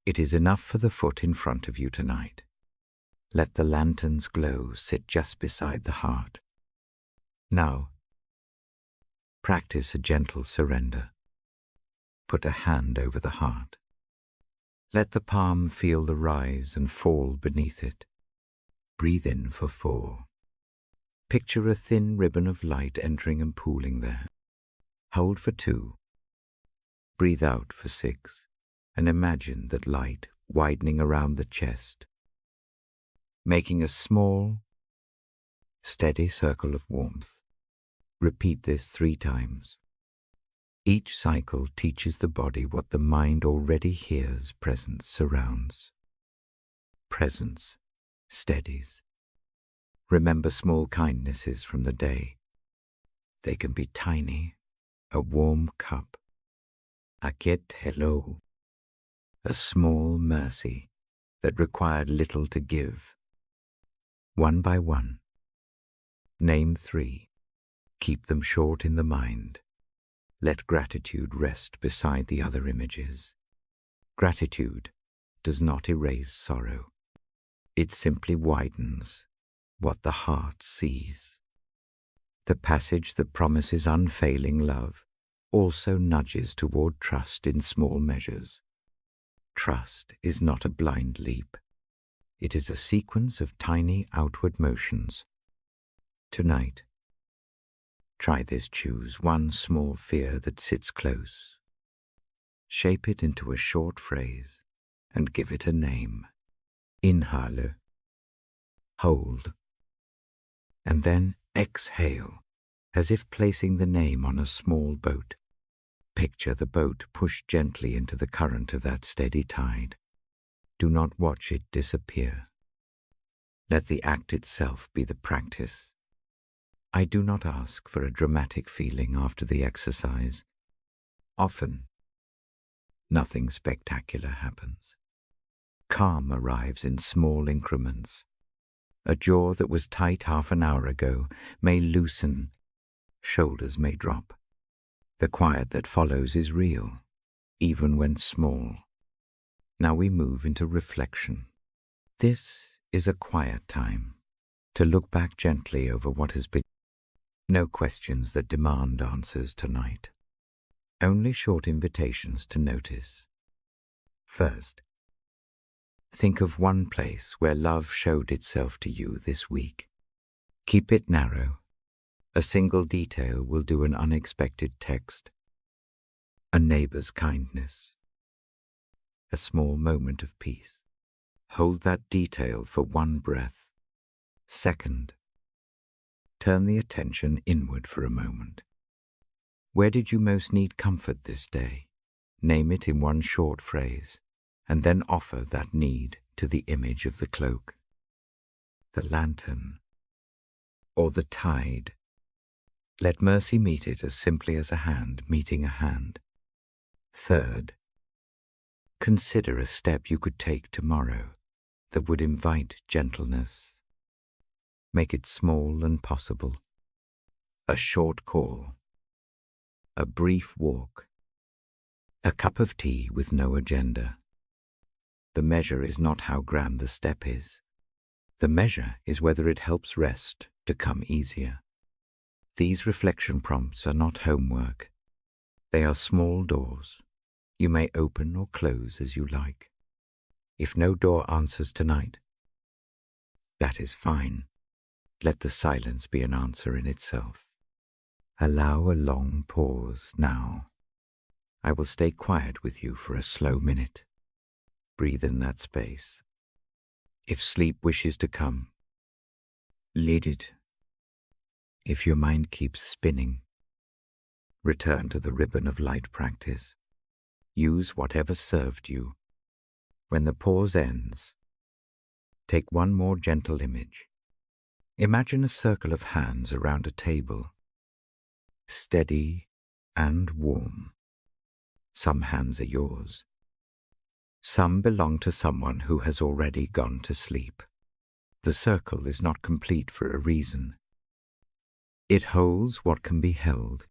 It is enough for the foot in front of you tonight. Let the lantern's glow sit just beside the heart. Now, practice a gentle surrender. Put a hand over the heart. Let the palm feel the rise and fall beneath it. Breathe in for 4. Picture a thin ribbon of light entering and pooling there. Hold for 2. Breathe out for 6, and imagine that light widening around the chest, making a small, steady circle of warmth. Repeat this 3 times. Each cycle teaches the body what the mind already hears. Presence surrounds. Presence steadies. Remember small kindnesses from the day. They can be tiny, a warm cup, a quiet hello, a small mercy that required little to give. One by one, name 3. Keep them short in the mind. Let gratitude rest beside the other images. Gratitude does not erase sorrow. It simply widens what the heart sees. The passage that promises unfailing love also nudges toward trust in small measures. Trust is not a blind leap. It is a sequence of tiny outward motions. Tonight, try this. Choose one small fear that sits close. Shape it into a short phrase and give it a name. Inhale, hold, and then exhale, as if placing the name on a small boat. Picture the boat pushed gently into the current of that steady tide. Do not watch it disappear. Let the act itself be the practice. I do not ask for a dramatic feeling after the exercise. Often, nothing spectacular happens. Calm arrives in small increments. A jaw that was tight half an hour ago may loosen. Shoulders may drop. The quiet that follows is real, even when small. Now we move into reflection. This is a quiet time to look back gently over what has been. No questions that demand answers tonight. Only short invitations to notice. First, think of one place where love showed itself to you this week. Keep it narrow. A single detail will do. An unexpected text, a neighbor's kindness, a small moment of peace. Hold that detail for one breath. Second, turn the attention inward for a moment. Where did you most need comfort this day? Name it in one short phrase, and then offer that need to the image of the cloak, the lantern, or the tide. Let mercy meet it as simply as a hand meeting a hand. Third, consider a step you could take tomorrow that would invite gentleness. Make it small and possible. A short call, a brief walk, a cup of tea with no agenda. The measure is not how grand the step is. The measure is whether it helps rest to come easier. These reflection prompts are not homework. They are small doors. You may open or close as you like. If no door answers tonight, that is fine. Let the silence be an answer in itself. Allow a long pause now. I will stay quiet with you for a slow minute. Breathe in that space. If sleep wishes to come, lead it. If your mind keeps spinning, return to the ribbon of light practice. Use whatever served you. When the pause ends, take one more gentle image. Imagine a circle of hands around a table, steady and warm. Some hands are yours. Some belong to someone who has already gone to sleep. The circle is not complete for a reason. It holds what can be held.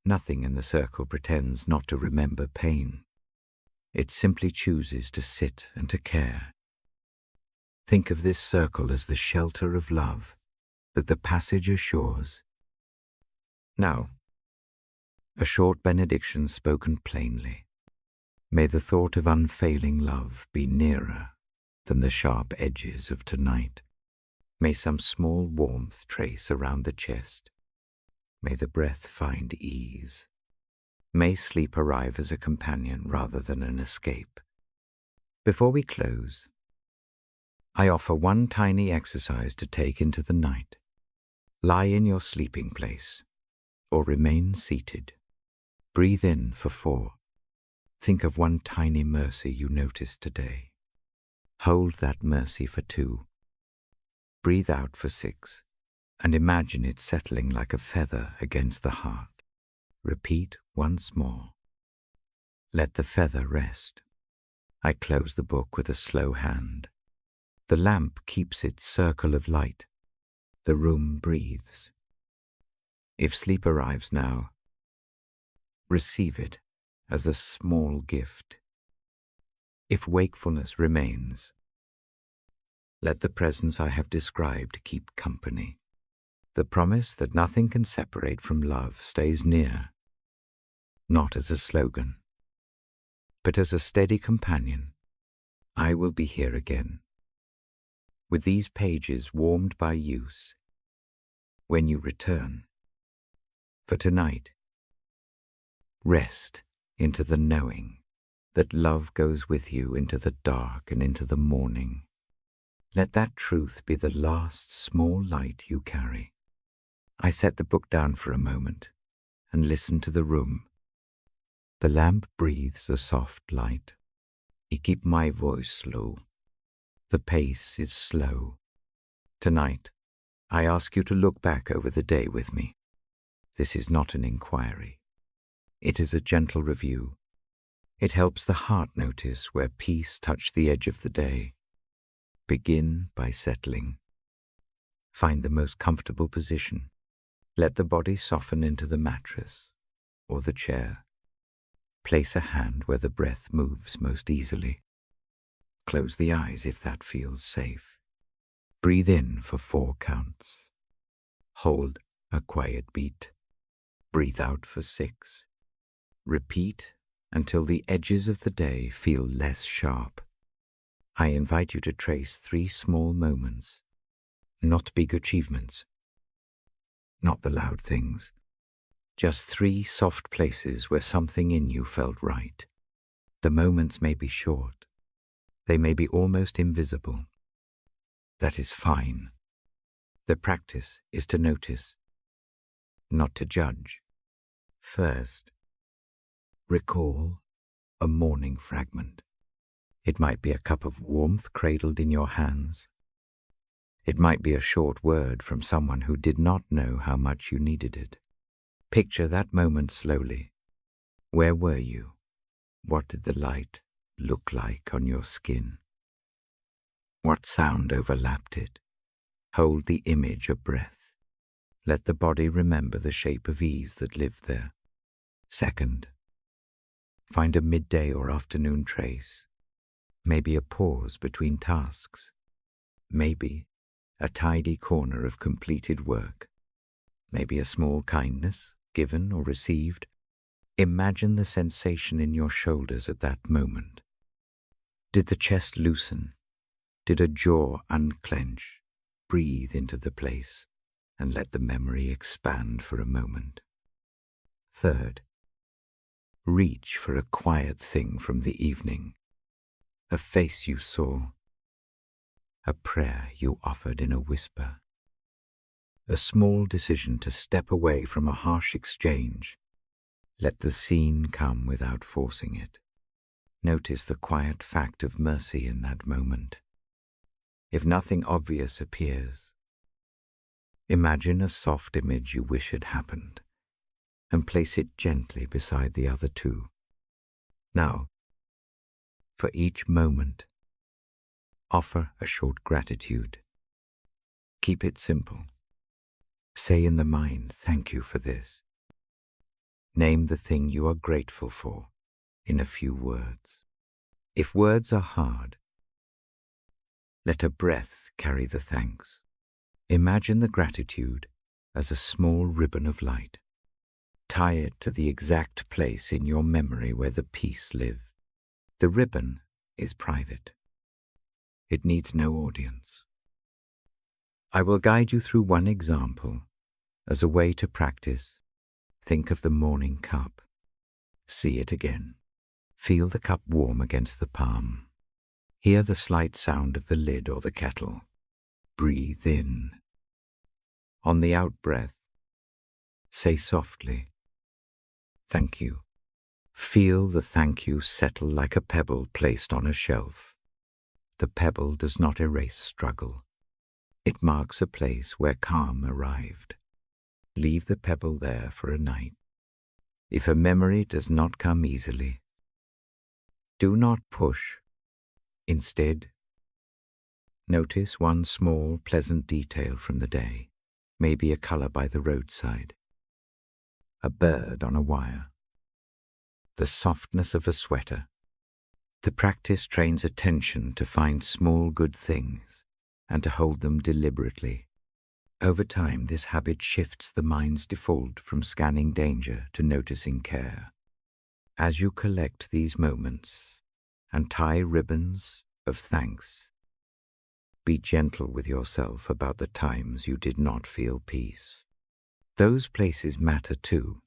Nothing in the circle pretends not to remember pain. It simply chooses to sit and to care. Think of this circle as the shelter of love that the passage assures. Now, a short benediction spoken plainly. May the thought of unfailing love be nearer than the sharp edges of tonight. May some small warmth trace around the chest. May the breath find ease. May sleep arrive as a companion rather than an escape. Before we close, I offer one tiny exercise to take into the night. Lie in your sleeping place or remain seated. Breathe in for 4. Think of one tiny mercy you noticed today. Hold that mercy for 2. Breathe out for 6, and imagine it settling like a feather against the heart. Repeat once more. Let the feather rest. I close the book with a slow hand. The lamp keeps its circle of light. The room breathes. If sleep arrives now, receive it as a small gift. If wakefulness remains, let the presence I have described keep company. The promise that nothing can separate from love stays near, not as a slogan, but as a steady companion. I will be here again, with these pages warmed by use, when you return. For tonight, rest into the knowing that love goes with you into the dark and into the morning. Let that truth be the last small light you carry. I set the book down for a moment and listen to the room. The lamp breathes a soft light. I keep my voice low. The pace is slow. Tonight, I ask you to look back over the day with me. This is not an inquiry. It is a gentle review. It helps the heart notice where peace touched the edge of the day. Begin by settling. Find the most comfortable position. Let the body soften into the mattress or the chair. Place a hand where the breath moves most easily. Close the eyes if that feels safe. Breathe in for 4 counts. Hold a quiet beat. Breathe out for 6. Repeat until the edges of the day feel less sharp. I invite you to trace 3 small moments, not big achievements, not the loud things, just 3 soft places where something in you felt right. The moments may be short. They may be almost invisible. That is fine. The practice is to notice, not to judge. First, recall a morning fragment. It might be a cup of warmth cradled in your hands. It might be a short word from someone who did not know how much you needed it. Picture that moment slowly. Where were you? What did the light look like on your skin? What sound overlapped it? Hold the image of breath. Let the body remember the shape of ease that lived there. Second, find a midday or afternoon trace. Maybe a pause between tasks. Maybe a tidy corner of completed work. maybe a small kindness, given or received. Imagine the sensation in your shoulders at that moment. Did the chest loosen? Did a jaw unclench? Breathe into the place and let the memory expand for a moment. Third, reach for a quiet thing from the evening, a face you saw, a prayer you offered in a whisper, a small decision to step away from a harsh exchange. Let the scene come without forcing it. Notice the quiet fact of mercy in that moment. If nothing obvious appears, imagine a soft image you wish had happened and place it gently beside the other two. Now, for each moment, offer a short gratitude. Keep it simple. Say in the mind, "Thank you for this." Name the thing you are grateful for in a few words. If words are hard, let a breath carry the thanks. Imagine the gratitude as a small ribbon of light. Tie it to the exact place in your memory where the peace lives. The ribbon is private. It needs no audience. I will guide you through one example as a way to practice. Think of the morning cup. See it again. Feel the cup warm against the palm. Hear the slight sound of the lid or the kettle. Breathe in. On the out-breath, say softly, "Thank you." Feel the thank you settle like a pebble placed on a shelf. The pebble does not erase struggle. It marks a place where calm arrived. Leave the pebble there for a night. If a memory does not come easily, do not push. Instead, notice one small, pleasant detail from the day, maybe a color by the roadside, a bird on a wire, the softness of a sweater. The practice trains attention to find small good things and to hold them deliberately. Over time, this habit shifts the mind's default from scanning danger to noticing care. As you collect these moments and tie ribbons of thanks, be gentle with yourself about the times you did not feel peace. Those places matter too.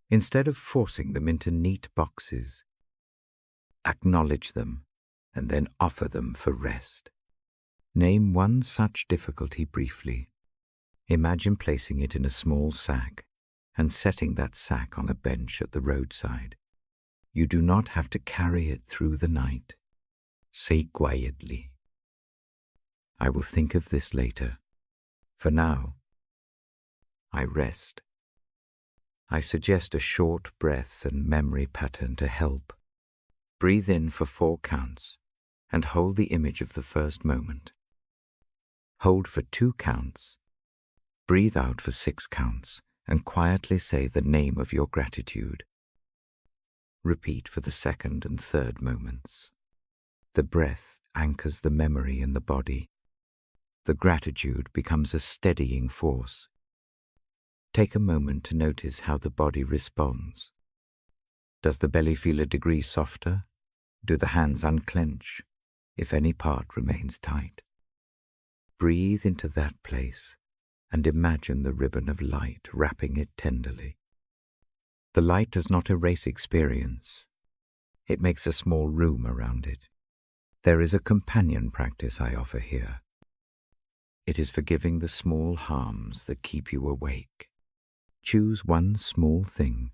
Instead of forcing them into neat boxes, acknowledge them and then offer them for rest. Name one such difficulty briefly. Imagine placing it in a small sack and setting that sack on a bench at the roadside. You do not have to carry it through the night. Say quietly, "I will think of this later. For now, I rest." I suggest a short breath and memory pattern to help. Breathe in for 4 counts and hold the image of the first moment. Hold for 2 counts. Breathe out for 6 counts and quietly say the name of your gratitude. Repeat for the second and third moments. The breath anchors the memory in the body. The gratitude becomes a steadying force. Take a moment to notice how the body responds. Does the belly feel a degree softer? Do the hands unclench if any part remains tight? Breathe into that place and imagine the ribbon of light wrapping it tenderly. The light does not erase experience. It makes a small room around it. There is a companion practice I offer here. It is forgiving the small harms that keep you awake. Choose one small thing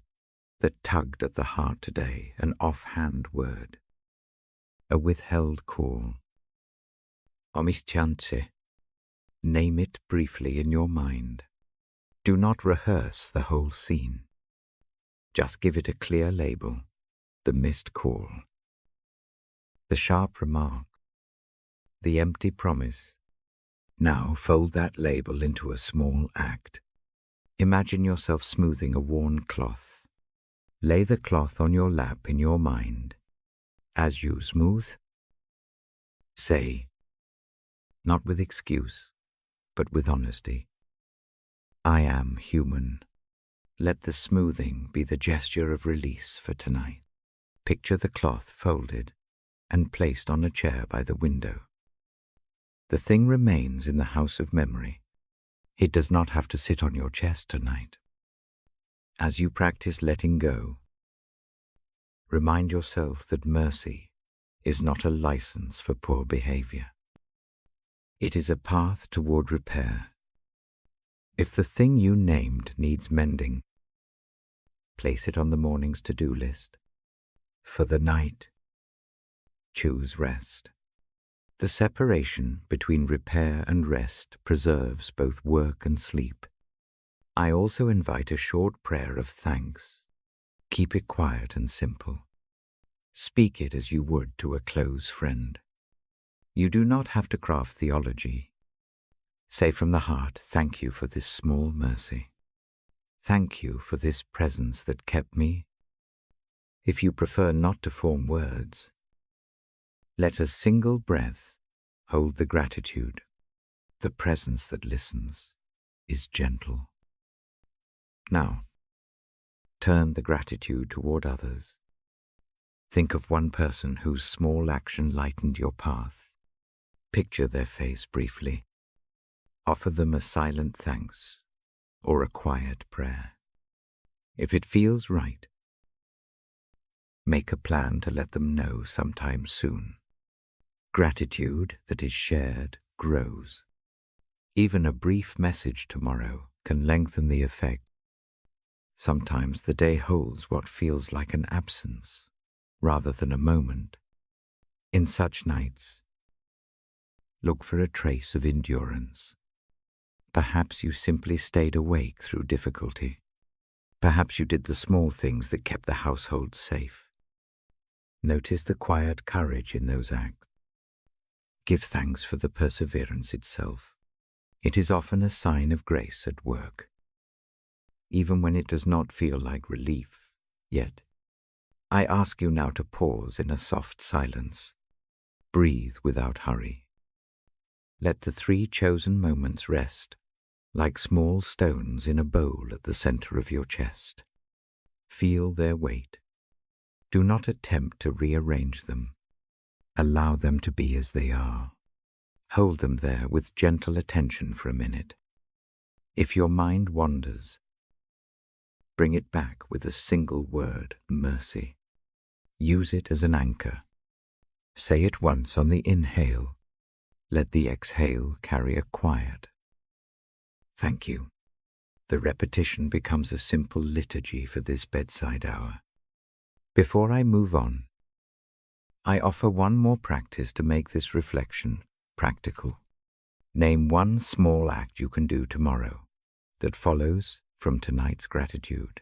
that tugged at the heart today, an offhand word, a withheld call. Omischance. Name it briefly in your mind. Do not rehearse the whole scene. Just give it a clear label, the missed call, the sharp remark, the empty promise. Now fold that label into a small act. Imagine yourself smoothing a worn cloth. Lay the cloth on your lap in your mind. As you smooth, say, not with excuse, but with honesty, I am human. Let the smoothing be the gesture of release for tonight. Picture the cloth folded and placed on a chair by the window. The thing remains in the house of memory. It does not have to sit on your chest tonight. As you practice letting go, remind yourself that mercy is not a license for poor behavior. It is a path toward repair. If the thing you named needs mending, place it on the morning's to-do list. For the night, choose rest. The separation between repair and rest preserves both work and sleep. I also invite a short prayer of thanks. Keep it quiet and simple. Speak it as you would to a close friend. You do not have to craft theology. Say from the heart, thank you for this small mercy. Thank you for this presence that kept me. If you prefer not to form words, let a single breath hold the gratitude. The presence that listens is gentle. Now, turn the gratitude toward others. Think of one person whose small action lightened your path. Picture their face briefly. Offer them a silent thanks or a quiet prayer. If it feels right, make a plan to let them know sometime soon. Gratitude that is shared grows. Even a brief message tomorrow can lengthen the effect. Sometimes the day holds what feels like an absence rather than a moment. In such nights, look for a trace of endurance. Perhaps you simply stayed awake through difficulty. Perhaps you did the small things that kept the household safe. Notice the quiet courage in those acts. Give thanks for the perseverance itself. It is often a sign of grace at work. Even when it does not feel like relief yet, I ask you now to pause in a soft silence. Breathe without hurry. Let the 3 chosen moments rest, like small stones in a bowl at the center of your chest. Feel their weight. Do not attempt to rearrange them. Allow them to be as they are. Hold them there with gentle attention for a minute. If your mind wanders, bring it back with a single word, mercy. Use it as an anchor. Say it once on the inhale. Let the exhale carry a quiet thank you. The repetition becomes a simple liturgy for this bedside hour. Before I move on, I offer one more practice to make this reflection practical. Name one small act you can do tomorrow that follows from tonight's gratitude.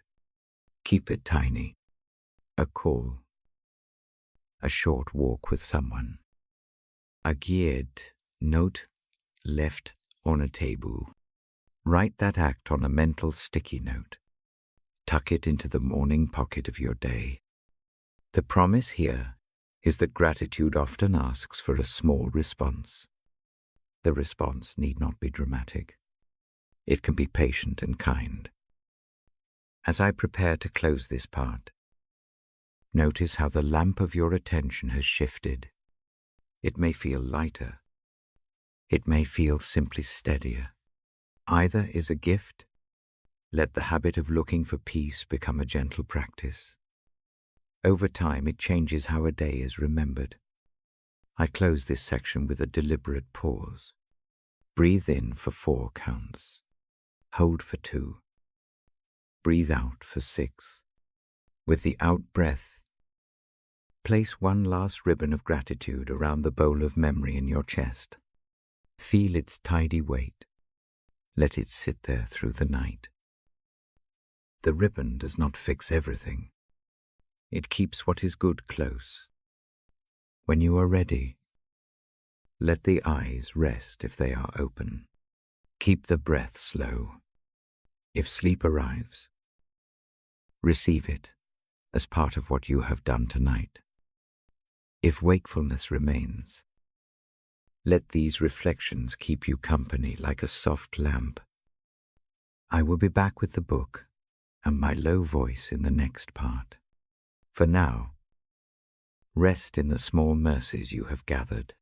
Keep it tiny. A call. A short walk with someone. A geared note left on a table. Write that act on a mental sticky note. Tuck it into the morning pocket of your day. The promise here is that gratitude often asks for a small response. The response need not be dramatic. It can be patient and kind. As I prepare to close this part, notice how the lamp of your attention has shifted. It may feel lighter. It may feel simply steadier. Either is a gift. Let the habit of looking for peace become a gentle practice. Over time, it changes how a day is remembered. I close this section with a deliberate pause. Breathe in for 4 counts. Hold for 2. Breathe out for 6. With the out breath, place one last ribbon of gratitude around the bowl of memory in your chest. Feel its tidy weight. Let it sit there through the night. The ribbon does not fix everything. It keeps what is good close. When you are ready, let the eyes rest if they are open. Keep the breath slow. If sleep arrives, receive it as part of what you have done tonight. If wakefulness remains, let these reflections keep you company like a soft lamp. I will be back with the book and my low voice in the next part. For now, rest in the small mercies you have gathered.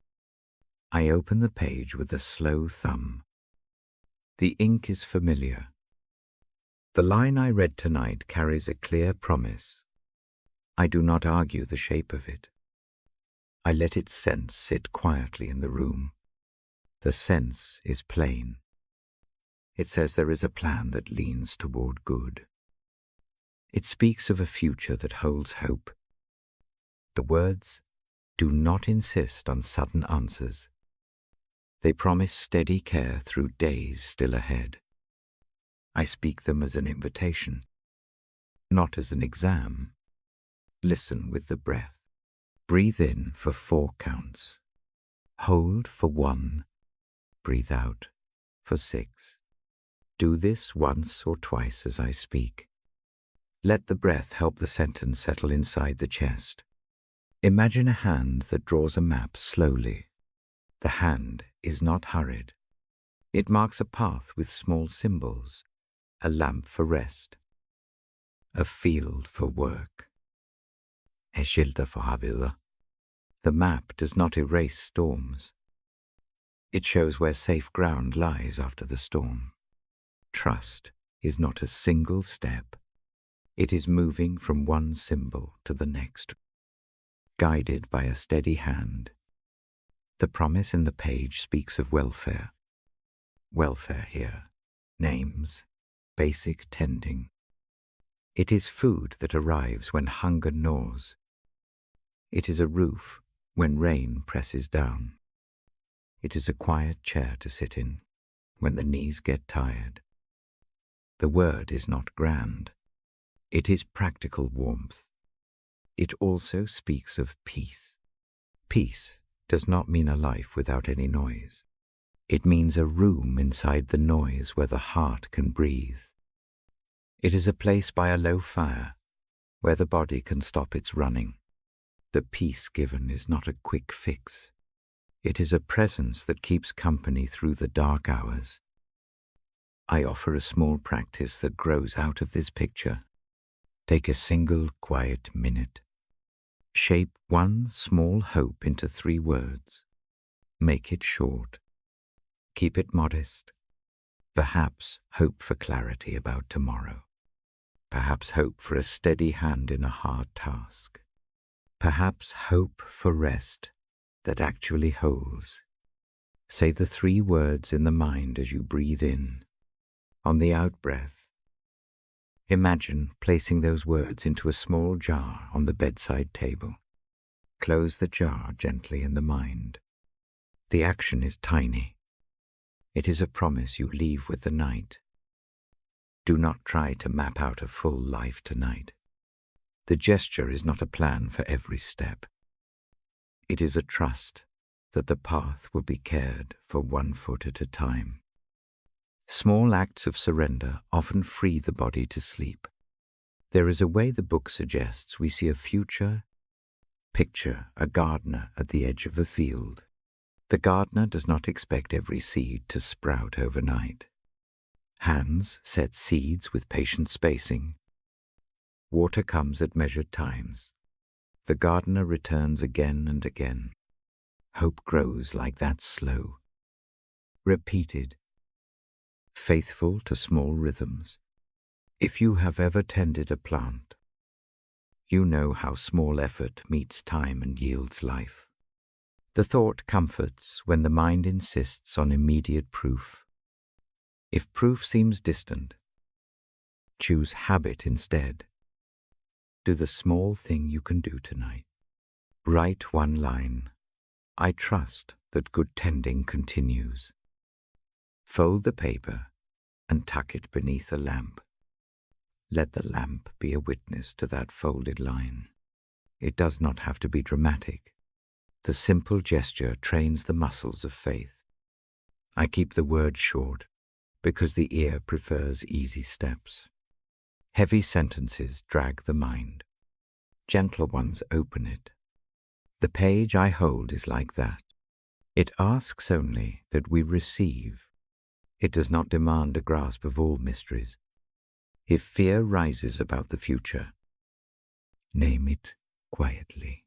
I open the page with a slow thumb. The ink is familiar. The line I read tonight carries a clear promise. I do not argue the shape of it. I let its sense sit quietly in the room. The sense is plain. It says there is a plan that leans toward good. It speaks of a future that holds hope. The words do not insist on sudden answers. They promise steady care through days still ahead. I speak them as an invitation, not as an exam. Listen with the breath. Breathe in for 4 counts. Hold for 1. Breathe out for 6. Do this once or twice as I speak. Let the breath help the sentence settle inside the chest. Imagine a hand that draws a map slowly. The hand is not hurried. It marks a path with small symbols, a lamp for rest, a field for work. Er skilter for videre. The map does not erase storms. It shows where safe ground lies after the storm. Trust is not a single step. It is moving from one symbol to the next, guided by a steady hand. The promise in the page speaks of welfare. Welfare here. Names. Basic tending. It is food that arrives when hunger gnaws. It is a roof when rain presses down. It is a quiet chair to sit in when the knees get tired. The word is not grand. It is practical warmth. It also speaks of peace. Peace does not mean a life without any noise. It means a room inside the noise where the heart can breathe. It is a place by a low fire where the body can stop its running. The peace given is not a quick fix. It is a presence that keeps company through the dark hours. I offer a small practice that grows out of this picture. Take a single quiet minute. Shape one small hope into 3 words. Make it short. Keep it modest. Perhaps hope for clarity about tomorrow. Perhaps hope for a steady hand in a hard task. Perhaps hope for rest that actually holds. Say the 3 words in the mind as you breathe in. On the out-breath, imagine placing those words into a small jar on the bedside table. Close the jar gently in the mind. The action is tiny. It is a promise you leave with the night. Do not try to map out a full life tonight. The gesture is not a plan for every step. It is a trust that the path will be cared for 1 foot at a time. Small acts of surrender often free the body to sleep. There is a way the book suggests we see a future. Picture a gardener at the edge of a field. The gardener does not expect every seed to sprout overnight. Hands set seeds with patient spacing. Water comes at measured times. The gardener returns again and again. Hope grows like that slow. Repeated. Faithful to small rhythms. If you have ever tended a plant, you know how small effort meets time and yields life. The thought comforts when the mind insists on immediate proof. If proof seems distant, choose habit instead. Do the small thing you can do tonight. Write 1 line. I trust that good tending continues. Fold the paper and tuck it beneath a lamp. Let the lamp be a witness to that folded line. It does not have to be dramatic. The simple gesture trains the muscles of faith. I keep the word short because the ear prefers easy steps. Heavy sentences drag the mind. Gentle ones open it. The page I hold is like that. It asks only that we receive. It does not demand a grasp of all mysteries. If fear rises about the future, name it quietly.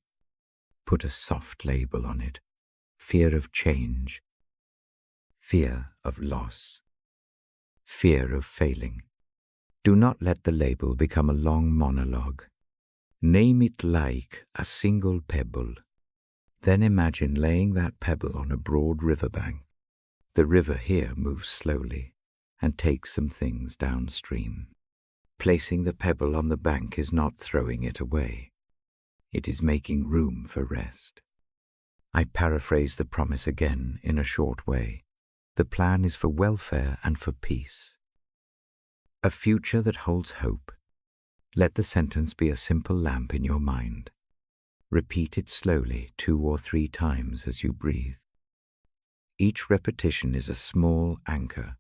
Put a soft label on it. Fear of change, fear of loss, fear of failing. Do not let the label become a long monologue. Name it like a single pebble. Then imagine laying that pebble on a broad riverbank. The river here moves slowly and takes some things downstream. Placing the pebble on the bank is not throwing it away. It is making room for rest. I paraphrase the promise again in a short way. The plan is for welfare and for peace. A future that holds hope. Let the sentence be a simple lamp in your mind. Repeat it slowly 2 or 3 times as you breathe. Each repetition is a small anchor.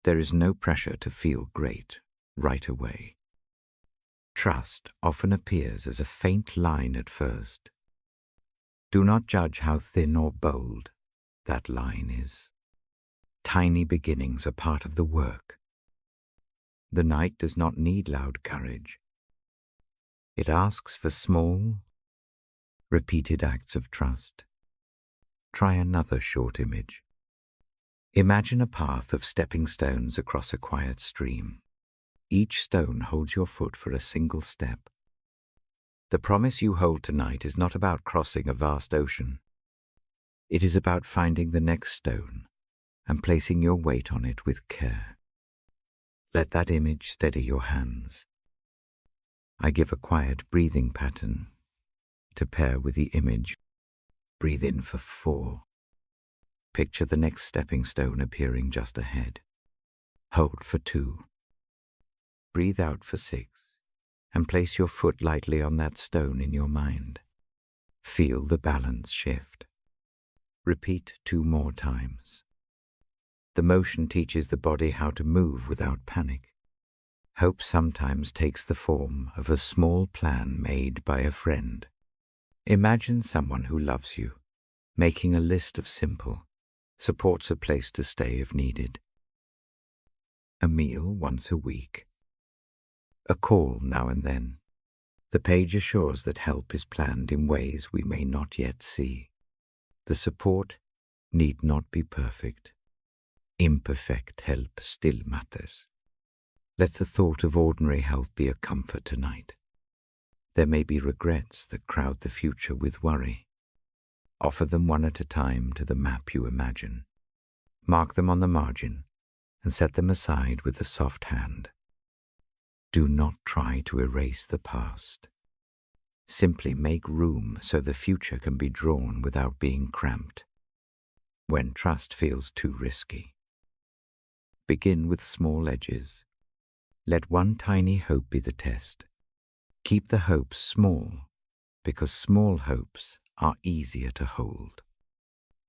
There is no pressure to feel great right away. Trust often appears as a faint line at first. Do not judge how thin or bold that line is. Tiny beginnings are part of the work. The night does not need loud courage. It asks for small, repeated acts of trust. Try another short image. Imagine a path of stepping stones across a quiet stream. Each stone holds your foot for a single step. The promise you hold tonight is not about crossing a vast ocean. It is about finding the next stone and placing your weight on it with care. Let that image steady your hands. I give a quiet breathing pattern to pair with the image. Breathe in for 4. Picture the next stepping stone appearing just ahead. Hold for 2. Breathe out for 6, and place your foot lightly on that stone in your mind. Feel the balance shift. Repeat 2 more times. The motion teaches the body how to move without panic. Hope sometimes takes the form of a small plan made by a friend. Imagine someone who loves you, making a list of simple, supports a place to stay if needed, a meal once a week, a call now and then. The page assures that help is planned in ways we may not yet see. The support need not be perfect. Imperfect help still matters. Let the thought of ordinary help be a comfort tonight. There may be regrets that crowd the future with worry. Offer them one at a time to the map you imagine. Mark them on the margin and set them aside with a soft hand. Do not try to erase the past. Simply make room so the future can be drawn without being cramped. When trust feels too risky, begin with small edges. Let one tiny hope be the test. Keep the hopes small, because small hopes are easier to hold.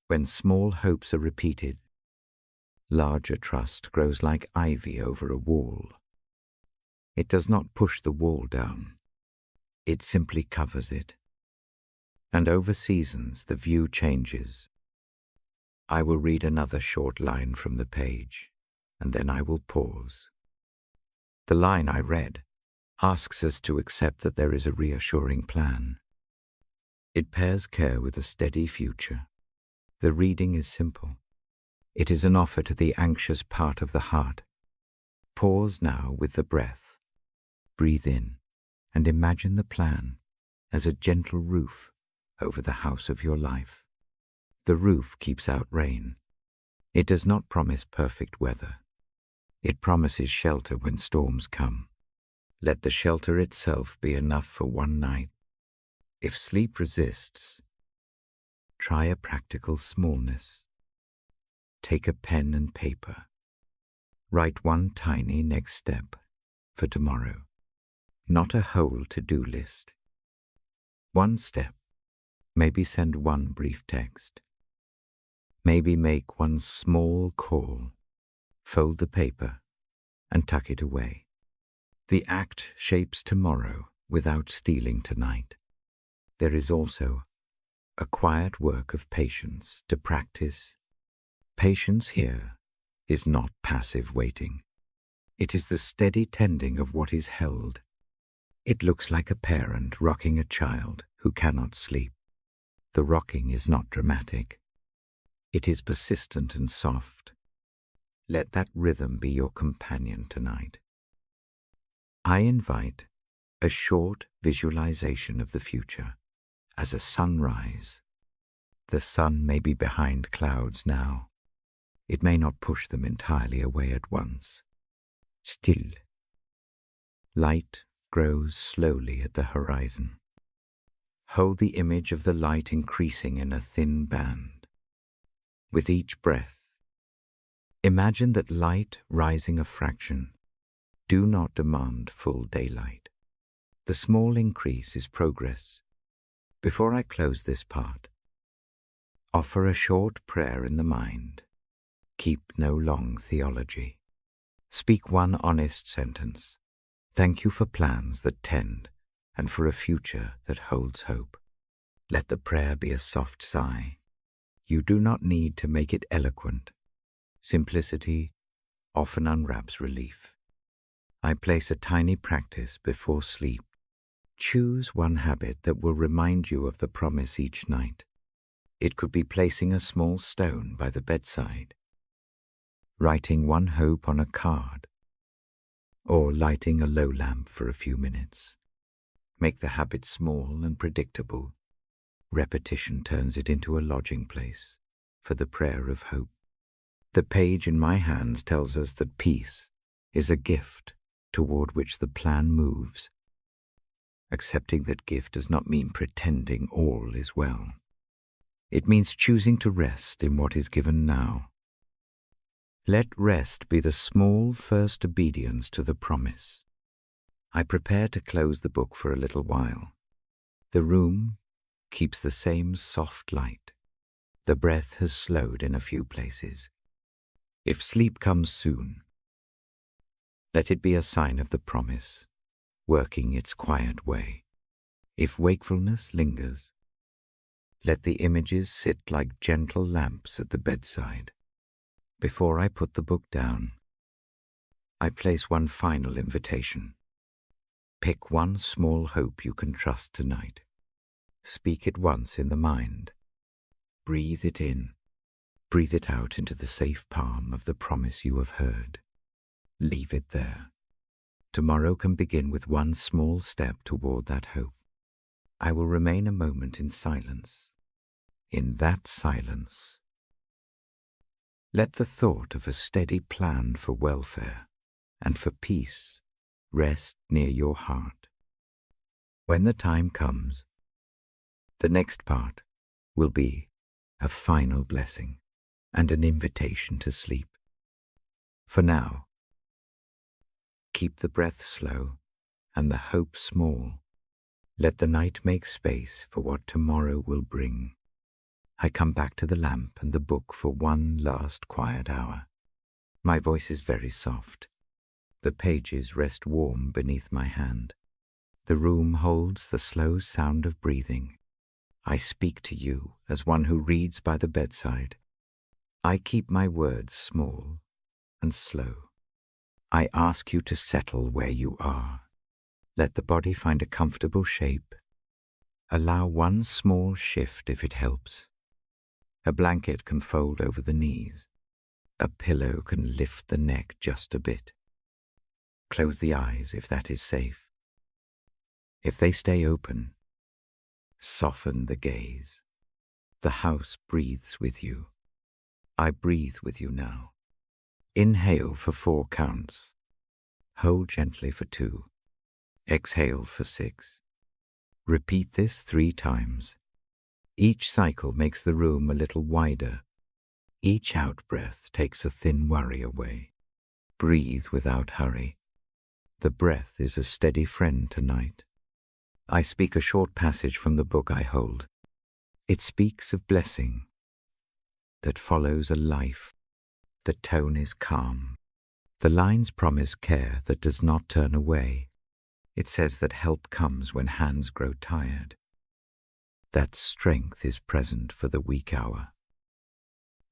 When small hopes are repeated, larger trust grows like ivy over a wall. It does not push the wall down. It simply covers it. And over seasons, the view changes. I will read another short line from the page, and then I will pause. The line I read asks us to accept that there is a reassuring plan. It pairs care with a steady future. The reading is simple. It is an offer to the anxious part of the heart. Pause now with the breath. Breathe in and imagine the plan as a gentle roof over the house of your life. The roof keeps out rain. It does not promise perfect weather. It promises shelter when storms come. Let the shelter itself be enough for one night. If sleep resists, try a practical smallness. Take a pen and paper. Write one tiny next step for tomorrow, not a whole to-do list. One step. Maybe send one brief text. Maybe make one small call. Fold the paper and tuck it away. The act shapes tomorrow without stealing tonight. There is also a quiet work of patience to practice. Patience here is not passive waiting. It is the steady tending of what is held. It looks like a parent rocking a child who cannot sleep. The rocking is not dramatic. It is persistent and soft. Let that rhythm be your companion tonight. I invite a short visualization of the future as a sunrise. The sun may be behind clouds now. It may not push them entirely away at once. Still. Light grows slowly at the horizon. Hold the image of the light increasing in a thin band. With each breath, imagine that light rising a fraction. Do not demand full daylight. The small increase is progress. Before I close this part, offer a short prayer in the mind. Keep no long theology. Speak one honest sentence. Thank you for plans that tend, and for a future that holds hope. Let the prayer be a soft sigh. You do not need to make it eloquent. Simplicity often unwraps relief. I place a tiny practice before sleep. Choose one habit that will remind you of the promise each night. It could be placing a small stone by the bedside, writing one hope on a card, or lighting a low lamp for a few minutes. Make the habit small and predictable. Repetition turns it into a lodging place for the prayer of hope. The page in my hands tells us that peace is a gift toward which the plan moves. Accepting that gift does not mean pretending all is well. It means choosing to rest in what is given now. Let rest be the small first obedience to the promise. I prepare to close the book for a little while. The room keeps the same soft light. The breath has slowed in a few places. If sleep comes soon, let it be a sign of the promise, working its quiet way. If wakefulness lingers, let the images sit like gentle lamps at the bedside. Before I put the book down, I place one final invitation. Pick one small hope you can trust tonight. Speak it once in the mind. Breathe it in. Breathe it out into the safe palm of the promise you have heard. Leave it there. Tomorrow can begin with one small step toward that hope. I will remain a moment in silence. In that silence, let the thought of a steady plan for welfare and for peace rest near your heart. When the time comes, the next part will be a final blessing and an invitation to sleep. For now, keep the breath slow and the hope small. Let the night make space for what tomorrow will bring. I come back to the lamp and the book for one last quiet hour. My voice is very soft. The pages rest warm beneath my hand. The room holds the slow sound of breathing. I speak to you as one who reads by the bedside. I keep my words small and slow. I ask you to settle where you are. Let the body find a comfortable shape. Allow one small shift if it helps. A blanket can fold over the knees. A pillow can lift the neck just a bit. Close the eyes if that is safe. If they stay open, soften the gaze. The house breathes with you. I breathe with you now. Inhale for 4 counts. Hold gently for 2. Exhale for 6. Repeat this 3 times. Each cycle makes the room a little wider. Each out-breath takes a thin worry away. Breathe without hurry. The breath is a steady friend tonight. I speak a short passage from the book I hold. It speaks of blessing that follows a life. The tone is calm. The lines promise care that does not turn away. It says that help comes when hands grow tired. That strength is present for the weak hour.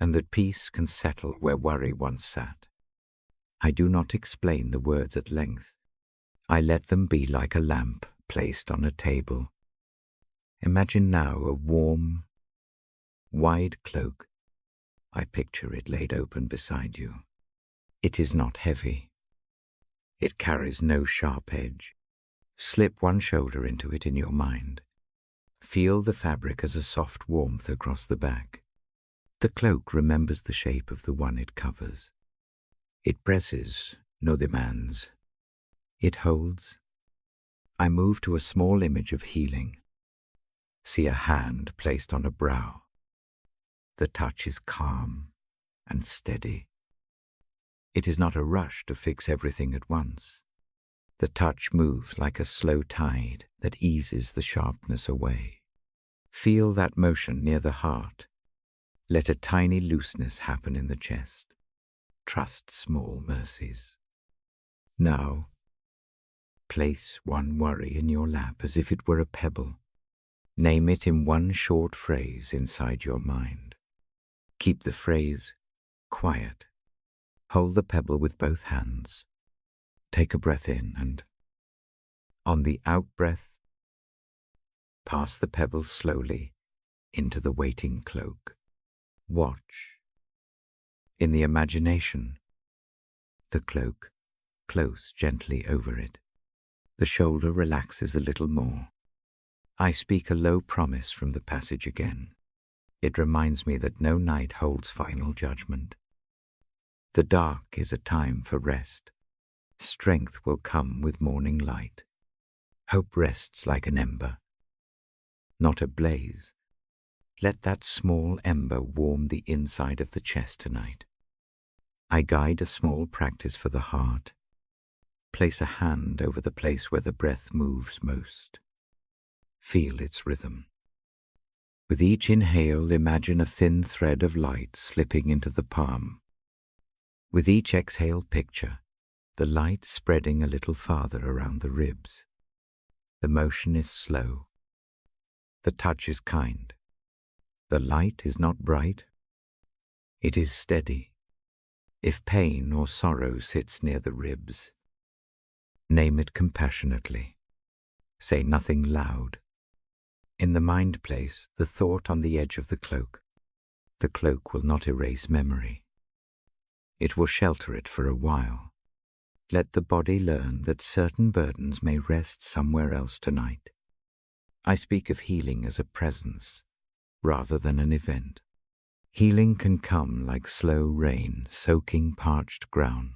and that peace can settle where worry once sat. I do not explain the words at length. I let them be like a lamp placed on a table. Imagine now a warm, wide cloak. I picture it laid open beside you. It is not heavy. It carries no sharp edge. Slip one shoulder into it in your mind. Feel the fabric as a soft warmth across the back. The cloak remembers the shape of the one it covers. It presses, no demands. It holds. I move to a small image of healing. See a hand placed on a brow. The touch is calm and steady. It is not a rush to fix everything at once. The touch moves like a slow tide that eases the sharpness away. Feel that motion near the heart. Let a tiny looseness happen in the chest. Trust small mercies. Now, place one worry in your lap as if it were a pebble. Name it in one short phrase inside your mind. Keep the phrase quiet. Hold the pebble with both hands. Take a breath in and, on the out-breath, pass the pebble slowly into the waiting cloak. Watch. In the imagination, the cloak, close gently over it. The shoulder relaxes a little more. I speak a low promise from the passage again. It reminds me that no night holds final judgment. The dark is a time for rest. Strength will come with morning light. Hope rests like an ember, not a blaze. Let that small ember warm the inside of the chest tonight. I guide a small practice for the heart. Place a hand over the place where the breath moves most. Feel its rhythm. With each inhale, imagine a thin thread of light slipping into the palm. With each exhale, picture the light spreading a little farther around the ribs. The motion is slow. The touch is kind. The light is not bright. It is steady. If pain or sorrow sits near the ribs, name it compassionately. Say nothing loud. In the mind place, the thought on the edge of the cloak. The cloak will not erase memory. It will shelter it for a while. Let the body learn that certain burdens may rest somewhere else tonight. I speak of healing as a presence, rather than an event. Healing can come like slow rain soaking parched ground.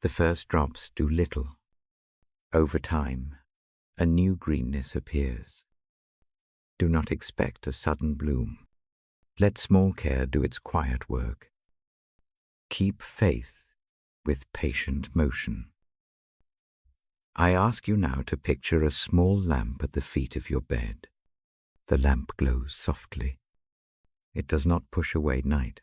The first drops do little. Over time, a new greenness appears. Do not expect a sudden bloom. Let small care do its quiet work. Keep faith with patient motion. I ask you now to picture a small lamp at the feet of your bed. The lamp glows softly. It does not push away night.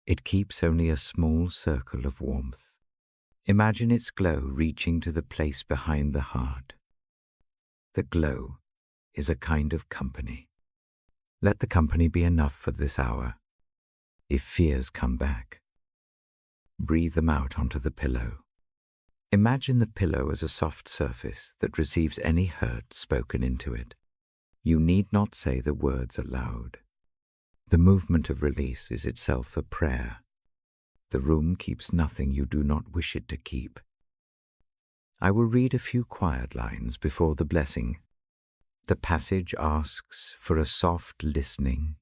It keeps only a small circle of warmth. Imagine its glow reaching to the place behind the heart. The glow is a kind of company. Let the company be enough for this hour. If fears come back, breathe them out onto the pillow. Imagine the pillow as a soft surface that receives any hurt spoken into it. You need not say the words aloud. The movement of release is itself a prayer. The room keeps nothing you do not wish it to keep. I will read a few quiet lines before the blessing. The passage asks for a soft listening.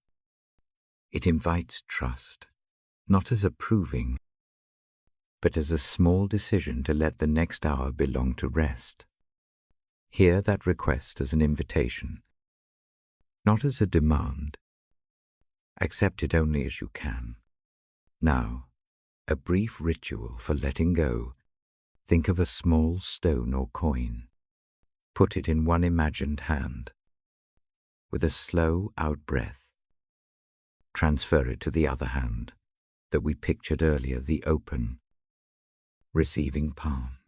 It invites trust, not as approving, but as a small decision to let the next hour belong to rest. Hear that request as an invitation, not as a demand. Accept it only as you can. Now, a brief ritual for letting go. Think of a small stone or coin. Put it in one imagined hand. With a slow out-breath, transfer it to the other hand that we pictured earlier, the open, receiving palm.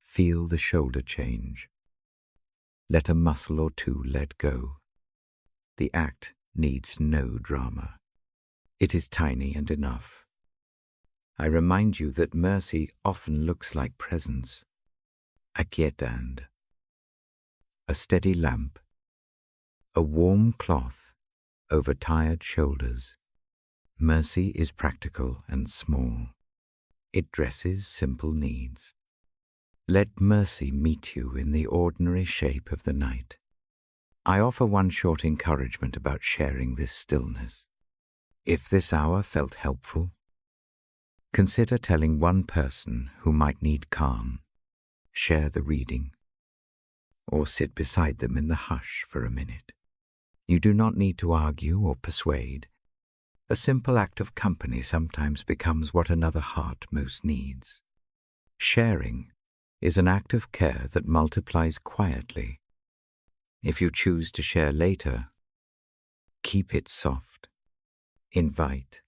Feel the shoulder change. Let a muscle or two let go. The act needs no drama. It is tiny and enough. I remind you that mercy often looks like presence, aquietand, a steady lamp, a warm cloth over tired shoulders. Mercy is practical and small. It dresses simple needs. Let mercy meet you in the ordinary shape of the night. I offer one short encouragement about sharing this stillness. If this hour felt helpful, consider telling one person who might need calm. Share the reading, or sit beside them in the hush for a minute. You do not need to argue or persuade. A simple act of company sometimes becomes what another heart most needs. Sharing is an act of care that multiplies quietly. If you choose to share later, keep it soft. Invite.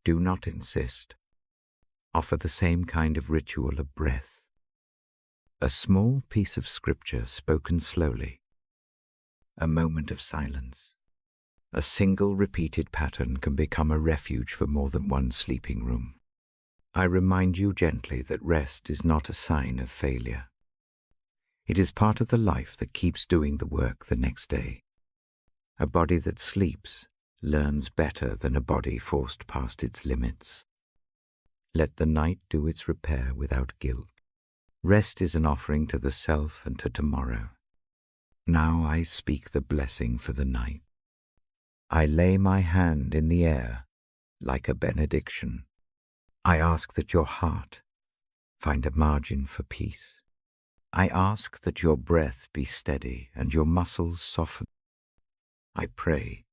Do not insist. Offer the same kind of ritual of breath. A small piece of scripture spoken slowly. A moment of silence. A single repeated pattern can become a refuge for more than one sleeping room. I remind you gently that rest is not a sign of failure. It is part of the life that keeps doing the work the next day. A body that sleeps learns better than a body forced past its limits. Let the night do its repair without guilt. Rest is an offering to the self and to tomorrow. Now I speak the blessing for the night. I lay my hand in the air like a benediction. I ask that your heart find a margin for peace. I ask that your breath be steady and your muscles soften. I pray,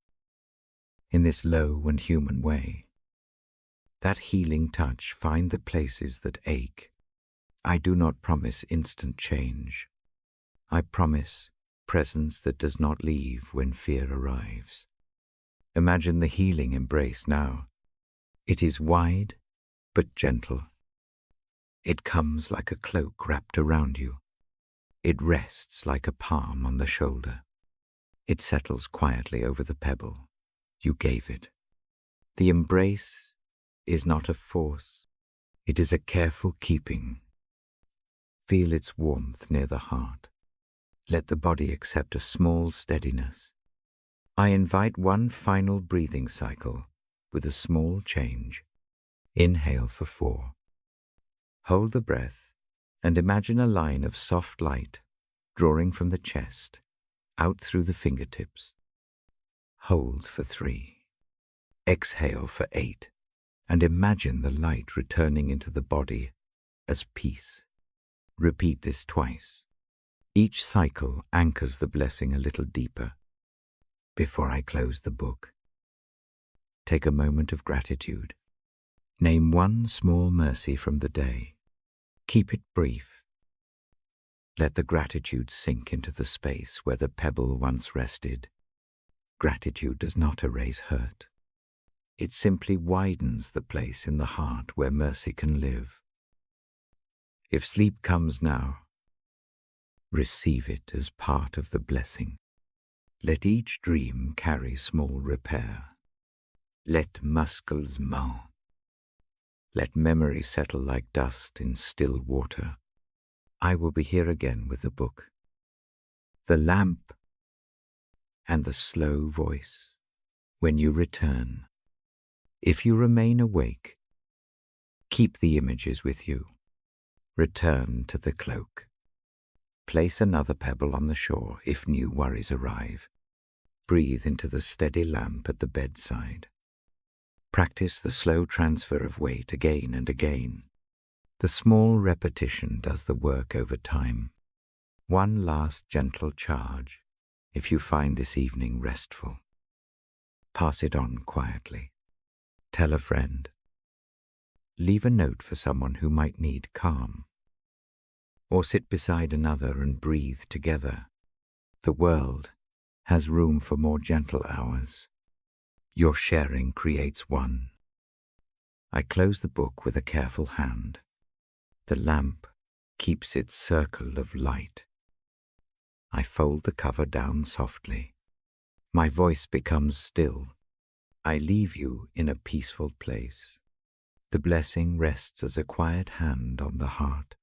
in this low and human way, that healing touch find the places that ache. I do not promise instant change. I promise presence that does not leave when fear arrives. Imagine the healing embrace now. It is wide but gentle. It comes like a cloak wrapped around you. It rests like a palm on the shoulder. It settles quietly over the pebble. You gave it. The embrace is not a force. It is a careful keeping. Feel its warmth near the heart. Let the body accept a small steadiness. I invite one final breathing cycle with a small change. Inhale for 4. Hold the breath and imagine a line of soft light drawing from the chest out through the fingertips. Hold for 3. Exhale for 8 and imagine the light returning into the body as peace. Repeat this twice. Each cycle anchors the blessing a little deeper. Before I close the book, take a moment of gratitude. Name one small mercy from the day. Keep it brief. Let the gratitude sink into the space where the pebble once rested. Gratitude does not erase hurt. It simply widens the place in the heart where mercy can live. If sleep comes now, receive it as part of the blessing. Let each dream carry small repair. Let muscles moan. Let memory settle like dust in still water. I will be here again with the book, the lamp, and the slow voice when you return. If you remain awake, keep the images with you. Return to the cloak. Place another pebble on the shore if new worries arrive. Breathe into the steady lamp at the bedside. Practice the slow transfer of weight again and again. The small repetition does the work over time. One last gentle charge if you find this evening restful. Pass it on quietly. Tell a friend. Leave a note for someone who might need calm. Or sit beside another and breathe together. The world has room for more gentle hours. Your sharing creates one. I close the book with a careful hand. The lamp keeps its circle of light. I fold the cover down softly. My voice becomes still. I leave you in a peaceful place. The blessing rests as a quiet hand on the heart.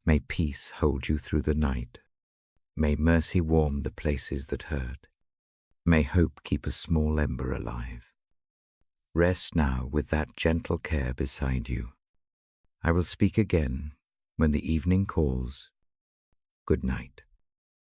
May peace hold you through the night. May mercy warm the places that hurt. May hope keep a small ember alive. Rest now with that gentle care beside you. I will speak again when the evening calls. Good night.